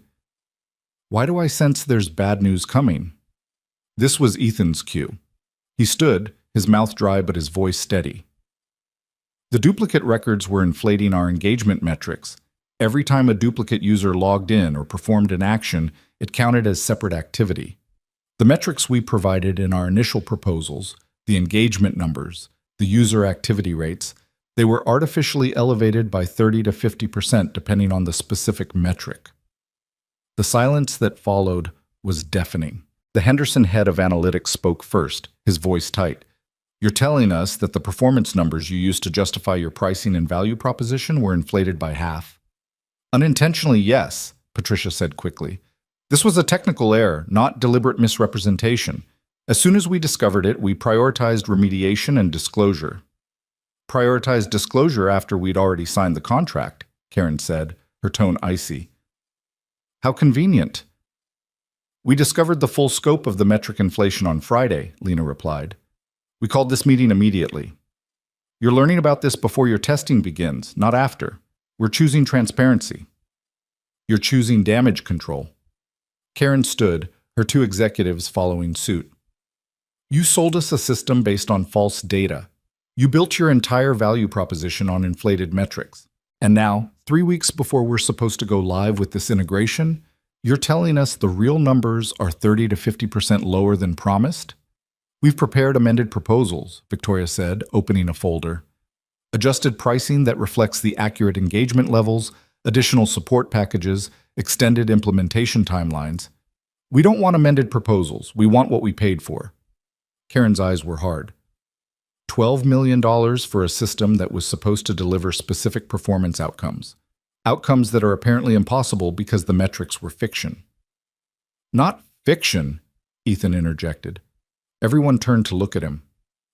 S1: Why do I sense there's bad news coming? This was Ethan's cue. He stood, his mouth dry but his voice steady. The duplicate records were inflating our engagement metrics. Every time a duplicate user logged in or performed an action, it counted as separate activity. The metrics we provided in our initial proposals, the engagement numbers, the user activity rates, they were artificially elevated by 30 to 50% depending on the specific metric. The silence that followed was deafening. The Henderson head of analytics spoke first, his voice tight. You're telling us that the performance numbers you used to justify your pricing and value proposition were inflated by half? Unintentionally, yes, Patricia said quickly. This was a technical error, not deliberate misrepresentation. As soon as we discovered it, we prioritized remediation and disclosure. Prioritized disclosure after we'd already signed the contract, Karen said, her tone icy. How convenient. We discovered the full scope of the metric inflation on Friday, Lena replied. We called this meeting immediately. You're learning about this before your testing begins, not after. We're choosing transparency. You're choosing damage control. Karen stood, her two executives following suit. You sold us a system based on false data. You built your entire value proposition on inflated metrics. And now, 3 weeks before we're supposed to go live with this integration, you're telling us the real numbers are 30 to 50% lower than promised? We've prepared amended proposals, Victoria said, opening a folder. Adjusted pricing that reflects the accurate engagement levels, additional support packages, extended implementation timelines. We don't want amended proposals. We want what we paid for. Karen's eyes were hard. $12 million for a system that was supposed to deliver specific performance outcomes. Outcomes that are apparently impossible because the metrics were fiction. Not fiction, Ethan interjected. Everyone turned to look at him.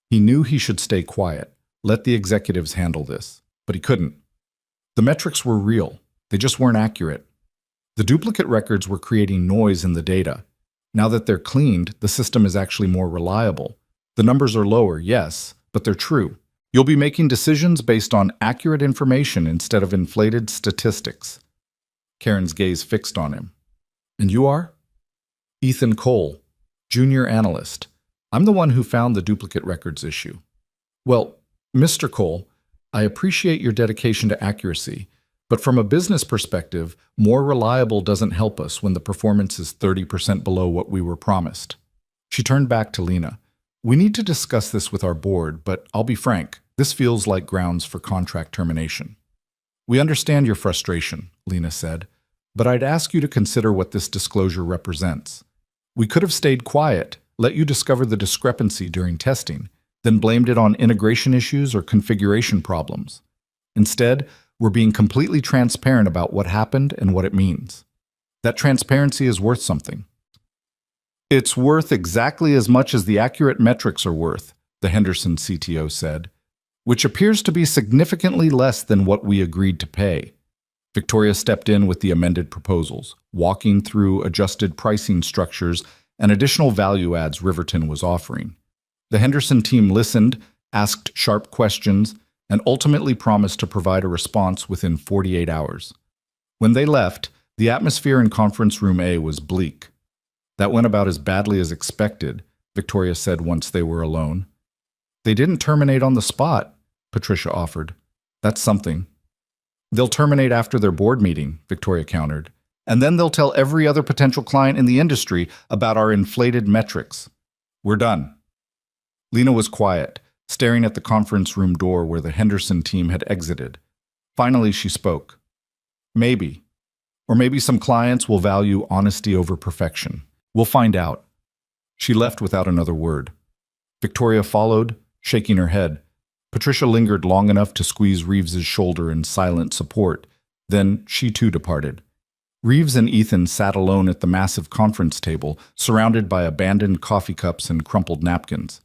S1: He knew he should stay quiet, let the executives handle this, but he couldn't. The metrics were real. They just weren't accurate. The duplicate records were creating noise in the data. Now that they're cleaned, the system is actually more reliable. The numbers are lower, yes, but they're true. You'll be making decisions based on accurate information instead of inflated statistics. Karen's gaze fixed on him. And you are? Ethan Cole, junior analyst. I'm the one who found the duplicate records issue. Well, Mr. Cole, I appreciate your dedication to accuracy, but from a business perspective, more reliable doesn't help us when the performance is 30% below what we were promised. She turned back to Lena. We need to discuss this with our board, but I'll be frank, this feels like grounds for contract termination. We understand your frustration, Lena said, but I'd ask you to consider what this disclosure represents. We could have stayed quiet, let you discover the discrepancy during testing, then blamed it on integration issues or configuration problems. Instead, we're being completely transparent about what happened and what it means. That transparency is worth something. It's worth exactly as much as the accurate metrics are worth, the Henderson CTO said, which appears to be significantly less than what we agreed to pay. Victoria stepped in with the amended proposals, walking through adjusted pricing structures and additional value adds Riverton was offering. The Henderson team listened, asked sharp questions, and ultimately promised to provide a response within 48 hours. When they left, the atmosphere in Conference Room A was bleak. That went about as badly as expected, Victoria said once they were alone. They didn't terminate on the spot, Patricia offered. That's something. They'll terminate after their board meeting, Victoria countered. And then they'll tell every other potential client in the industry about our inflated metrics. We're done. Lena was quiet, staring at the conference room door where the Henderson team had exited. Finally, she spoke. Maybe. Or maybe some clients will value honesty over perfection. We'll find out. She left without another word. Victoria followed, shaking her head. Patricia lingered long enough to squeeze Reeves's shoulder in silent support. Then she too departed. Reeves and Ethan sat alone at the massive conference table, surrounded by abandoned coffee cups and crumpled napkins.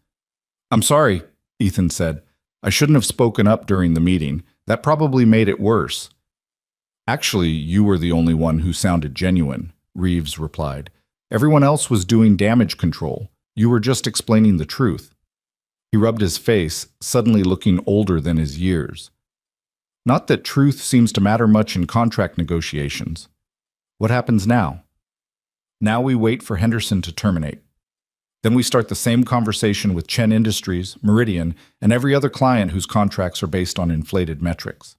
S1: I'm sorry, Ethan said. I shouldn't have spoken up during the meeting. That probably made it worse. Actually, you were the only one who sounded genuine, Reeves replied. Everyone else was doing damage control. You were just explaining the truth. He rubbed his face, suddenly looking older than his years. Not that truth seems to matter much in contract negotiations. What happens now? Now we wait for Henderson to terminate. Then we start the same conversation with Chen Industries, Meridian, and every other client whose contracts are based on inflated metrics.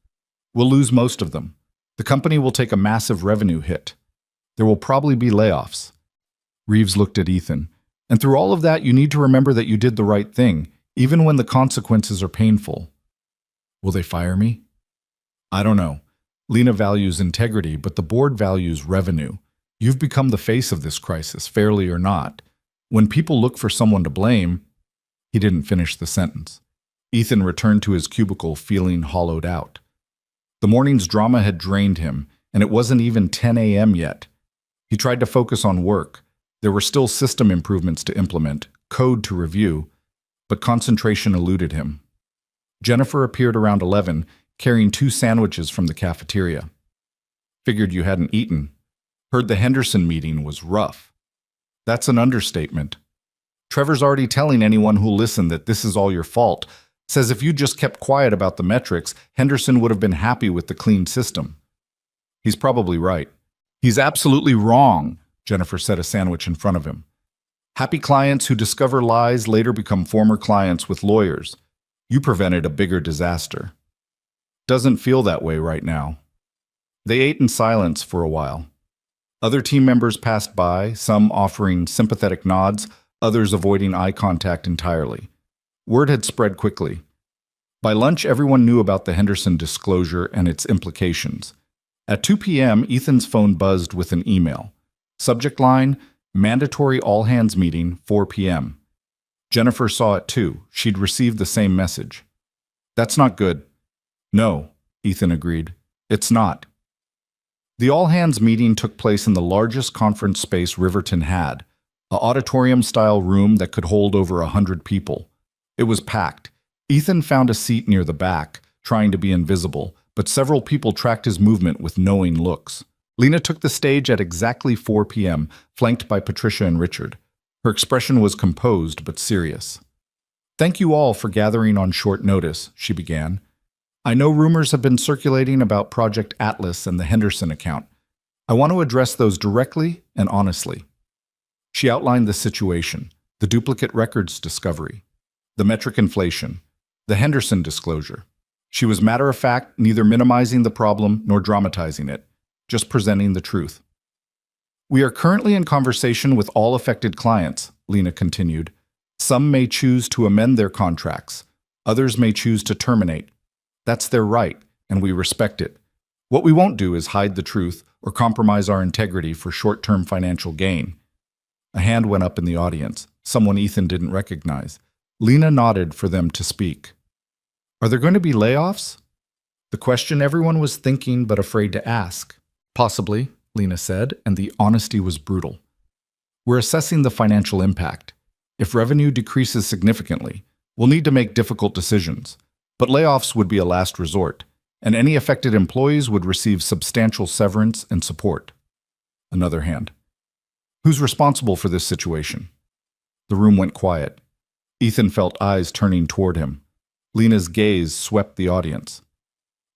S1: We'll lose most of them. The company will take a massive revenue hit. There will probably be layoffs. Reeves looked at Ethan. And through all of that, you need to remember that you did the right thing, even when the consequences are painful. Will they fire me? I don't know. Lena values integrity, but the board values revenue. You've become the face of this crisis, fairly or not. When people look for someone to blame, he didn't finish the sentence. Ethan returned to his cubicle feeling hollowed out. The morning's drama had drained him, and it wasn't even 10 a.m. yet. He tried to focus on work. There were still system improvements to implement, code to review, but concentration eluded him. Jennifer appeared around 11, carrying 2 sandwiches from the cafeteria. Figured you hadn't eaten. Heard the Henderson meeting was rough. That's an understatement. Trevor's already telling anyone who'll listen that this is all your fault. Says if you just kept quiet about the metrics, Henderson would have been happy with the clean system. He's probably right. He's absolutely wrong, Jennifer set a sandwich in front of him. Happy clients who discover lies later become former clients with lawyers. You prevented a bigger disaster. Doesn't feel that way right now. They ate in silence for a while. Other team members passed by, some offering sympathetic nods, others avoiding eye contact entirely. Word had spread quickly. By lunch, everyone knew about the Henderson disclosure and its implications. At 2 p.m., Ethan's phone buzzed with an email. Subject line, mandatory all-hands meeting, 4 p.m. Jennifer saw it too. She'd received the same message. That's not good. No, Ethan agreed. It's not. The all-hands meeting took place in the largest conference space Riverton had, an auditorium-style room that could hold over 100 people. It was packed. Ethan found a seat near the back, trying to be invisible, but several people tracked his movement with knowing looks. Lena took the stage at exactly 4 p.m., flanked by Patricia and Richard. Her expression was composed but serious. Thank you all for gathering on short notice, she began. I know rumors have been circulating about Project Atlas and the Henderson account. I want to address those directly and honestly. She outlined the situation, the duplicate records discovery, the metric inflation, the Henderson disclosure. She was matter-of-fact, neither minimizing the problem nor dramatizing it, just presenting the truth. We are currently in conversation with all affected clients, Lena continued. Some may choose to amend their contracts. Others may choose to terminate. That's their right, and we respect it. What we won't do is hide the truth or compromise our integrity for short-term financial gain. A hand went up in the audience, someone Ethan didn't recognize. Lena nodded for them to speak. Are there going to be layoffs? The question everyone was thinking but afraid to ask. Possibly, Lena said, and the honesty was brutal. We're assessing the financial impact. If revenue decreases significantly, we'll need to make difficult decisions. But layoffs would be a last resort, and any affected employees would receive substantial severance and support. Another hand. Who's responsible for this situation? The room went quiet. Ethan felt eyes turning toward him. Lena's gaze swept the audience.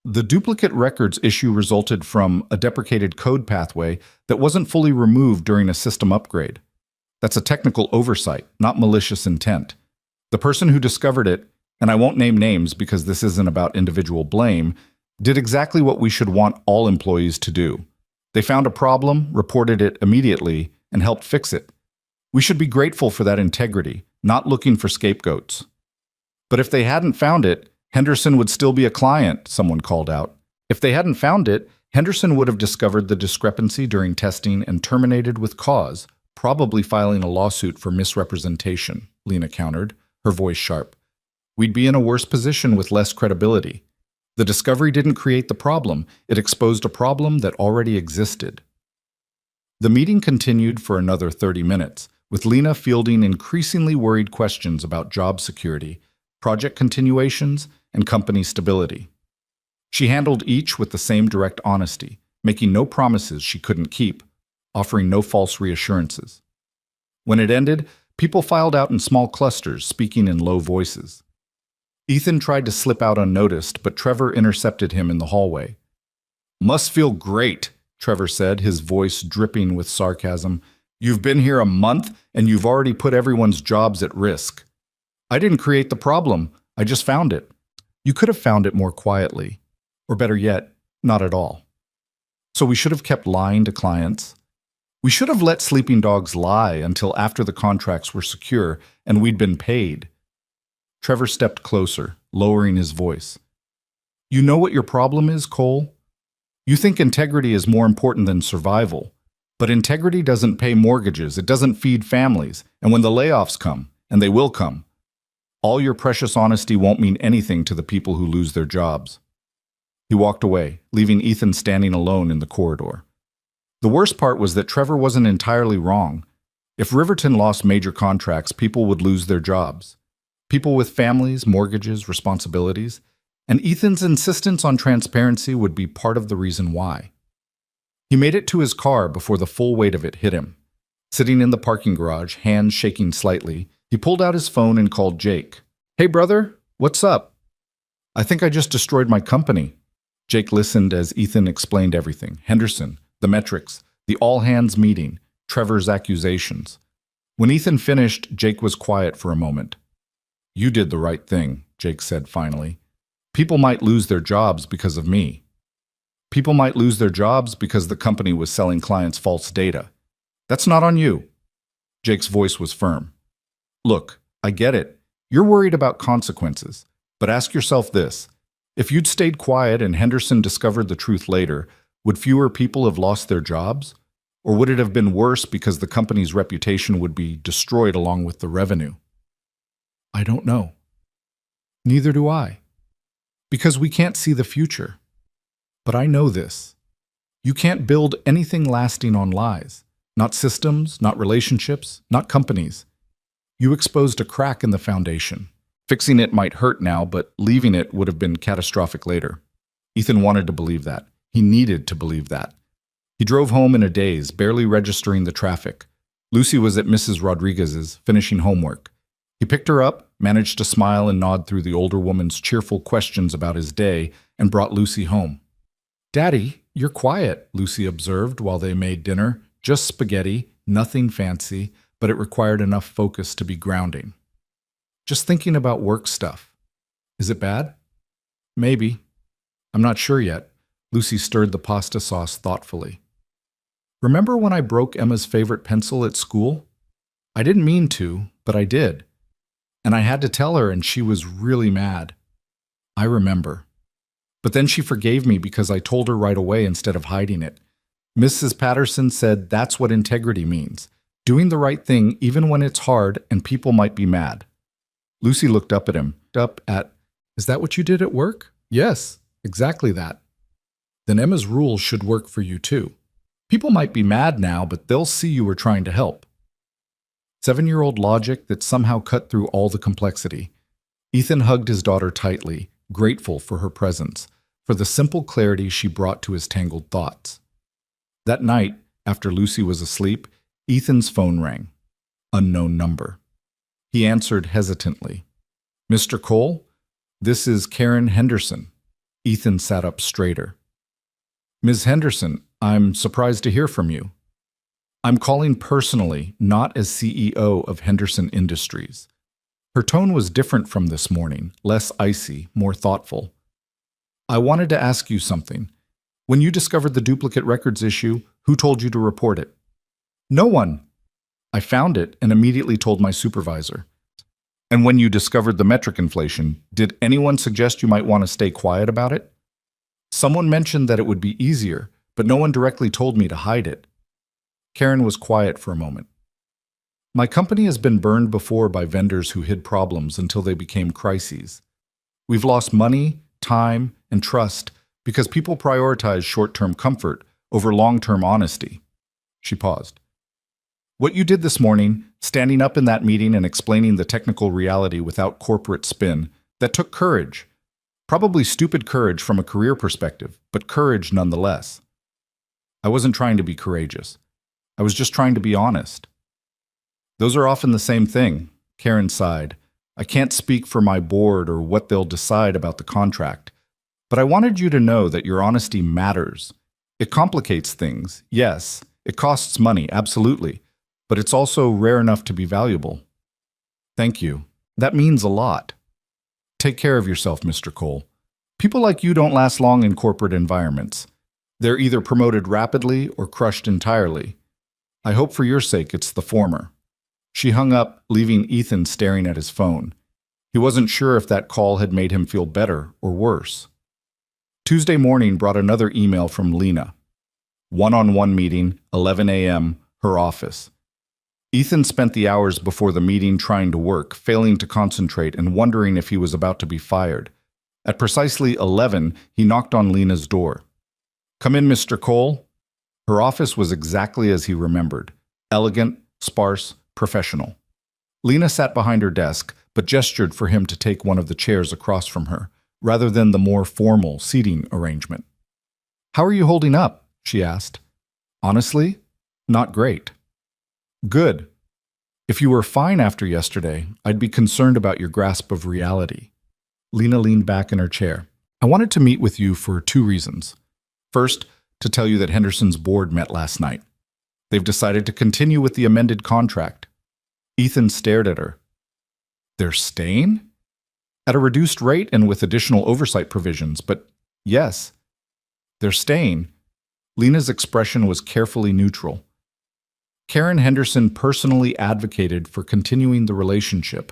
S1: The duplicate records issue resulted from a deprecated code pathway that wasn't fully removed during a system upgrade. That's a technical oversight, not malicious intent. The person who discovered it, and I won't name names because this isn't about individual blame, did exactly what we should want all employees to do. They found a problem, reported it immediately, and helped fix it. We should be grateful for that integrity, not looking for scapegoats. But if they hadn't found it, Henderson would still be a client, someone called out. If they hadn't found it, Henderson would have discovered the discrepancy during testing and terminated with cause, probably filing a lawsuit for misrepresentation, Lena countered, her voice sharp. We'd be in a worse position with less credibility. The discovery didn't create the problem, it exposed a problem that already existed. The meeting continued for another 30 minutes, with Lena fielding increasingly worried questions about job security, project continuations, and company stability. She handled each with the same direct honesty, making no promises she couldn't keep, offering no false reassurances. When it ended, People filed out in small clusters, speaking in low voices. Ethan tried to slip out unnoticed, but Trevor intercepted him in the hallway. "Must feel great," Trevor said, his voice dripping with sarcasm. "You've been here a month, and you've already put everyone's jobs at risk." "I didn't create the problem. I just found it." "You could have found it more quietly. Or better yet, not at all. So we should have kept lying to clients. We should have let sleeping dogs lie until after the contracts were secure and we'd been paid." Trevor stepped closer, lowering his voice. "You know what your problem is, Cole? You think integrity is more important than survival. But integrity doesn't pay mortgages, it doesn't feed families, and when the layoffs come, and they will come, all your precious honesty won't mean anything to the people who lose their jobs." He walked away, leaving Ethan standing alone in the corridor. The worst part was that Trevor wasn't entirely wrong. If Riverton lost major contracts, people would lose their jobs. People with families, mortgages, responsibilities, and Ethan's insistence on transparency would be part of the reason why. He made it to his car before the full weight of it hit him. Sitting in the parking garage, hands shaking slightly, he pulled out his phone and called Jake. "Hey brother, what's up?" "I think I just destroyed my company." Jake listened as Ethan explained everything. Henderson, the metrics, the all-hands meeting, Trevor's accusations. When Ethan finished, Jake was quiet for a moment. "You did the right thing," Jake said finally. "People might lose their jobs because of me. People might lose their jobs because the company was selling clients false data. That's not on you." Jake's voice was firm. "Look, I get it. You're worried about consequences. But ask yourself this. If you'd stayed quiet and Henderson discovered the truth later, would fewer people have lost their jobs? Or would it have been worse because the company's reputation would be destroyed along with the revenue?" "I don't know." "Neither do I. Because we can't see the future. But I know this. You can't build anything lasting on lies. Not systems, not relationships, not companies. You exposed a crack in the foundation. Fixing it might hurt now, but leaving it would have been catastrophic later." Ethan wanted to believe that. He needed to believe that. He drove home in a daze, barely registering the traffic. Lucy was at Mrs. Rodriguez's, finishing homework. He picked her up, managed to smile and nod through the older woman's cheerful questions about his day, and brought Lucy home. "Daddy, you're quiet," Lucy observed while they made dinner. Just spaghetti, nothing fancy, but it required enough focus to be grounding. "Just thinking about work stuff." "Is it bad?" "Maybe. I'm not sure yet." Lucy stirred the pasta sauce thoughtfully. "Remember when I broke Emma's favorite pencil at school? I didn't mean to, but I did. And I had to tell her and she was really mad." "I remember. But then she forgave me because I told her right away instead of hiding it. Mrs. Patterson said that's what integrity means. Doing the right thing even when it's hard and people might be mad." Lucy looked up at him. "Is that what you did at work?" "Yes, exactly that." "Then Emma's rules should work for you too. People might be mad now, but they'll see you were trying to help." 7-year-old logic that somehow cut through all the complexity. Ethan hugged his daughter tightly, grateful for her presence, for the simple clarity she brought to his tangled thoughts. That night, after Lucy was asleep, Ethan's phone rang. Unknown number. He answered hesitantly. "Mr. Cole, this is Karen Henderson." Ethan sat up straighter. "Ms. Henderson, I'm surprised to hear from you. I'm calling personally, not as CEO of Henderson Industries." Her tone was different from this morning, less icy, more thoughtful. "I wanted to ask you something. When you discovered the duplicate records issue, who told you to report it?" "No one. I found it and immediately told my supervisor." "And when you discovered the metric inflation, did anyone suggest you might want to stay quiet about it?" "Someone mentioned that it would be easier, but no one directly told me to hide it." Karen was quiet for a moment. "My company has been burned before by vendors who hid problems until they became crises. We've lost money, time, and trust because people prioritize short-term comfort over long-term honesty." She paused. "What you did this morning, standing up in that meeting and explaining the technical reality without corporate spin, that took courage. Probably stupid courage from a career perspective, but courage nonetheless. I wasn't trying to be courageous. I was just trying to be honest." Those are often the same thing, Karen sighed. I can't speak for my board or what they'll decide about the contract, but I wanted you to know that your honesty matters. It complicates things, yes. It costs money, absolutely, but it's also rare enough to be valuable. Thank you. That means a lot. Take care of yourself, Mr. Cole. People like you don't last long in corporate environments. They're either promoted rapidly or crushed entirely. I hope for your sake it's the former. She hung up, leaving Ethan staring at his phone. He wasn't sure if that call had made him feel better or worse. Tuesday morning brought another email from Lena. One-on-one meeting, 11 a.m., her office. Ethan spent the hours before the meeting trying to work, failing to concentrate and wondering if he was about to be fired. At precisely 11, he knocked on Lena's door. Come in, Mr. Cole. Her office was exactly as he remembered. Elegant, sparse, professional. Lena sat behind her desk, but gestured for him to take one of the chairs across from her, rather than the more formal seating arrangement. How are you holding up? She asked. Honestly, not great. Good. If you were fine after yesterday, I'd be concerned about your grasp of reality. Lena leaned back in her chair. I wanted to meet with you for two reasons. First, to tell you that Henderson's board met last night. They've decided to continue with the amended contract. Ethan stared at her. They're staying? At a reduced rate and with additional oversight provisions, but yes, they're staying. Lena's expression was carefully neutral. Karen Henderson personally advocated for continuing the relationship.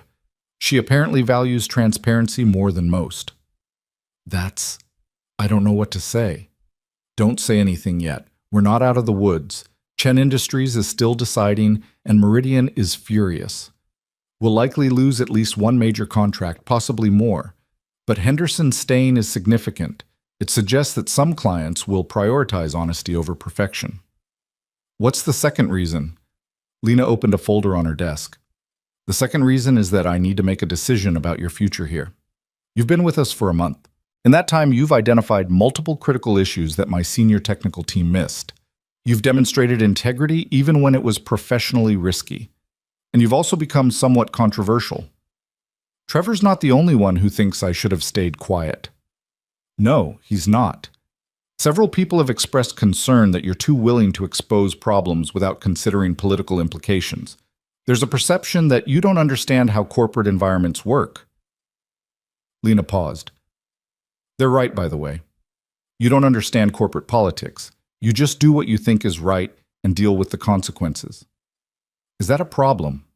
S1: She apparently values transparency more than most. I don't know what to say. Don't say anything yet. We're not out of the woods. Chen Industries is still deciding, and Meridian is furious. We'll likely lose at least one major contract, possibly more. But Henderson's staying is significant. It suggests that some clients will prioritize honesty over perfection. What's the second reason? Lena opened a folder on her desk. The second reason is that I need to make a decision about your future here. You've been with us for a month. In that time, you've identified multiple critical issues that my senior technical team missed. You've demonstrated integrity even when it was professionally risky. And you've also become somewhat controversial. Trevor's not the only one who thinks I should have stayed quiet. No, he's not. Several people have expressed concern that you're too willing to expose problems without considering political implications. There's a perception that you don't understand how corporate environments work. Lena paused. They're right, by the way. You don't understand corporate politics. You just do what you think is right and deal with the consequences. Is that a problem?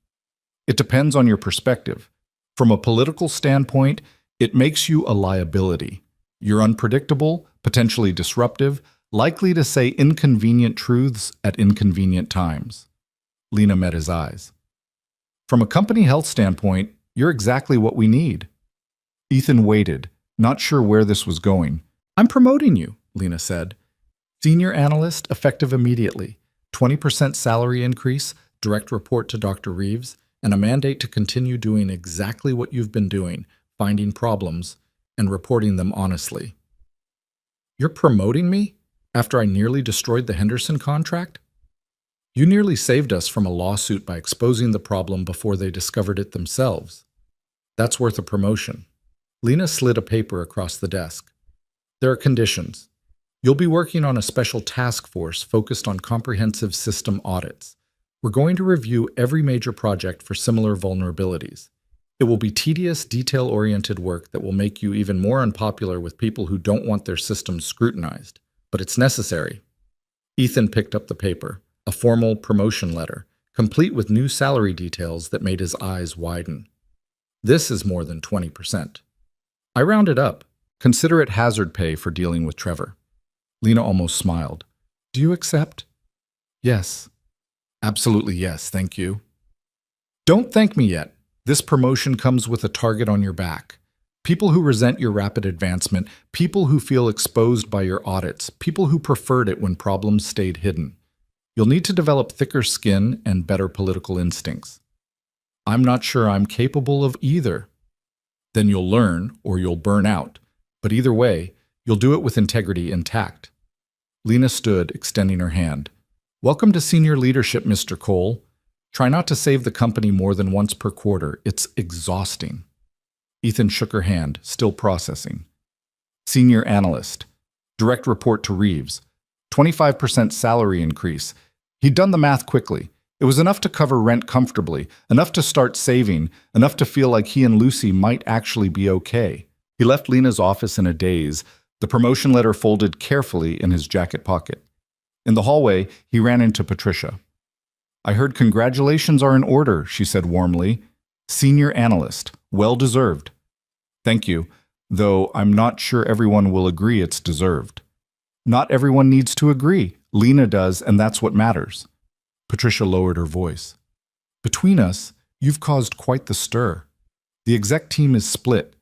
S1: It depends on your perspective. From a political standpoint, it makes you a liability. You're unpredictable, potentially disruptive, likely to say inconvenient truths at inconvenient times. Lena met his eyes. From a company health standpoint, you're exactly what we need. Ethan waited, not sure where this was going. I'm promoting you, Lena said. Senior analyst, effective immediately. 20% salary increase, direct report to Dr. Reeves, and a mandate to continue doing exactly what you've been doing, finding problems, and reporting them honestly. You're promoting me? After I nearly destroyed the Henderson contract? You nearly saved us from a lawsuit by exposing the problem before they discovered it themselves. That's worth a promotion. Lena slid a paper across the desk. There are conditions. You'll be working on a special task force focused on comprehensive system audits. We're going to review every major project for similar vulnerabilities. It will be tedious, detail-oriented work that will make you even more unpopular with people who don't want their systems scrutinized. But it's necessary. Ethan picked up the paper, a formal promotion letter, complete with new salary details that made his eyes widen. This is more than 20%. I rounded up. Consider it hazard pay for dealing with Trevor. Lena almost smiled. Do you accept? Yes. Absolutely yes, thank you. Don't thank me yet. This promotion comes with a target on your back. People who resent your rapid advancement, people who feel exposed by your audits, people who preferred it when problems stayed hidden. You'll need to develop thicker skin and better political instincts. I'm not sure I'm capable of either. Then you'll learn, or you'll burn out. But either way, you'll do it with integrity intact. Lena stood, extending her hand. Welcome to senior leadership, Mr. Cole. Try not to save the company more than once per quarter. It's exhausting. Ethan shook her hand, still processing. Senior analyst. Direct report to Reeves. 25% salary increase. He'd done the math quickly. It was enough to cover rent comfortably, enough to start saving, enough to feel like he and Lucy might actually be okay. He left Lena's office in a daze, the promotion letter folded carefully in his jacket pocket. In the hallway, he ran into Patricia. I heard congratulations are in order, she said warmly. Senior analyst. Well deserved. Thank you, though I'm not sure everyone will agree it's deserved. Not everyone needs to agree. Lena does, and that's what matters. Patricia lowered her voice. Between us, you've caused quite the stir. The exec team is split.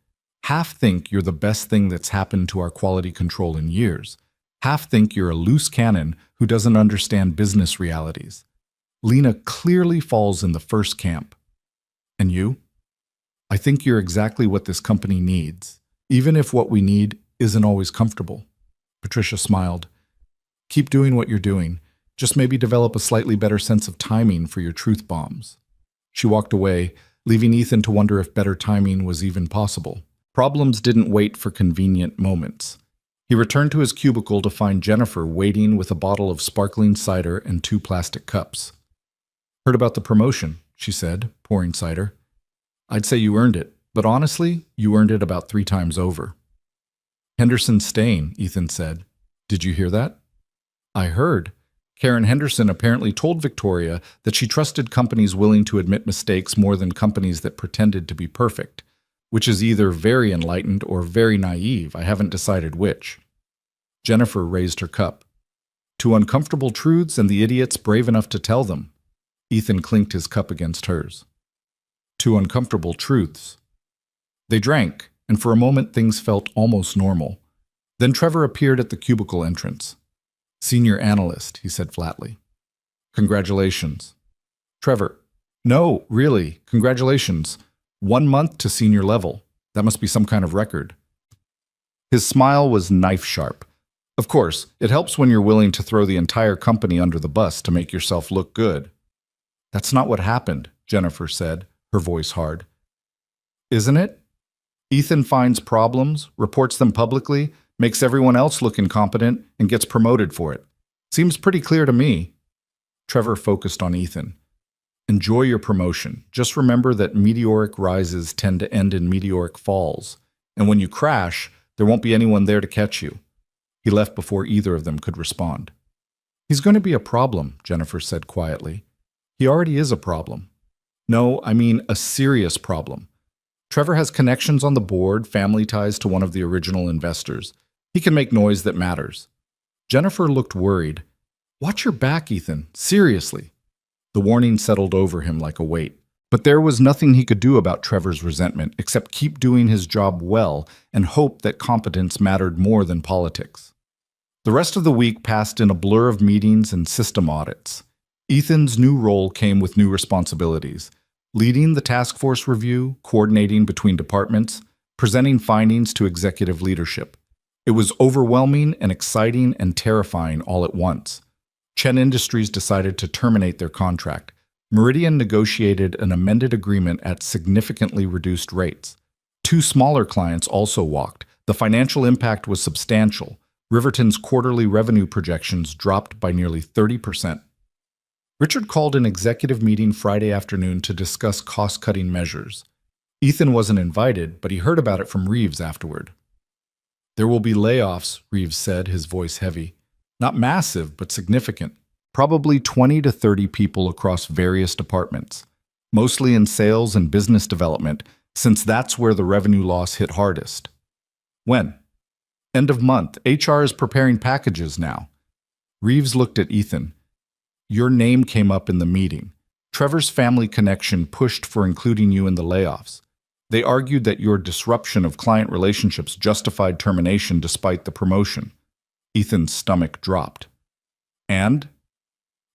S1: Half think you're the best thing that's happened to our quality control in years. Half think you're a loose cannon who doesn't understand business realities. Lena clearly falls in the first camp. And you? I think you're exactly what this company needs, even if what we need isn't always comfortable. Patricia smiled. Keep doing what you're doing. Just maybe develop a slightly better sense of timing for your truth bombs. She walked away, leaving Ethan to wonder if better timing was even possible. Problems didn't wait for convenient moments. He returned to his cubicle to find Jennifer waiting with a bottle of sparkling cider and 2 plastic cups. Heard about the promotion, she said, pouring cider. I'd say you earned it, but honestly, you earned it about 3 times over. Henderson's staying, Ethan said. Did you hear that? I heard. Karen Henderson apparently told Victoria that she trusted companies willing to admit mistakes more than companies that pretended to be perfect, which is either very enlightened or very naive. I haven't decided which. Jennifer raised her cup. 2 uncomfortable truths and the idiots brave enough to tell them. Ethan clinked his cup against hers. 2 uncomfortable truths. They drank, and for a moment things felt almost normal. Then Trevor appeared at the cubicle entrance. Senior analyst, he said flatly. Congratulations. Trevor. No, really, congratulations. 1 month to senior level. That must be some kind of record. His smile was knife sharp. Of course, it helps when you're willing to throw the entire company under the bus to make yourself look good. That's not what happened, Jennifer said, her voice hard. Isn't it? Ethan finds problems, reports them publicly, makes everyone else look incompetent, and gets promoted for it. Seems pretty clear to me. Trevor focused on Ethan. Enjoy your promotion. Just remember that meteoric rises tend to end in meteoric falls, and when you crash, there won't be anyone there to catch you. He left before either of them could respond. He's going to be a problem, Jennifer said quietly. He already is a problem. No, I mean a serious problem. Trevor has connections on the board, family ties to one of the original investors. He can make noise that matters. Jennifer looked worried. Watch your back, Ethan. Seriously. The warning settled over him like a weight. But there was nothing he could do about Trevor's resentment except keep doing his job well and hope that competence mattered more than politics. The rest of the week passed in a blur of meetings and system audits. Ethan's new role came with new responsibilities. Leading the task force review, coordinating between departments, presenting findings to executive leadership. It was overwhelming and exciting and terrifying all at once. Chen Industries decided to terminate their contract. Meridian negotiated an amended agreement at significantly reduced rates. 2 smaller clients also walked. The financial impact was substantial. Riverton's quarterly revenue projections dropped by nearly 30%. Richard called an executive meeting Friday afternoon to discuss cost-cutting measures. Ethan wasn't invited, but he heard about it from Reeves afterward. There will be layoffs, Reeves said, his voice heavy. Not massive, but significant. Probably 20 to 30 people across various departments, mostly in sales and business development, since that's where the revenue loss hit hardest. When? End of month. HR is preparing packages now. Reeves looked at Ethan. Your name came up in the meeting. Trevor's family connection pushed for including you in the layoffs. They argued that your disruption of client relationships justified termination despite the promotion. Ethan's stomach dropped. And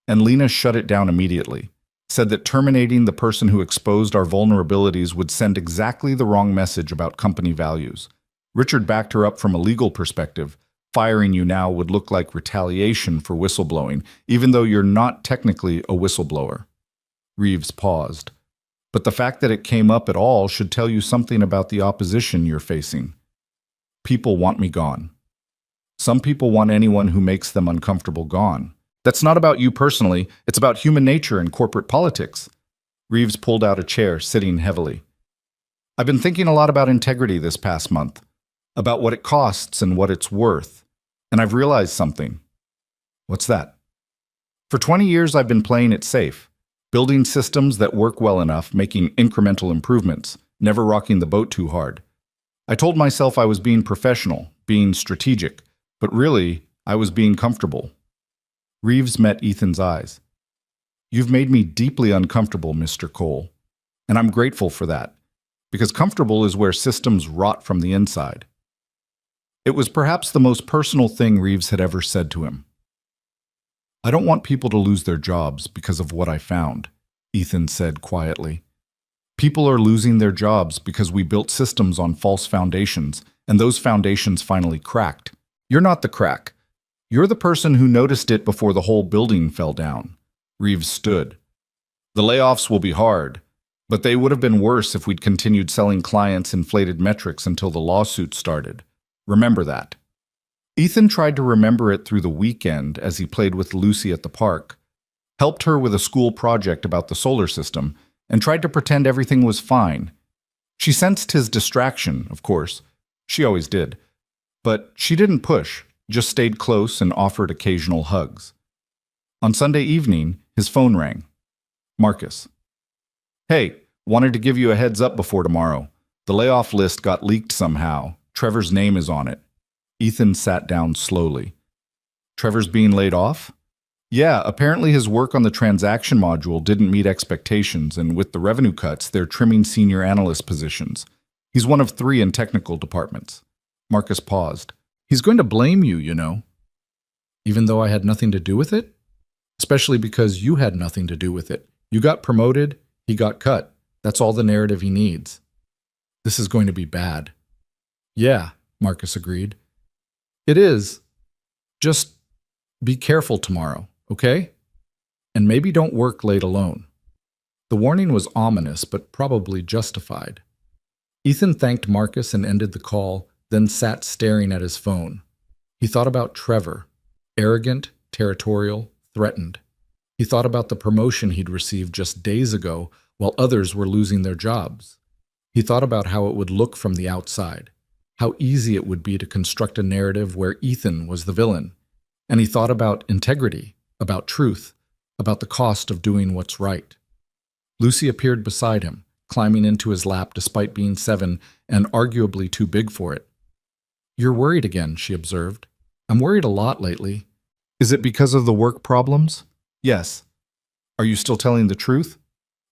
S1: Lena shut it down immediately, said that terminating the person who exposed our vulnerabilities would send exactly the wrong message about company values. Richard backed her up from a legal perspective. Firing you now would look like retaliation for whistleblowing, even though you're not technically a whistleblower. Reeves paused. But the fact that it came up at all should tell you something about the opposition you're facing. People want me gone. Some people want anyone who makes them uncomfortable gone. That's not about you personally, it's about human nature and corporate politics. Reeves pulled out a chair, sitting heavily. I've been thinking a lot about integrity this past month, about what it costs and what it's worth, and I've realized something. What's that? For 20 years, I've been playing it safe, building systems that work well enough, making incremental improvements, never rocking the boat too hard. I told myself I was being professional, being strategic, but really, I was being comfortable. Reeves met Ethan's eyes. You've made me deeply uncomfortable, Mr. Cole, and I'm grateful for that, because comfortable is where systems rot from the inside. It was perhaps the most personal thing Reeves had ever said to him. I don't want people to lose their jobs because of what I found, Ethan said quietly. People are losing their jobs because we built systems on false foundations, and those foundations finally cracked. You're not the crack. You're the person who noticed it before the whole building fell down. Reeves stood. The layoffs will be hard, but they would have been worse if we'd continued selling clients inflated metrics until the lawsuit started. Remember that. Ethan tried to remember it through the weekend as he played with Lucy at the park, helped her with a school project about the solar system, and tried to pretend everything was fine. She sensed his distraction, of course. She always did. But she didn't push, just stayed close and offered occasional hugs. On Sunday evening, his phone rang. Marcus. Hey, wanted to give you a heads up before tomorrow. The layoff list got leaked somehow. Trevor's name is on it. Ethan sat down slowly. Trevor's being laid off? Yeah, apparently his work on the transaction module didn't meet expectations, and with the revenue cuts, they're trimming senior analyst positions. He's one of 3 in technical departments. Marcus paused. He's going to blame you, you know. Even though I had nothing to do with it? Especially because you had nothing to do with it. You got promoted, he got cut. That's all the narrative he needs. This is going to be bad. Yeah, Marcus agreed. It is. Just be careful tomorrow, okay? And maybe don't work late alone. The warning was ominous, but probably justified. Ethan thanked Marcus and ended the call, then sat staring at his phone. He thought about Trevor, arrogant, territorial, threatened. He thought about the promotion he'd received just days ago while others were losing their jobs. He thought about how it would look from the outside, how easy it would be to construct a narrative where Ethan was the villain. And he thought about integrity, about truth, about the cost of doing what's right. Lucy appeared beside him, climbing into his lap despite being 7 and arguably too big for it. You're worried again, she observed. I'm worried a lot lately. Is it because of the work problems? Yes. Are you still telling the truth?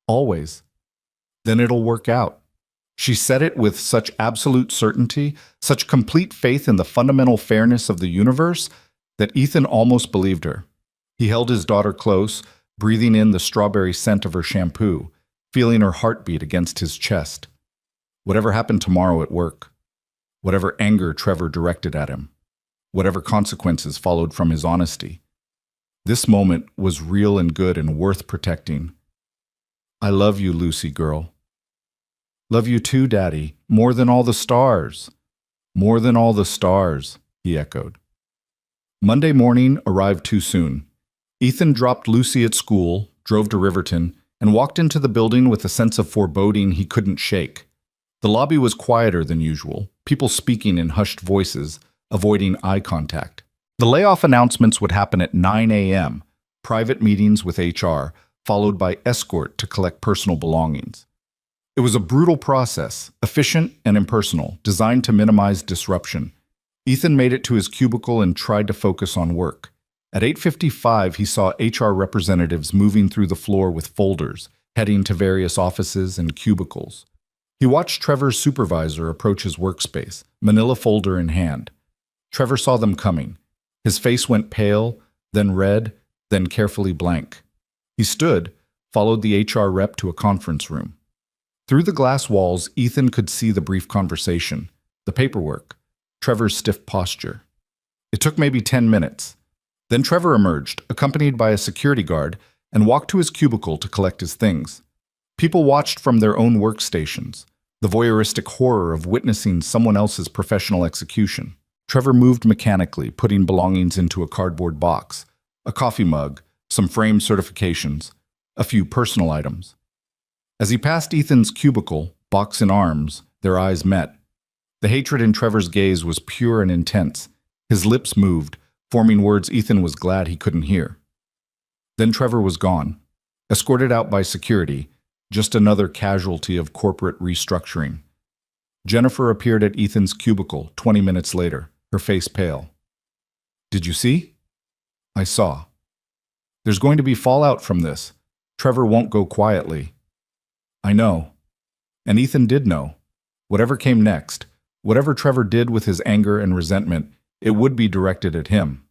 S1: Always. Then it'll work out. She said it with such absolute certainty, such complete faith in the fundamental fairness of the universe, that Ethan almost believed her. He held his daughter close, breathing in the strawberry scent of her shampoo, feeling her heartbeat against his chest. Whatever happened tomorrow at work, whatever anger Trevor directed at him, whatever consequences followed from his honesty, this moment was real and good and worth protecting. I love you, Lucy girl. Love you too, Daddy, more than all the stars. More than all the stars, he echoed. Monday morning arrived too soon. Ethan dropped Lucy at school, drove to Riverton, and walked into the building with a sense of foreboding he couldn't shake. The lobby was quieter than usual, people speaking in hushed voices, avoiding eye contact. The layoff announcements would happen at 9 a.m., private meetings with HR, followed by escort to collect personal belongings. It was a brutal process, efficient and impersonal, designed to minimize disruption. Ethan made it to his cubicle and tried to focus on work. At 8:55, he saw HR representatives moving through the floor with folders, heading to various offices and cubicles. He watched Trevor's supervisor approach his workspace, manila folder in hand. Trevor saw them coming. His face went pale, then red, then carefully blank. He stood, followed the HR rep to a conference room. Through the glass walls, Ethan could see the brief conversation, the paperwork, Trevor's stiff posture. It took maybe 10 minutes. Then Trevor emerged, accompanied by a security guard, and walked to his cubicle to collect his things. People watched from their own workstations, the voyeuristic horror of witnessing someone else's professional execution. Trevor moved mechanically, putting belongings into a cardboard box, a coffee mug, some framed certifications, a few personal items. As he passed Ethan's cubicle, box in arms, their eyes met. The hatred in Trevor's gaze was pure and intense. His lips moved, forming words Ethan was glad he couldn't hear. Then Trevor was gone, escorted out by security, just another casualty of corporate restructuring. Jennifer appeared at Ethan's cubicle 20 minutes later, her face pale. "Did you see?" "I saw. There's going to be fallout from this. Trevor won't go quietly." "I know." And Ethan did know. Whatever came next, whatever Trevor did with his anger and resentment, it would be directed at him.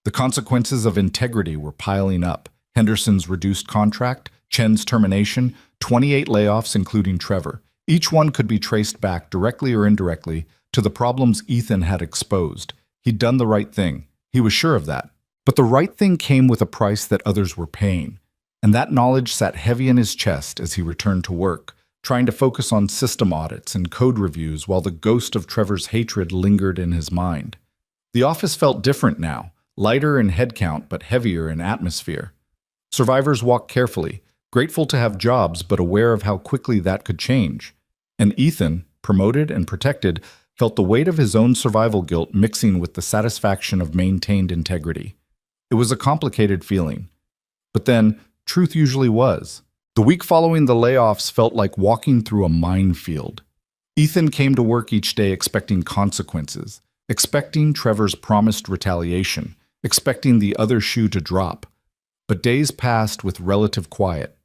S1: The consequences of integrity were piling up. Henderson's reduced contract, Chen's termination, 28 layoffs including Trevor. Each one could be traced back, directly or indirectly, to the problems Ethan had exposed. He'd done the right thing. He was sure of that. But the right thing came with a price that others were paying. And that knowledge sat heavy in his chest as he returned to work, trying to focus on system audits and code reviews while the ghost of Trevor's hatred lingered in his mind. The office felt different now, lighter in headcount but heavier in atmosphere. Survivors walked carefully, grateful to have jobs but aware of how quickly that could change. And Ethan, promoted and protected, felt the weight of his own survival guilt mixing with the satisfaction of maintained integrity. It was a complicated feeling. But then, truth usually was. The week following the layoffs felt like walking through a minefield. Ethan came to work each day expecting consequences, expecting Trevor's promised retaliation, expecting the other shoe to drop. But days passed with relative quiet,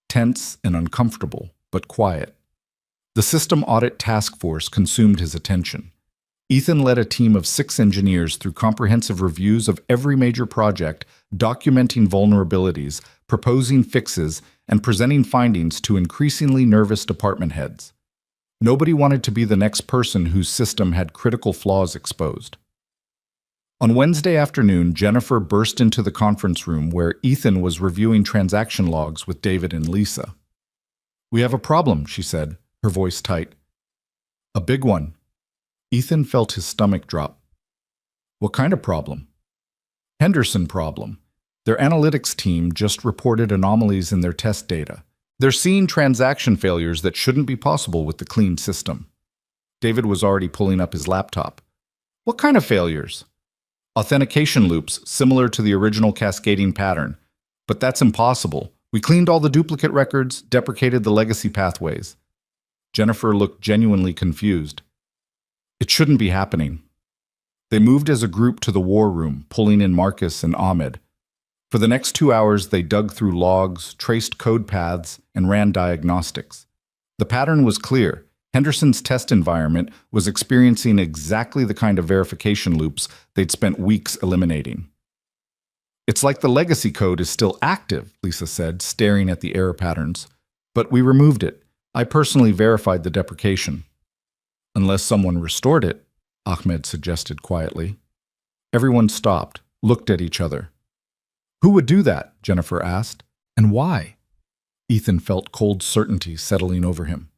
S1: tense and uncomfortable, but quiet. The System Audit Task Force consumed his attention. Ethan led a team of 6 engineers through comprehensive reviews of every major project, documenting vulnerabilities, proposing fixes, and presenting findings to increasingly nervous department heads. Nobody wanted to be the next person whose system had critical flaws exposed. On Wednesday afternoon, Jennifer burst into the conference room where Ethan was reviewing transaction logs with David and Lisa. "We have a problem," she said, her voice tight. "A big one." Ethan felt his stomach drop. "What kind of problem?" "Henderson problem. Their analytics team just reported anomalies in their test data. They're seeing transaction failures that shouldn't be possible with the clean system." David was already pulling up his laptop. "What kind of failures?" "Authentication loops, similar to the original cascading pattern. But that's impossible. We cleaned all the duplicate records, deprecated the legacy pathways." Jennifer looked genuinely confused. "It shouldn't be happening." They moved as a group to the war room, pulling in Marcus and Ahmed. For the next 2 hours, they dug through logs, traced code paths, and ran diagnostics. The pattern was clear. Henderson's test environment was experiencing exactly the kind of verification loops they'd spent weeks eliminating. "It's like the legacy code is still active," Lisa said, staring at the error patterns. "But we removed it. I personally verified the deprecation." "Unless someone restored it," Ahmed suggested quietly. Everyone stopped, looked at each other. "Who would do that?" Jennifer asked. "And why?" Ethan felt cold certainty settling over him.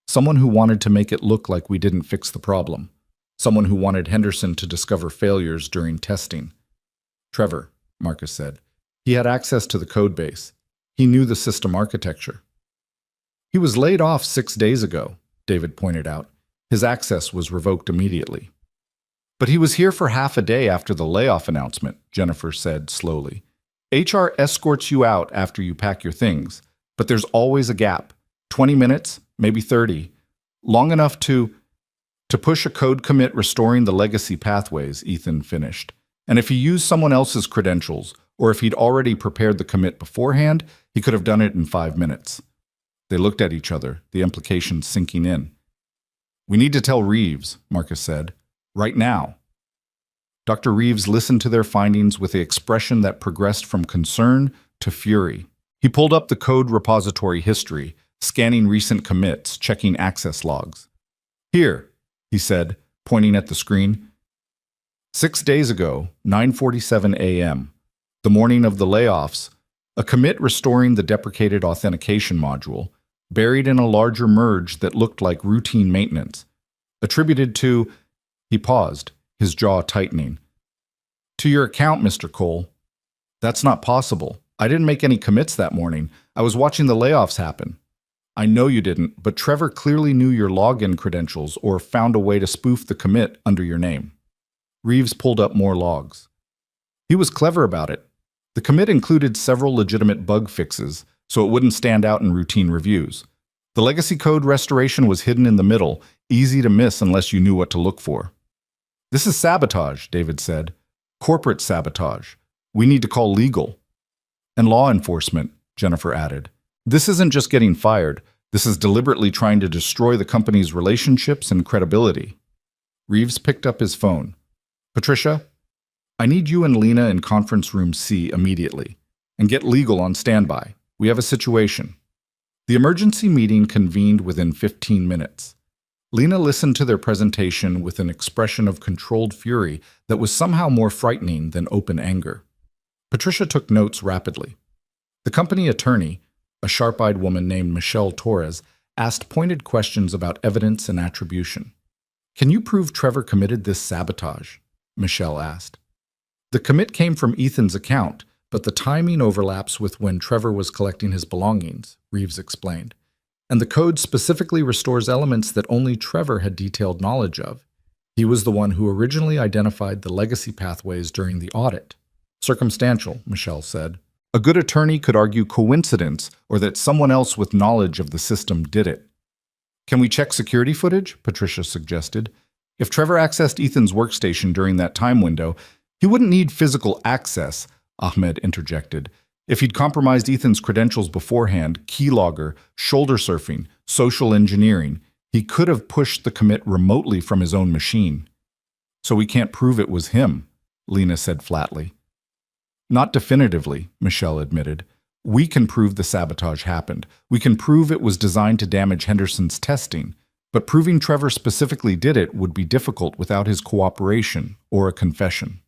S1: Someone who wanted to make it look like we didn't fix the problem. Someone who wanted Henderson to discover failures during testing. "Trevor," Marcus said. "He had access to the code base. He knew the system architecture." "He was laid off 6 days ago," David pointed out. His access was revoked immediately. "But he was here for half a day after the layoff announcement," Jennifer said slowly. "HR escorts you out after you pack your things, but there's always a gap. 20 minutes, maybe 30. Long enough to push a code commit restoring the legacy pathways," Ethan finished. "And if he used someone else's credentials, or if he'd already prepared the commit beforehand, he could have done it in 5 minutes. They looked at each other, the implications sinking in. "We need to tell Reeves," Marcus said. "Right now." Dr. Reeves listened to their findings with an expression that progressed from concern to fury. He pulled up the code repository history, scanning recent commits, checking access logs. "Here," he said, pointing at the screen. 6 days ago, 9:47 a.m., the morning of the layoffs, A commit restoring the deprecated authentication module, buried in a larger merge that looked like routine maintenance, attributed to... He paused, his jaw tightening. To your account, Mr. Cole. That's not possible. I didn't make any commits that morning. I was watching the layoffs happen. I know you didn't, but Trevor clearly knew your login credentials or found a way to spoof the commit under your name. Reeves pulled up more logs. He was clever about it. The commit included several legitimate bug fixes, so it wouldn't stand out in routine reviews. The legacy code restoration was hidden in the middle, easy to miss unless you knew what to look for. This is sabotage, David said. Corporate sabotage. We need to call legal. And law enforcement, Jennifer added. This isn't just getting fired. This is deliberately trying to destroy the company's relationships and credibility. Reeves picked up his phone. Patricia, I need you and Lena in conference room C immediately. And get legal on standby. We have a situation. The emergency meeting convened within 15 minutes. Lena listened to their presentation with an expression of controlled fury that was somehow more frightening than open anger. Patricia took notes rapidly. The company attorney, a sharp-eyed woman named Michelle Torres, asked pointed questions about evidence and attribution. Can you prove Trevor committed this sabotage? Michelle asked. The commit came from Ethan's account, but the timing overlaps with when Trevor was collecting his belongings, Reeves explained. And the code specifically restores elements that only Trevor had detailed knowledge of. He was the one who originally identified the legacy pathways during the audit. Circumstantial, Michelle said. A good attorney could argue coincidence or that someone else with knowledge of the system did it. Can we check security footage? Patricia suggested. If Trevor accessed Ethan's workstation during that time window, he wouldn't need physical access, Ahmed interjected. If he'd compromised Ethan's credentials beforehand, keylogger, shoulder surfing, social engineering, he could have pushed the commit remotely from his own machine. So we can't prove it was him, Lena said flatly. Not definitively, Michelle admitted. We can prove the sabotage happened. We can prove it was designed to damage Henderson's testing, but proving Trevor specifically did it would be difficult without his cooperation or a confession.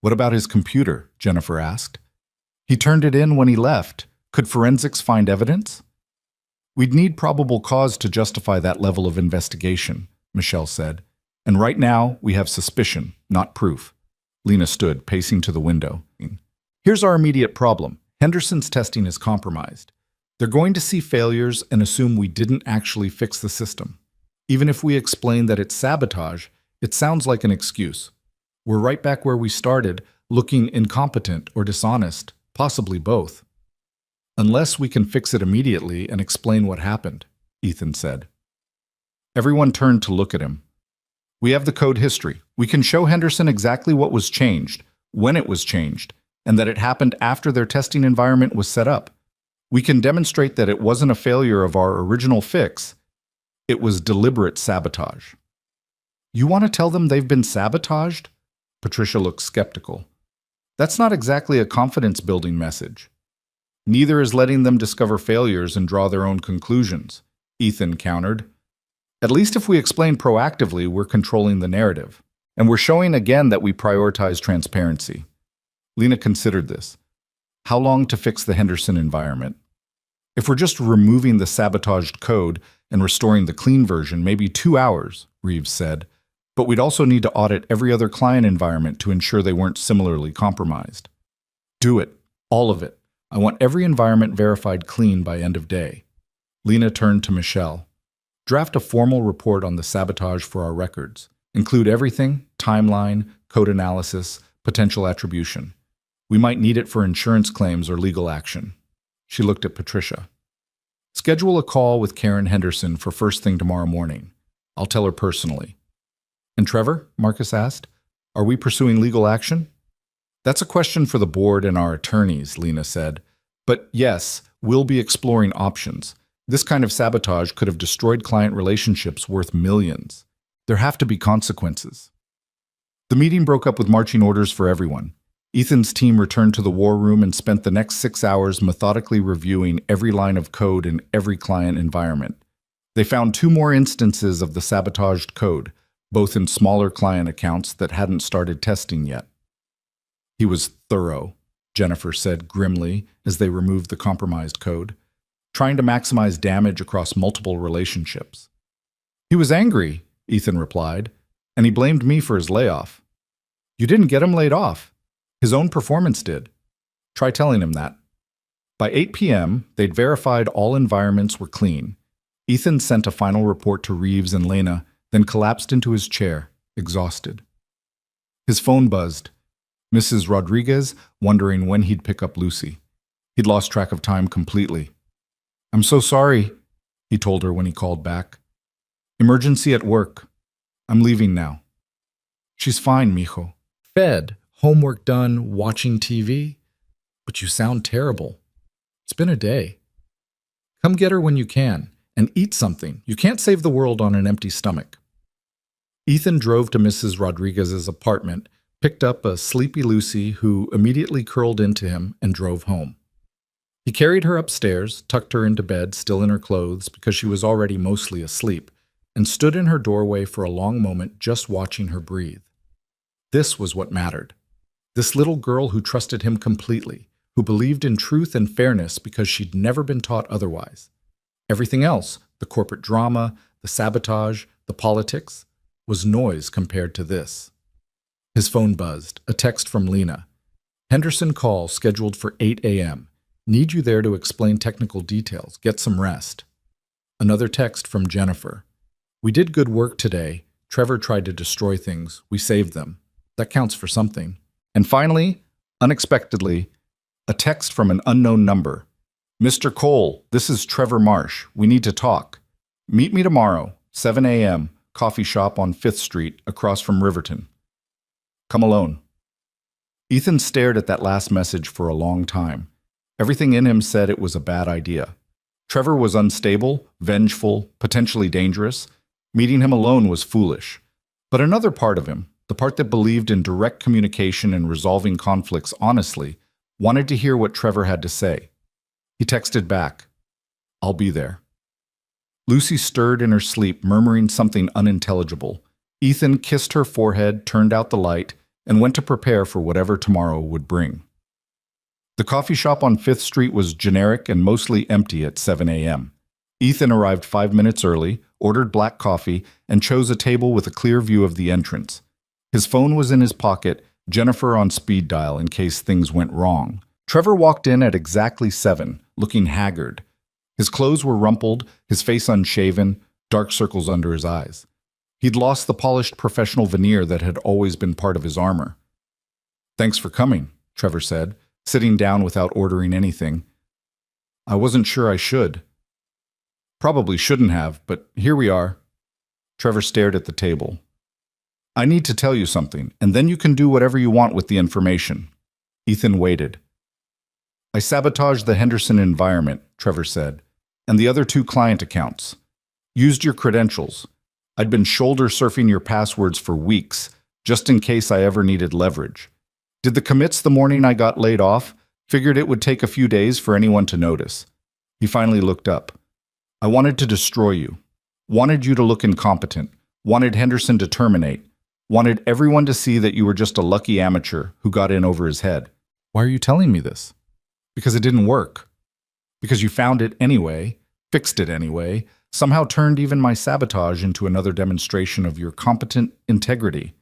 S1: What about his computer? Jennifer asked. He turned it in when he left. Could forensics find evidence? We'd need probable cause to justify that level of investigation, Michelle said. And right now, we have suspicion, not proof. Lena stood, pacing to the window. Here's our immediate problem. Henderson's testing is compromised. They're going to see failures and assume we didn't actually fix the system. Even if we explain that it's sabotage, it sounds like an excuse. We're right back where we started, looking incompetent or dishonest. Possibly both. Unless we can fix it immediately and explain what happened, Ethan said. Everyone turned to look at him. We have the code history. We can show Henderson exactly what was changed, when it was changed, and that it happened after their testing environment was set up. We can demonstrate that it wasn't a failure of our original fix. It was deliberate sabotage. You want to tell them they've been sabotaged? Patricia looked skeptical. That's not exactly a confidence-building message. Neither is letting them discover failures and draw their own conclusions, Ethan countered. At least if we explain proactively, we're controlling the narrative. And we're showing again that we prioritize transparency. Lena considered this. How long to fix the Henderson environment? If we're just removing the sabotaged code and restoring the clean version, maybe 2 hours, Reeves said. But we'd also need to audit every other client environment to ensure they weren't similarly compromised. Do it. All of it. I want every environment verified clean by end of day. Lena turned to Michelle. Draft a formal report on the sabotage for our records. Include everything, timeline, code analysis, potential attribution. We might need it for insurance claims or legal action. She looked at Patricia. Schedule a call with Karen Henderson for first thing tomorrow morning. I'll tell her personally. And Trevor, Marcus asked, are we pursuing legal action? That's a question for the board and our attorneys, Lena said. But yes, we'll be exploring options. This kind of sabotage could have destroyed client relationships worth millions. There have to be consequences. The meeting broke up with marching orders for everyone. Ethan's team returned to the war room and spent the next 6 hours methodically reviewing every line of code in every client environment. They found 2 more instances of the sabotaged code, both in smaller client accounts that hadn't started testing yet. He was thorough, Jennifer said grimly as they removed the compromised code, trying to maximize damage across multiple relationships. He was angry, Ethan replied, and he blamed me for his layoff. You didn't get him laid off. His own performance did. Try telling him that. By 8 p.m., they'd verified all environments were clean. Ethan sent a final report to Reeves and Lena, then collapsed into his chair, exhausted. His phone buzzed. Mrs. Rodriguez, wondering when he'd pick up Lucy. He'd lost track of time completely. I'm so sorry, he told her when he called back. Emergency at work. I'm leaving now. She's fine, mijo. Fed, homework done, watching TV. But you sound terrible. It's been a day. Come get her when you can, and eat something. You can't save the world on an empty stomach. Ethan drove to Mrs. Rodriguez's apartment, picked up a sleepy Lucy who immediately curled into him and drove home. He carried her upstairs, tucked her into bed, still in her clothes because she was already mostly asleep, and stood in her doorway for a long moment just watching her breathe. This was what mattered. This little girl who trusted him completely, who believed in truth and fairness because she'd never been taught otherwise. Everything else, the corporate drama, the sabotage, the politics, was noise compared to this. His phone buzzed, a text from Lena. Henderson call scheduled for 8 a.m. Need you there to explain technical details. Get some rest. Another text from Jennifer. We did good work today. Trevor tried to destroy things. We saved them. That counts for something. And finally, unexpectedly, a text from an unknown number. Mr. Cole, this is Trevor Marsh. We need to talk. Meet me tomorrow, 7 a.m., coffee shop on 5th Street, across from Riverton. Come alone. Ethan stared at that last message for a long time. Everything in him said it was a bad idea. Trevor was unstable, vengeful, potentially dangerous. Meeting him alone was foolish. But another part of him, the part that believed in direct communication and resolving conflicts honestly, wanted to hear what Trevor had to say. He texted back, I'll be there. Lucy stirred in her sleep, murmuring something unintelligible. Ethan kissed her forehead, turned out the light, and went to prepare for whatever tomorrow would bring. The coffee shop on 5th Street was generic and mostly empty at 7 a.m. Ethan arrived 5 minutes early, ordered black coffee, and chose a table with a clear view of the entrance. His phone was in his pocket, Jennifer on speed dial in case things went wrong. Trevor walked in at exactly 7, looking haggard. His clothes were rumpled, his face unshaven, dark circles under his eyes. He'd lost the polished professional veneer that had always been part of his armor. Thanks for coming, Trevor said, sitting down without ordering anything. I wasn't sure I should. Probably shouldn't have, but here we are. Trevor stared at the table. I need to tell you something, and then you can do whatever you want with the information. Ethan waited. I sabotaged the Henderson environment, Trevor said, and the other 2 client accounts. Used your credentials. I'd been shoulder surfing your passwords for weeks, just in case I ever needed leverage. Did the commits the morning I got laid off. Figured it would take a few days for anyone to notice. He finally looked up. I wanted to destroy you. Wanted you to look incompetent. Wanted Henderson to terminate. Wanted everyone to see that you were just a lucky amateur who got in over his head. Why are you telling me this? Because it didn't work. Because you found it anyway, fixed it anyway, somehow turned even my sabotage into another demonstration of your competent integrity.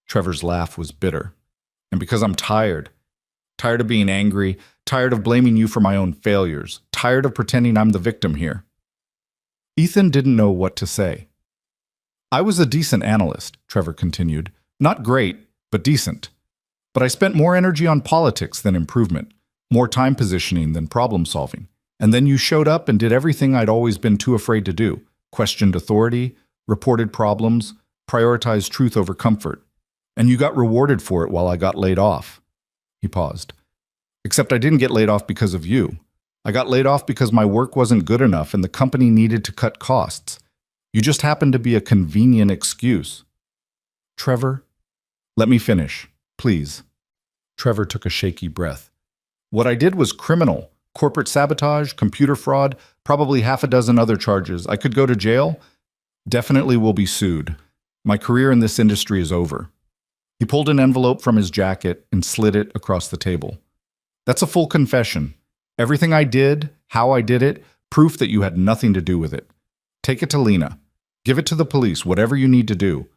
S1: Trevor's laugh was bitter. And because I'm tired. Tired of being angry, tired of blaming you for my own failures, tired of pretending I'm the victim here. Ethan didn't know what to say. I was a decent analyst, Trevor continued. Not great, but decent. But I spent more energy on politics than improvement, more time positioning than problem solving. And then you showed up and did everything I'd always been too afraid to do. Questioned authority, reported problems, prioritized truth over comfort. And you got rewarded for it while I got laid off. He paused. Except I didn't get laid off because of you. I got laid off because my work wasn't good enough and the company needed to cut costs. You just happened to be a convenient excuse. Trevor, let me finish, please. Trevor took a shaky breath. What I did was criminal. Corporate sabotage, computer fraud, probably half a dozen other charges. I could go to jail. Definitely will be sued. My career in this industry is over. He pulled an envelope from his jacket and slid it across the table. That's a full confession. Everything I did, how I did it, proof that you had nothing to do with it. Take it to Lena. Give it to the police, whatever you need to do.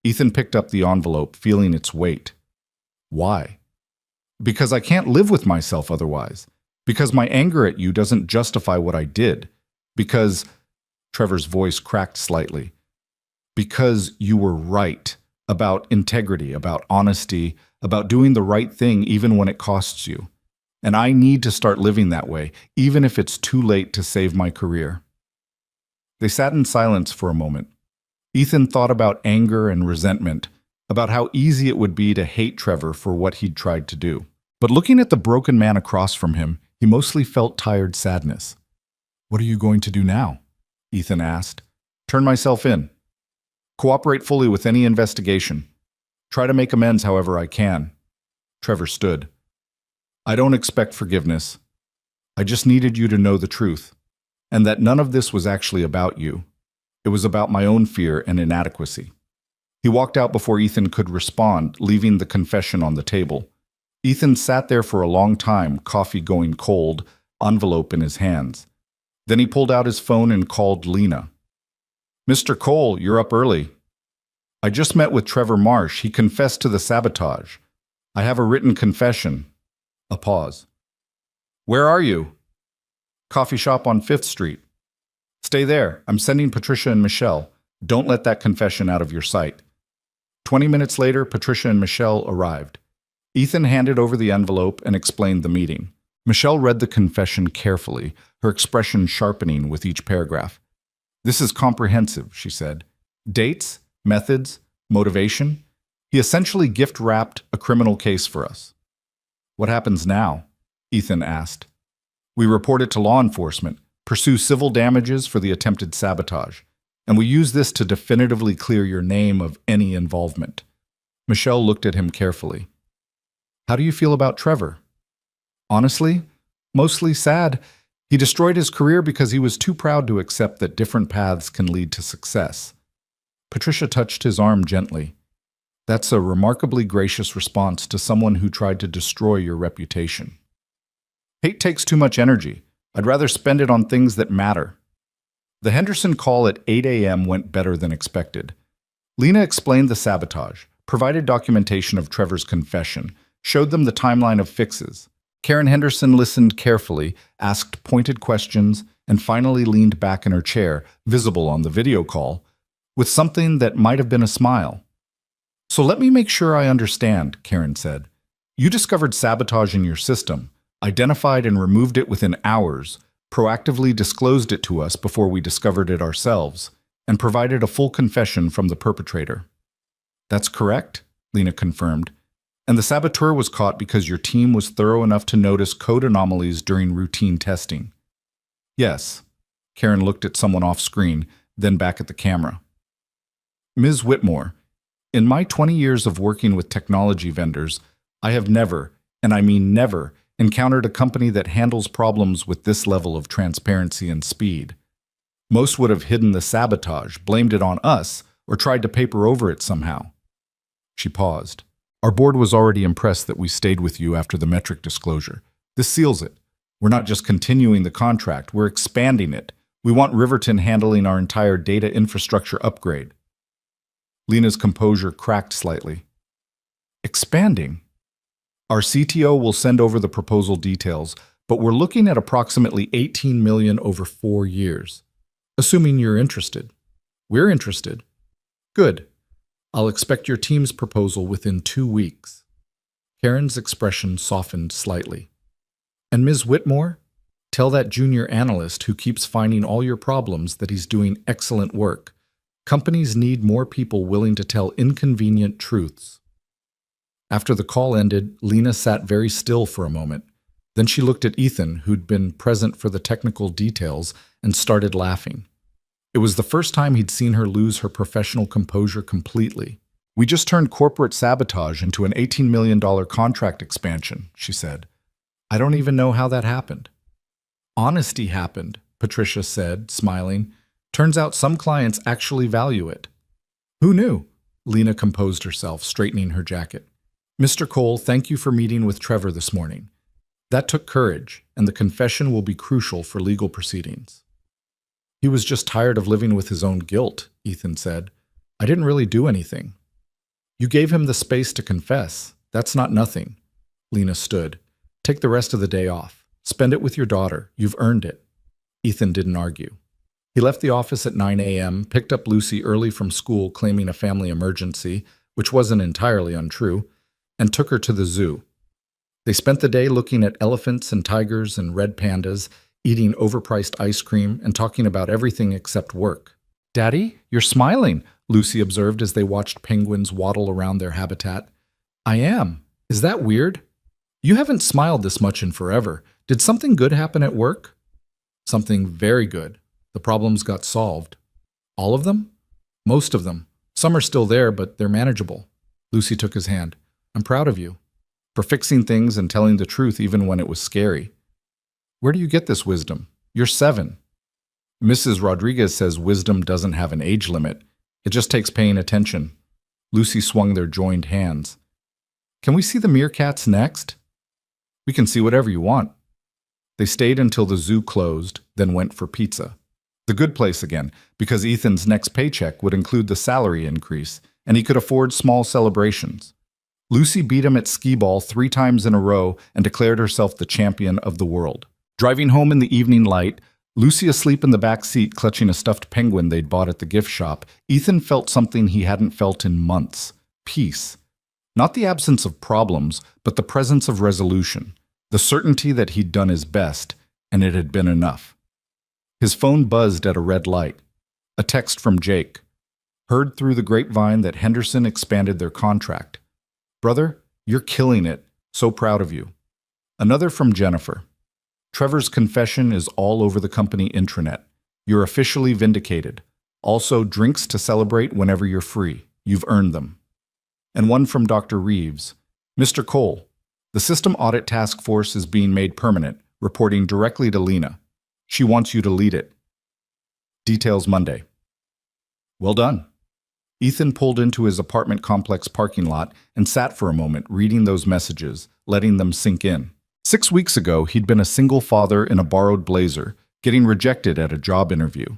S1: Ethan picked up the envelope, feeling its weight. Why? Because I can't live with myself otherwise. Because my anger at you doesn't justify what I did. Because, Trevor's voice cracked slightly, because you were right about integrity, about honesty, about doing the right thing even when it costs you. And I need to start living that way, even if it's too late to save my career. They sat in silence for a moment. Ethan thought about anger and resentment, about how easy it would be to hate Trevor for what he'd tried to do. But looking at the broken man across from him, he mostly felt tired sadness. What are you going to do now? Ethan asked. Turn myself in. Cooperate fully with any investigation. Try to make amends however I can. Trevor stood. I don't expect forgiveness. I just needed you to know the truth, and that none of this was actually about you. It was about my own fear and inadequacy. He walked out before Ethan could respond, leaving the confession on the table. Ethan sat there for a long time, coffee going cold, envelope in his hands. Then he pulled out his phone and called Lena. Mr. Cole, you're up early. I just met with Trevor Marsh. He confessed to the sabotage. I have a written confession. A pause. Where are you? Coffee shop on 5th Street. Stay there. I'm sending Patricia and Michelle. Don't let that confession out of your sight. 20 minutes later, Patricia and Michelle arrived. Ethan handed over the envelope and explained the meeting. Michelle read the confession carefully, her expression sharpening with each paragraph. This is comprehensive, she said. Dates, methods, motivation. He essentially gift-wrapped a criminal case for us. What happens now? Ethan asked. We report it to law enforcement, pursue civil damages for the attempted sabotage, and we use this to definitively clear your name of any involvement. Michelle looked at him carefully. How do you feel about Trevor? Honestly, mostly sad. He destroyed his career because he was too proud to accept that different paths can lead to success. Patricia touched his arm gently. That's a remarkably gracious response to someone who tried to destroy your reputation. Hate takes too much energy. I'd rather spend it on things that matter. The Henderson call at 8 a.m. went better than expected. Lena explained the sabotage, provided documentation of Trevor's confession, showed them the timeline of fixes. Karen Henderson listened carefully, asked pointed questions, and finally leaned back in her chair, visible on the video call, with something that might have been a smile. So let me make sure I understand, Karen said. You discovered sabotage in your system, identified and removed it within hours, proactively disclosed it to us before we discovered it ourselves, and provided a full confession from the perpetrator. That's correct, Lena confirmed. And the saboteur was caught because your team was thorough enough to notice code anomalies during routine testing. Yes. Karen looked at someone off screen, then back at the camera. Ms. Whitmore, in my 20 years of working with technology vendors, I have never, and I mean never, encountered a company that handles problems with this level of transparency and speed. Most would have hidden the sabotage, blamed it on us, or tried to paper over it somehow. She paused. Our board was already impressed that we stayed with you after the metric disclosure. This seals it. We're not just continuing the contract, we're expanding it. We want Riverton handling our entire data infrastructure upgrade. Lena's composure cracked slightly. Expanding? Our CTO will send over the proposal details, but we're looking at approximately $18 million over 4 years. Assuming you're interested. We're interested. Good. I'll expect your team's proposal within 2 weeks. Karen's expression softened slightly. And Ms. Whitmore, tell that junior analyst who keeps finding all your problems that he's doing excellent work. Companies need more people willing to tell inconvenient truths. After the call ended, Lena sat very still for a moment. Then she looked at Ethan, who'd been present for the technical details, and started laughing. It was the first time he'd seen her lose her professional composure completely. We just turned corporate sabotage into an $18 million contract expansion, she said. I don't even know how that happened. Honesty happened, Patricia said, smiling. Turns out some clients actually value it. Who knew? Lena composed herself, straightening her jacket. Mr. Cole, thank you for meeting with Trevor this morning. That took courage, and the confession will be crucial for legal proceedings. He was just tired of living with his own guilt, Ethan said. I didn't really do anything. You gave him the space to confess. That's not nothing. Lena stood. Take the rest of the day off. Spend it with your daughter. You've earned it. Ethan didn't argue. He left the office at 9 a.m., picked up Lucy early from school claiming a family emergency, which wasn't entirely untrue, and took her to the zoo. They spent the day looking at elephants and tigers and red pandas, eating overpriced ice cream, and talking about everything except work. Daddy, you're smiling, Lucy observed as they watched penguins waddle around their habitat. I am. Is that weird? You haven't smiled this much in forever. Did something good happen at work? Something very good. The problems got solved. All of them? Most of them. Some are still there, but they're manageable. Lucy took his hand. I'm proud of you. For fixing things and telling the truth even when it was scary. Where do you get this wisdom? You're 7. Mrs. Rodriguez says wisdom doesn't have an age limit. It just takes paying attention. Lucy swung their joined hands. Can we see the meerkats next? We can see whatever you want. They stayed until the zoo closed, then went for pizza. The good place again, because Ethan's next paycheck would include the salary increase, and he could afford small celebrations. Lucy beat him at skee-ball 3 times in a row and declared herself the champion of the world. Driving home in the evening light, Lucy asleep in the back seat clutching a stuffed penguin they'd bought at the gift shop, Ethan felt something he hadn't felt in months. Peace. Not the absence of problems, but the presence of resolution. The certainty that he'd done his best, and it had been enough. His phone buzzed at a red light. A text from Jake. Heard through the grapevine that Henderson expanded their contract. Brother, you're killing it. So proud of you. Another from Jennifer. Trevor's confession is all over the company intranet. You're officially vindicated. Also, drinks to celebrate whenever you're free. You've earned them. And one from Dr. Reeves. Mr. Cole, the System Audit Task Force is being made permanent, reporting directly to Lena. She wants you to lead it. Details Monday. Well done. Ethan pulled into his apartment complex parking lot and sat for a moment reading those messages, letting them sink in. 6 weeks ago, he'd been a single father in a borrowed blazer, getting rejected at a job interview.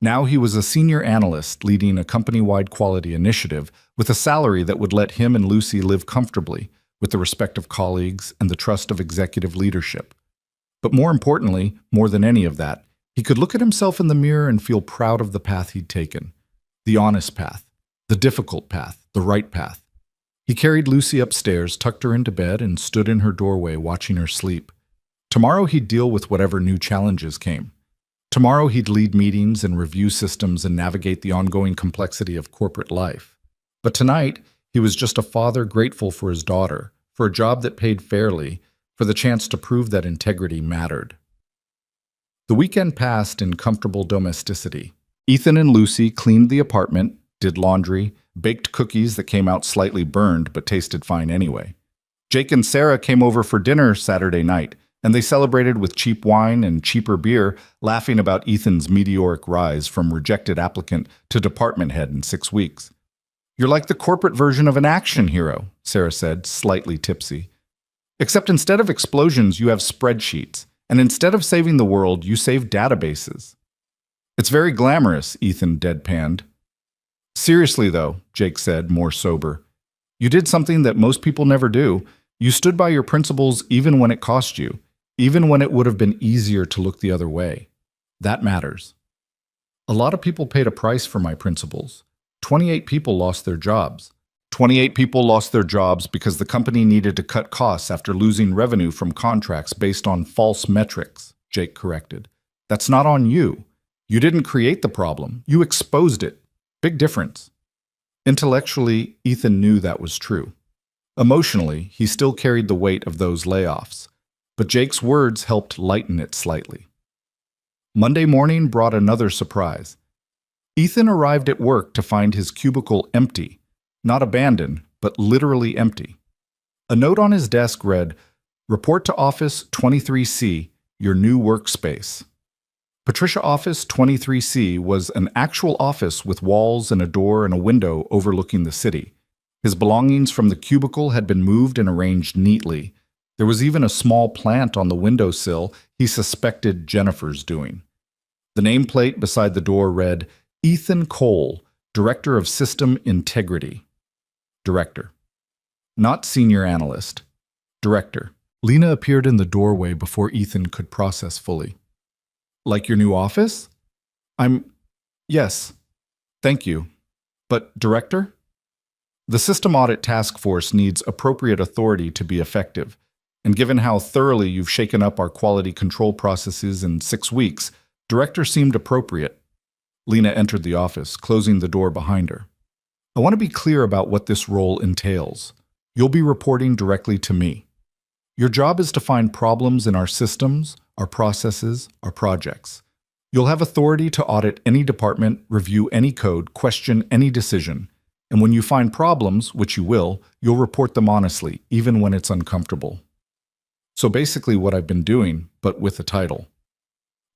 S1: Now he was a senior analyst leading a company-wide quality initiative with a salary that would let him and Lucy live comfortably, with the respect of colleagues and the trust of executive leadership. But more importantly, more than any of that, he could look at himself in the mirror and feel proud of the path he'd taken. The honest path, the difficult path, the right path. He carried Lucy upstairs, tucked her into bed, and stood in her doorway watching her sleep. Tomorrow he'd deal with whatever new challenges came. Tomorrow he'd lead meetings and review systems and navigate the ongoing complexity of corporate life. But tonight, he was just a father grateful for his daughter, for a job that paid fairly, for the chance to prove that integrity mattered. The weekend passed in comfortable domesticity. Ethan and Lucy cleaned the apartment, did laundry, baked cookies that came out slightly burned but tasted fine anyway. Jake and Sarah came over for dinner Saturday night, and they celebrated with cheap wine and cheaper beer, laughing about Ethan's meteoric rise from rejected applicant to department head in 6 weeks. You're like the corporate version of an action hero, Sarah said, slightly tipsy. Except instead of explosions, you have spreadsheets, and instead of saving the world, you save databases. It's very glamorous, Ethan deadpanned. Seriously, though, Jake said, more sober. You did something that most people never do. You stood by your principles even when it cost you, even when it would have been easier to look the other way. That matters. A lot of people paid a price for my principles. 28 people lost their jobs. 28 people lost their jobs because the company needed to cut costs after losing revenue from contracts based on false metrics, Jake corrected. That's not on you. You didn't create the problem. You exposed it. Big difference. Intellectually, Ethan knew that was true. Emotionally, he still carried the weight of those layoffs, but Jake's words helped lighten it slightly. Monday morning brought another surprise. Ethan arrived at work to find his cubicle empty, not abandoned, but literally empty. A note on his desk read, "Report to Office 23C, your new workspace." Patricia Office 23C was an actual office with walls and a door and a window overlooking the city. His belongings from the cubicle had been moved and arranged neatly. There was even a small plant on the windowsill he suspected Jennifer's doing. The nameplate beside the door read, Ethan Cole, Director of System Integrity. Director. Not Senior Analyst. Director. Lena appeared in the doorway before Ethan could process fully. Like your new office? Yes. Thank you. But, Director? The System Audit Task Force needs appropriate authority to be effective, and given how thoroughly you've shaken up our quality control processes in 6 weeks, Director seemed appropriate. Lena entered the office, closing the door behind her. I want to be clear about what this role entails. You'll be reporting directly to me. Your job is to find problems in our systems, our processes, our projects. You'll have authority to audit any department, review any code, question any decision. And when you find problems, which you will, you'll report them honestly, even when it's uncomfortable. So basically what I've been doing, but with a title.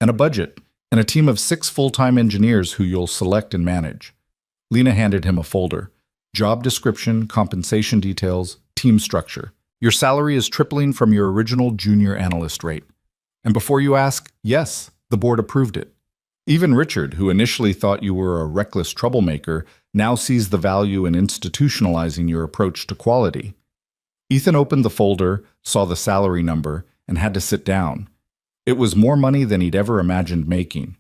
S1: And a budget, and a team of 6 full-time engineers who you'll select and manage. Lena handed him a folder. Job description, compensation details, team structure. Your salary is tripling from your original junior analyst rate. And before you ask, yes, the board approved it. Even Richard, who initially thought you were a reckless troublemaker, now sees the value in institutionalizing your approach to quality. Ethan opened the folder, saw the salary number, and had to sit down. It was more money than he'd ever imagined making.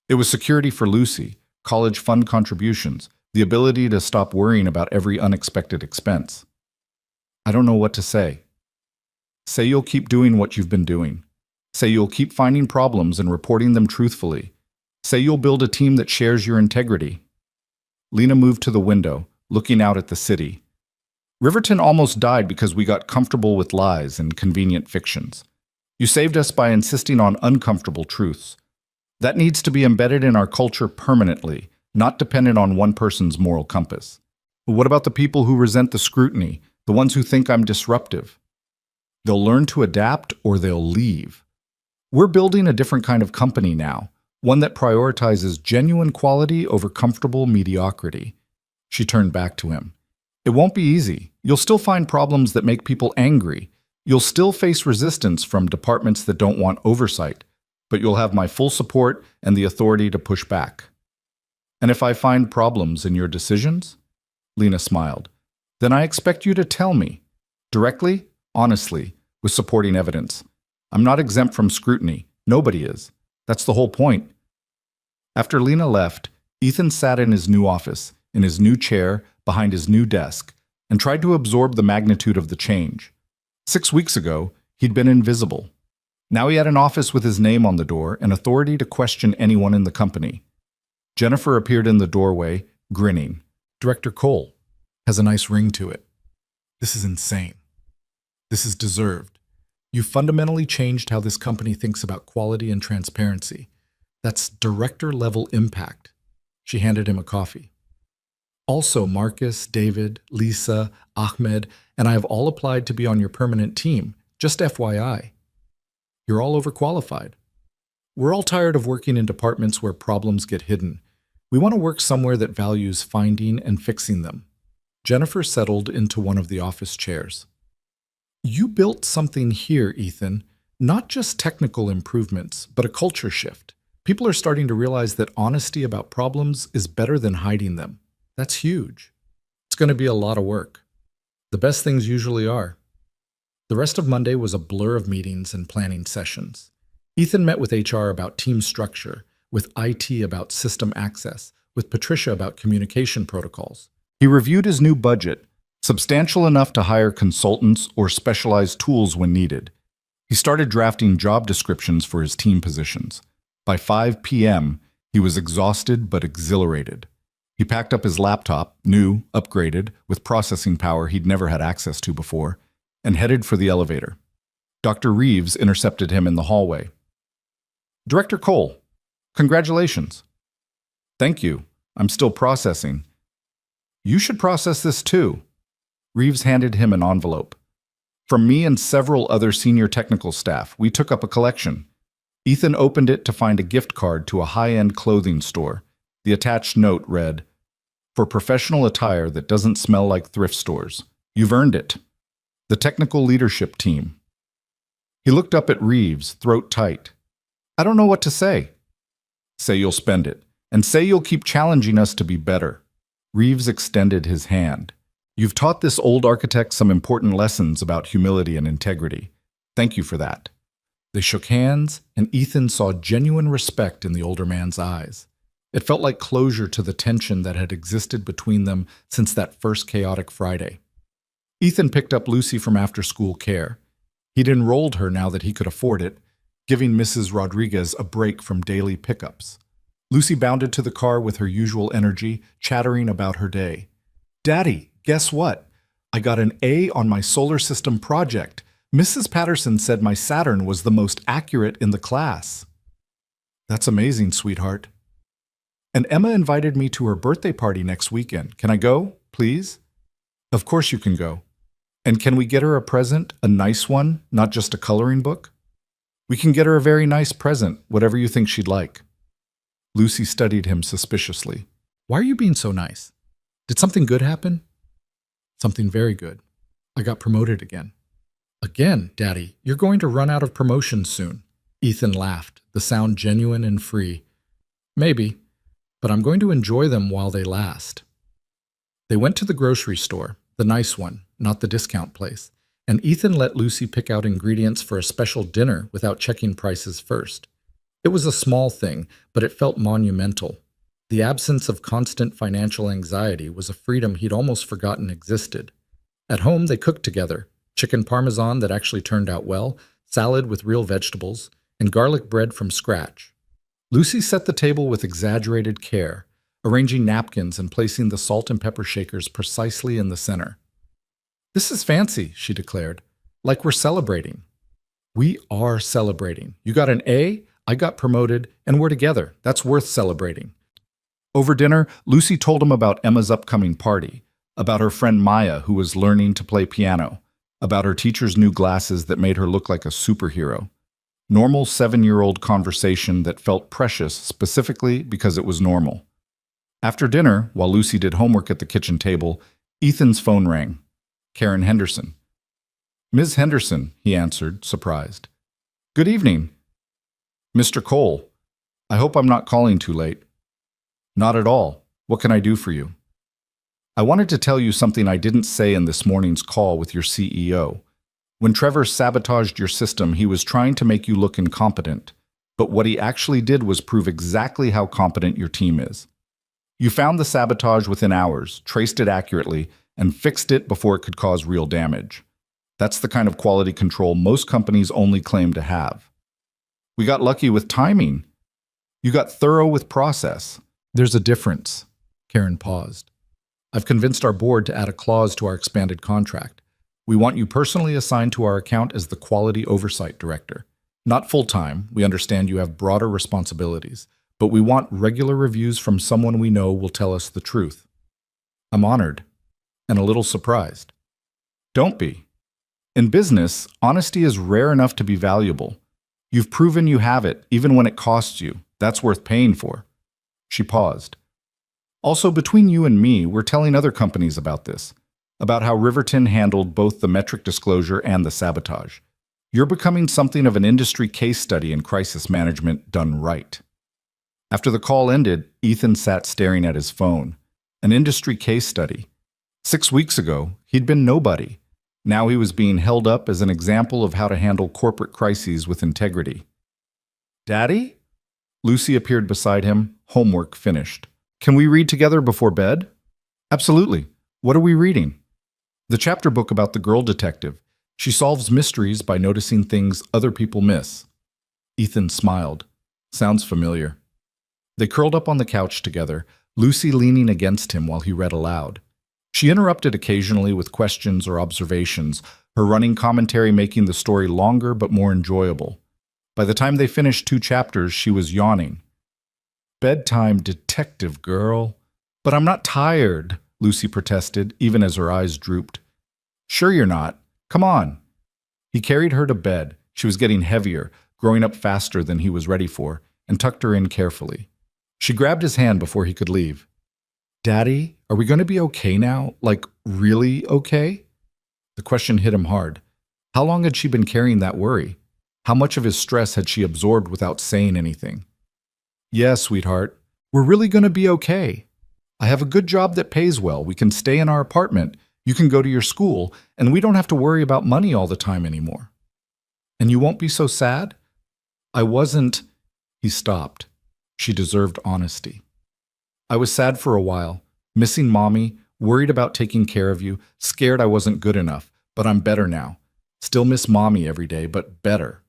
S1: It was security for Lucy, college fund contributions, the ability to stop worrying about every unexpected expense. I don't know what to say. Say you'll keep doing what you've been doing. Say you'll keep finding problems and reporting them truthfully. Say you'll build a team that shares your integrity. Lena moved to the window, looking out at the city. Riverton almost died because we got comfortable with lies and convenient fictions. You saved us by insisting on uncomfortable truths. That needs to be embedded in our culture permanently, not dependent on one person's moral compass. But what about the people who resent the scrutiny, the ones who think I'm disruptive? They'll learn to adapt or they'll leave. We're building a different kind of company now, one that prioritizes genuine quality over comfortable mediocrity. She turned back to him. It won't be easy. You'll still find problems that make people angry. You'll still face resistance from departments that don't want oversight, but you'll have my full support and the authority to push back. And if I find problems in your decisions? Lena smiled. Then I expect you to tell me. Directly, honestly, with supporting evidence. I'm not exempt from scrutiny. Nobody is. That's the whole point. After Lena left, Ethan sat in his new office, in his new chair, behind his new desk, and tried to absorb the magnitude of the change. 6 weeks ago, he'd been invisible. Now he had an office with his name on the door and authority to question anyone in the company. Jennifer appeared in the doorway, grinning. Director Cole has a nice ring to it. This is insane. This is deserved. You fundamentally changed how this company thinks about quality and transparency. That's director-level impact. She handed him a coffee. Also, Marcus, David, Lisa, Ahmed, and I have all applied to be on your permanent team, just FYI. You're all overqualified. We're all tired of working in departments where problems get hidden. We want to work somewhere that values finding and fixing them. Jennifer settled into one of the office chairs. You built something here, Ethan. Not just technical improvements, but a culture shift. People are starting to realize that honesty about problems is better than hiding them. That's huge. It's going to be a lot of work. The best things usually are. The rest of Monday was a blur of meetings and planning sessions. Ethan met with HR about team structure, with IT about system access, with Patricia about communication protocols. He reviewed his new budget, substantial enough to hire consultants or specialized tools when needed. He started drafting job descriptions for his team positions. By 5 p.m., he was exhausted but exhilarated. He packed up his laptop, new, upgraded, with processing power he'd never had access to before, and headed for the elevator. Dr. Reeves intercepted him in the hallway. Director Cole, congratulations. Thank you. I'm still processing. You should process this too. Reeves handed him an envelope. From me and several other senior technical staff, we took up a collection. Ethan opened it to find a gift card to a high-end clothing store. The attached note read, "For professional attire that doesn't smell like thrift stores. You've earned it. The technical leadership team." He looked up at Reeves, throat tight. I don't know what to say. Say you'll spend it, and say you'll keep challenging us to be better. Reeves extended his hand. You've taught this old architect some important lessons about humility and integrity. Thank you for that. They shook hands, and Ethan saw genuine respect in the older man's eyes. It felt like closure to the tension that had existed between them since that first chaotic Friday. Ethan picked up Lucy from after-school care. He'd enrolled her now that he could afford it, giving Mrs. Rodriguez a break from daily pickups. Lucy bounded to the car with her usual energy, chattering about her day. Daddy, guess what? I got an A on my solar system project. Mrs. Patterson said my Saturn was the most accurate in the class. That's amazing, sweetheart. And Emma invited me to her birthday party next weekend. Can I go, please? Of course you can go. And can we get her a present, a nice one, not just a coloring book? We can get her a very nice present, whatever you think she'd like. Lucy studied him suspiciously. Why are you being so nice? Did something good happen? Something very good. I got promoted again. Again, Daddy, you're going to run out of promotions soon. Ethan laughed, the sound genuine and free. Maybe, but I'm going to enjoy them while they last. They went to the grocery store, the nice one, not the discount place, and Ethan let Lucy pick out ingredients for a special dinner without checking prices first. It was a small thing, but it felt monumental. The absence of constant financial anxiety was a freedom he'd almost forgotten existed. At home, they cooked together, chicken parmesan that actually turned out well, salad with real vegetables, and garlic bread from scratch. Lucy set the table with exaggerated care, arranging napkins and placing the salt and pepper shakers precisely in the center. This is fancy, she declared, like we're celebrating. We are celebrating. You got an A, I got promoted, and we're together. That's worth celebrating. Over dinner, Lucy told him about Emma's upcoming party, about her friend Maya who was learning to play piano, about her teacher's new glasses that made her look like a superhero. Normal 7-year-old conversation that felt precious specifically because it was normal. After dinner, while Lucy did homework at the kitchen table, Ethan's phone rang. Karen Henderson. Ms. Henderson, he answered, surprised. Good evening. Mr. Cole, I hope I'm not calling too late. Not at all. What can I do for you? I wanted to tell you something I didn't say in this morning's call with your CEO. When Trevor sabotaged your system, he was trying to make you look incompetent, but what he actually did was prove exactly how competent your team is. You found the sabotage within hours, traced it accurately, and fixed it before it could cause real damage. That's the kind of quality control most companies only claim to have. We got lucky with timing. You got thorough with process. There's a difference. Karen paused. I've convinced our board to add a clause to our expanded contract. We want you personally assigned to our account as the Quality Oversight Director. Not full-time, we understand you have broader responsibilities, but we want regular reviews from someone we know will tell us the truth. I'm honored, and a little surprised. Don't be. In business, honesty is rare enough to be valuable. You've proven you have it, even when it costs you. That's worth paying for. She paused. Also, between you and me, we're telling other companies about this, about how Riverton handled both the metric disclosure and the sabotage. You're becoming something of an industry case study in crisis management done right. After the call ended, Ethan sat staring at his phone. An industry case study. 6 weeks ago, he'd been nobody. Now he was being held up as an example of how to handle corporate crises with integrity. Daddy? Lucy appeared beside him, homework finished. Can we read together before bed? Absolutely. What are we reading? The chapter book about the girl detective. She solves mysteries by noticing things other people miss. Ethan smiled. Sounds familiar. They curled up on the couch together, Lucy leaning against him while he read aloud. She interrupted occasionally with questions or observations, her running commentary making the story longer but more enjoyable. By the time they finished 2 chapters, she was yawning. Bedtime, detective girl. But I'm not tired, Lucy protested, even as her eyes drooped. Sure you're not. Come on. He carried her to bed. She was getting heavier, growing up faster than he was ready for, and tucked her in carefully. She grabbed his hand before he could leave. Daddy, are we going to be okay now? Like, really okay? The question hit him hard. How long had she been carrying that worry? How much of his stress had she absorbed without saying anything? Yeah, sweetheart, we're really going to be okay. I have a good job that pays well. We can stay in our apartment. You can go to your school, and we don't have to worry about money all the time anymore. And you won't be so sad? I wasn't. He stopped. She deserved honesty. I was sad for a while, missing Mommy, worried about taking care of you, scared I wasn't good enough, but I'm better now. Still miss Mommy every day, but better.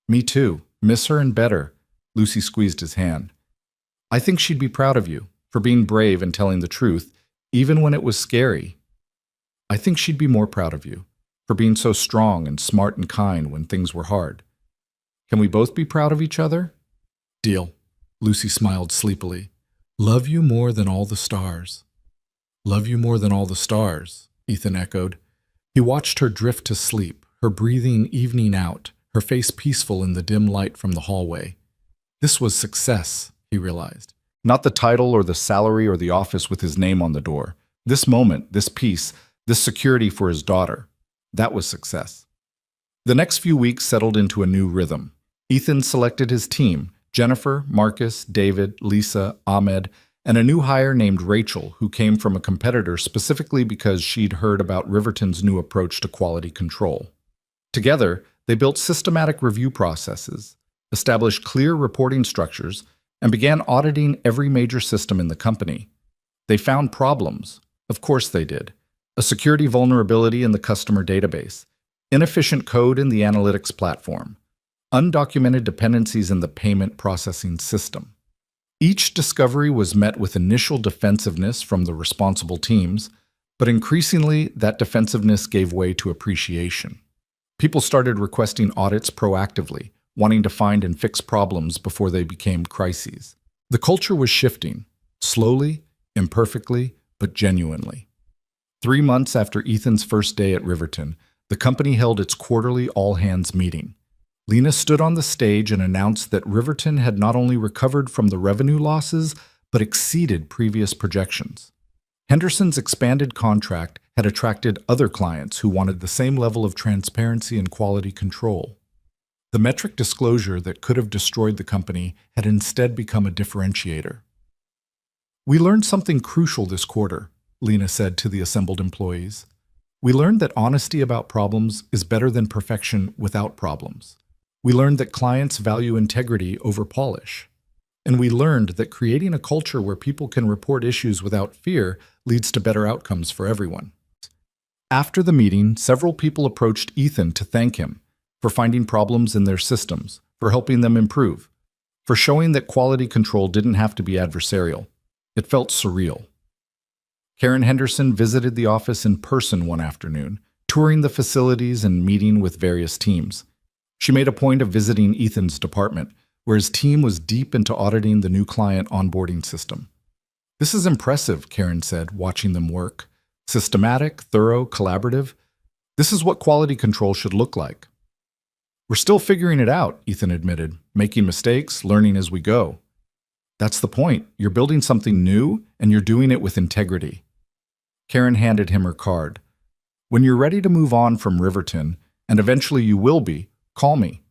S1: Me too. Miss her and better. Lucy squeezed his hand. I think she'd be proud of you for being brave and telling the truth, even when it was scary. I think she'd be more proud of you for being so strong and smart and kind when things were hard. Can we both be proud of each other? Deal. Lucy smiled sleepily. Love you more than all the stars. Love you more than all the stars, Ethan echoed. He watched her drift to sleep, her breathing evening out, her face peaceful in the dim light from the hallway. This was success, he realized. Not the title or the salary or the office with his name on the door. This moment, this peace, this security for his daughter. That was success. The next few weeks settled into a new rhythm. Ethan selected his team, Jennifer, Marcus, David, Lisa, Ahmed, and a new hire named Rachel, who came from a competitor specifically because she'd heard about Riverton's new approach to quality control. Together, they built systematic review processes, established clear reporting structures, and began auditing every major system in the company. They found problems. Of course they did. A security vulnerability in the customer database, inefficient code in the analytics platform, undocumented dependencies in the payment processing system. Each discovery was met with initial defensiveness from the responsible teams, but increasingly that defensiveness gave way to appreciation. People started requesting audits proactively, wanting to find and fix problems before they became crises. The culture was shifting, slowly, imperfectly, but genuinely. 3 months after Ethan's first day at Riverton, the company held its quarterly all-hands meeting. Lena stood on the stage and announced that Riverton had not only recovered from the revenue losses, but exceeded previous projections. Henderson's expanded contract had attracted other clients who wanted the same level of transparency and quality control. The metric disclosure that could have destroyed the company had instead become a differentiator. We learned something crucial this quarter, Lena said to the assembled employees. We learned that honesty about problems is better than perfection without problems. We learned that clients value integrity over polish. And we learned that creating a culture where people can report issues without fear leads to better outcomes for everyone. After the meeting, several people approached Ethan to thank him for finding problems in their systems, for helping them improve, for showing that quality control didn't have to be adversarial. It felt surreal. Karen Henderson visited the office in person one afternoon, touring the facilities and meeting with various teams. She made a point of visiting Ethan's department, where his team was deep into auditing the new client onboarding system. This is impressive, Karen said, watching them work. Systematic, thorough, collaborative. This is what quality control should look like. We're still figuring it out, Ethan admitted, making mistakes, learning as we go. That's the point. You're building something new, and you're doing it with integrity. Karen handed him her card. When you're ready to move on from Riverton, and eventually you will be, call me.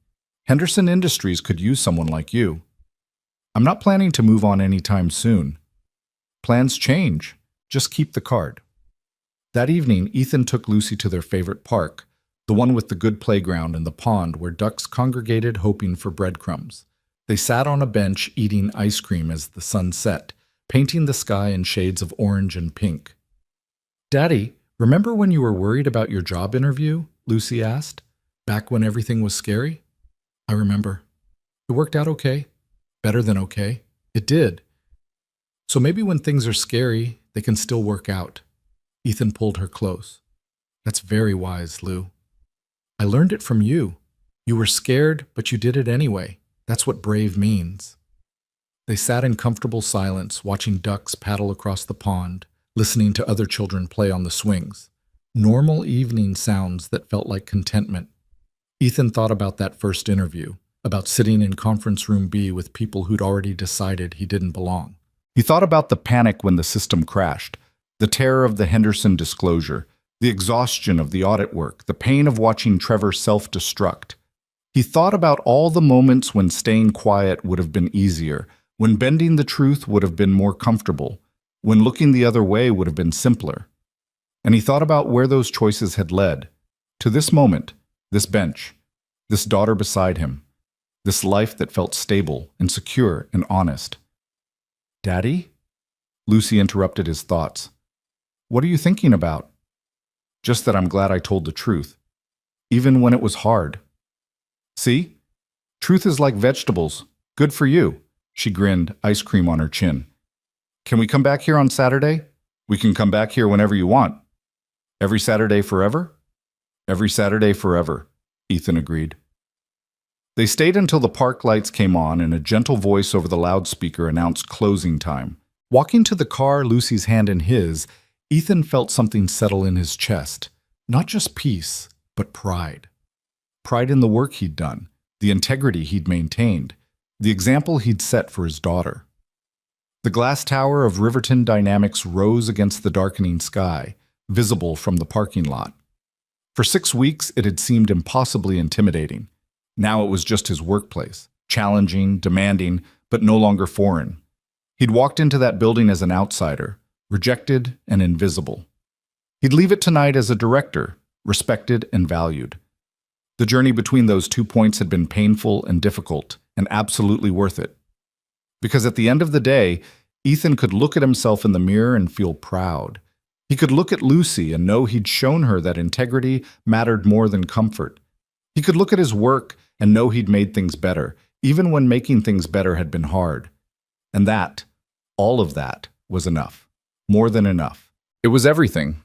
S1: Henderson Industries could use someone like you. I'm not planning to move on anytime soon. Plans change. Just keep the card. That evening, Ethan took Lucy to their favorite park, the one with the good playground and the pond where ducks congregated hoping for breadcrumbs. They sat on a bench eating ice cream as the sun set, painting the sky in shades of orange and pink. Daddy, remember when you were worried about your job interview? Lucy asked. Back when everything was scary? I remember. It worked out okay. Better than okay. It did. So maybe when things are scary, they can still work out. Ethan pulled her close. That's very wise, Lou. I learned it from you. You were scared, but you did it anyway. That's what brave means. They sat in comfortable silence, watching ducks paddle across the pond, listening to other children play on the swings. Normal evening sounds that felt like contentment. Ethan thought about that first interview, about sitting in conference room B with people who'd already decided he didn't belong. He thought about the panic when the system crashed, the terror of the Henderson disclosure, the exhaustion of the audit work, the pain of watching Trevor self-destruct. He thought about all the moments when staying quiet would have been easier, when bending the truth would have been more comfortable, when looking the other way would have been simpler. And he thought about where those choices had led. To this moment, this bench, this daughter beside him, this life that felt stable and secure and honest. "Daddy?" Lucy interrupted his thoughts. "What are you thinking about?" "Just that I'm glad I told the truth, even when it was hard." "See? Truth is like vegetables. Good for you." She grinned, ice cream on her chin. "Can we come back here on Saturday?" "We can come back here whenever you want." "Every Saturday forever?" "Every Saturday forever," Ethan agreed. They stayed until the park lights came on and a gentle voice over the loudspeaker announced closing time. Walking to the car, Lucy's hand in his, Ethan felt something settle in his chest. Not just peace, but pride. Pride in the work he'd done, the integrity he'd maintained, the example he'd set for his daughter. The glass tower of Riverton Dynamics rose against the darkening sky, visible from the parking lot. For 6 weeks, it had seemed impossibly intimidating. Now it was just his workplace, challenging, demanding, but no longer foreign. He'd walked into that building as an outsider, rejected and invisible. He'd leave it tonight as a director, respected and valued. The journey between those 2 points had been painful and difficult, and absolutely worth it. Because at the end of the day, Ethan could look at himself in the mirror and feel proud. He could look at Lucy and know he'd shown her that integrity mattered more than comfort. He could look at his work and know he'd made things better, even when making things better had been hard. And that, all of that, was enough. More than enough. It was everything.